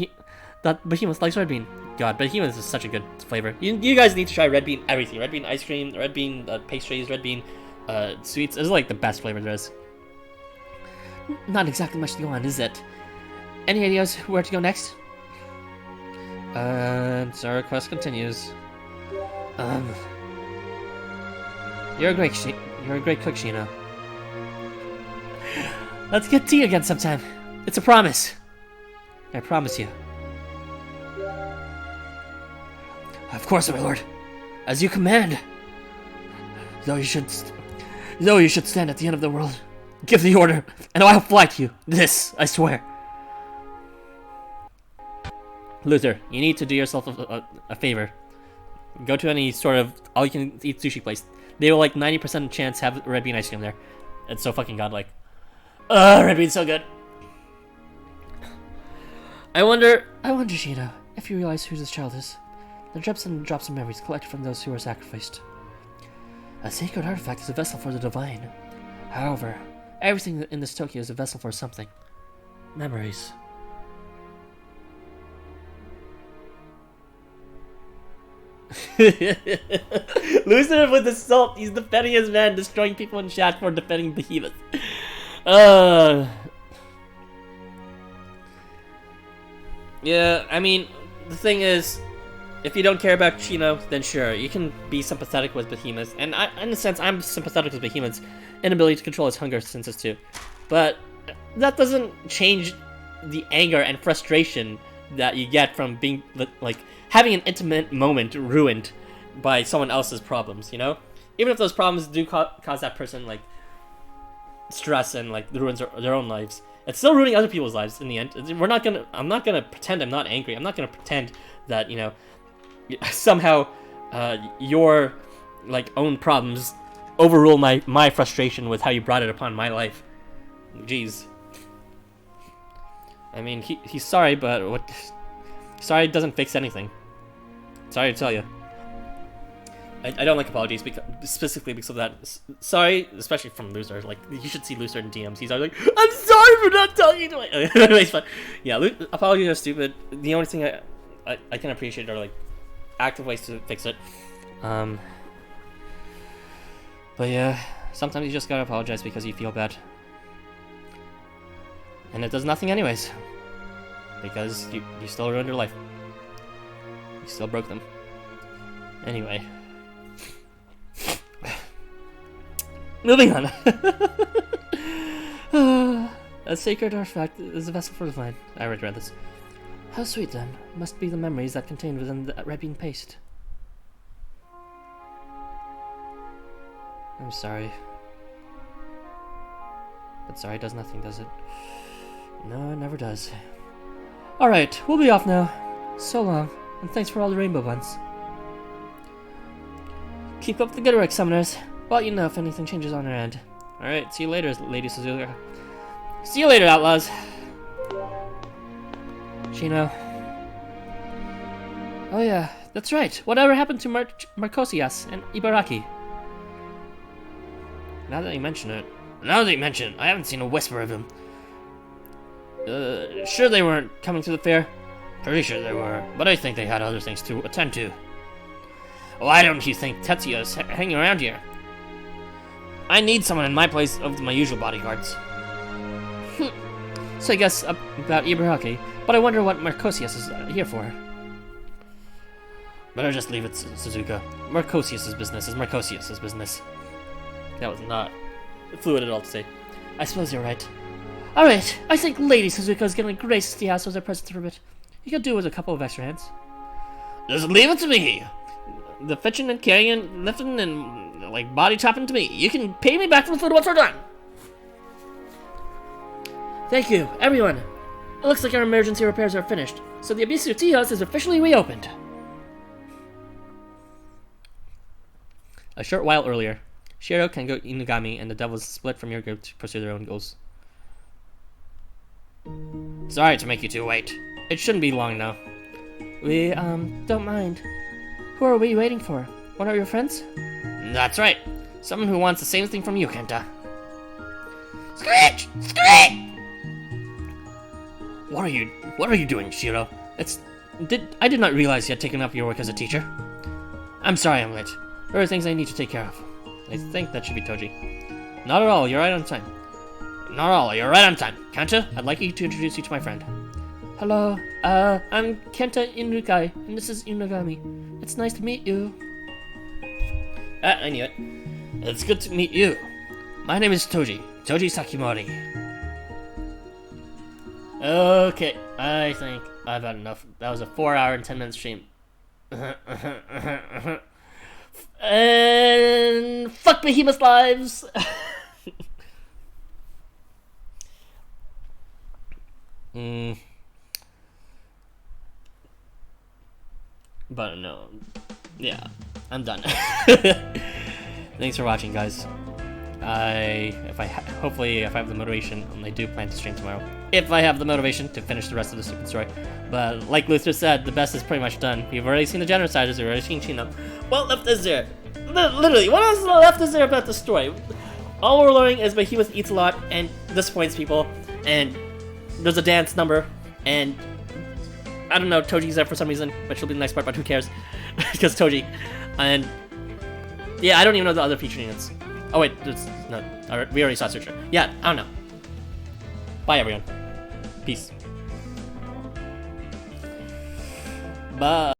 that Behemoth likes red bean. God, Behemoth is such a good flavor. You guys need to try red bean everything. Red bean ice cream, red bean pastries, red bean sweets. It's like the best flavor there is. Not exactly much to go on, is it? Any ideas where to go next? So our quest continues. You're a great cook, Shino. Let's get tea again sometime. It's a promise. I promise you. Of course, my lord. As you command. Though you should stand at the end of the world. Give the order, and I'll fly to you. This, I swear. Luther, you need to do yourself a favor. Go to any sort of all-you-can-eat sushi place. They will, like, 90% chance have red bean ice cream there. It's so fucking godlike. Red bean's so good. I wonder, Shino, if you realize who this child is. The drops and memories collected from those who were sacrificed. A sacred artifact is a vessel for the divine. However, everything in this Tokyo is a vessel for something. Memories. Luther with the salt. He's defending his man, destroying people in chat for defending Behemoth. Yeah, I mean, the thing is, if you don't care about Chino, then sure, you can be sympathetic with Behemoth. And in a sense, I'm sympathetic with Behemoth's inability to control his hunger senses too. But that doesn't change the anger and frustration that you get from being, like, having an intimate moment ruined by someone else's problems, you know? Even if those problems do cause that person, like, stress and, like, ruins their own lives. It's still ruining other people's lives in the end. I'm not gonna pretend I'm not angry. I'm not gonna pretend that, you know, somehow your, like, own problems overrule my frustration with how you brought it upon my life. Jeez. I mean, he's sorry, but what? Sorry doesn't fix anything. Sorry to tell you. I don't like apologies specifically because of that. Sorry, especially from Loser. Like, you should see Loser in DMs. He's always like, I'm sorry for not telling you to. Anyways, fun. Yeah, apologies are stupid. The only thing I can appreciate are, like, active ways to fix it. But yeah, sometimes you just gotta apologize because you feel bad. And it does nothing anyways. Because you still ruined their life. You still broke them. Anyway. Moving on. A sacred artifact is a vessel for the divine. I already read this. How sweet, then, must be the memories that contained within the red bean paste. I'm sorry. But sorry does nothing, does it? No, it never does. Alright, we'll be off now. So long, and thanks for all the rainbow buns. Keep up the good work, summoners. Well, you know if anything changes on our end. Alright, see you later, Lady Suzuka. See you later, outlaws. Shino. Oh yeah, that's right. Whatever happened to Marcosias and Ibaraki? Now that you mention it, I haven't seen a whisper of him. Sure they weren't coming to the fair? Pretty sure they were, but I think they had other things to attend to. Why don't you think Tetsuya's hanging around here? I need someone in my place of my usual bodyguards. So I guess about Ibaraki, but I wonder what Marcosias is here for. Better just leave it, Suzuka. Marcosias' business is Marcosias' business. That was not fluid at all to say. I suppose you're right. Alright, I think Lady Suzuka is gonna grace the house with her presence for a bit. You could do with a couple of extra hands. Just leave it to me! The fetching and carrying, lifting and, like, body chopping to me. You can pay me back for the food once we're done! Thank you, everyone. It looks like our emergency repairs are finished, so the Abisu Tea House is officially reopened. A short while earlier, Shiro, Kengo, Inugami, and the devils split from your group to pursue their own goals. Sorry to make you two wait. It shouldn't be long now. We, don't mind. Who are we waiting for? One of your friends? That's right. Someone who wants the same thing from you, Kenta. Screech! Screech! What are you doing, Shiro? I did not realize you had taken up your work as a teacher. I'm sorry I'm late. There are things I need to take care of. I think that should be Toji. Not at all, you're right on time. Not at all, you're right on time. Kenta, I'd like you to introduce you to my friend. Hello, I'm Kenta Inukai, and this is Inugami. It's nice to meet you. I knew it. It's good to meet you. My name is Toji Sakimori. Okay, I think I've had enough. That was a 4 hour and 10 minute stream. And fuck Behemoth lives. But no, yeah, I'm done. Thanks for watching, guys. Hopefully if I have the motivation, and I do plan to stream tomorrow, if I have the motivation to finish the rest of the stupid story. But like Luther said, the best is pretty much done. We've already seen the genociders, we've already seen Chino. What left is there? Literally, what else left is there about the story? All we're learning is Behemoth eats a lot and disappoints people, and there's a dance number, and I don't know, Toji's there for some reason, which will be the next part, but who cares? Because Toji. And yeah, I don't even know the other feature units. Oh wait, no, we already saw Sutra. Yeah, I don't know. Bye everyone. Peace. Bye.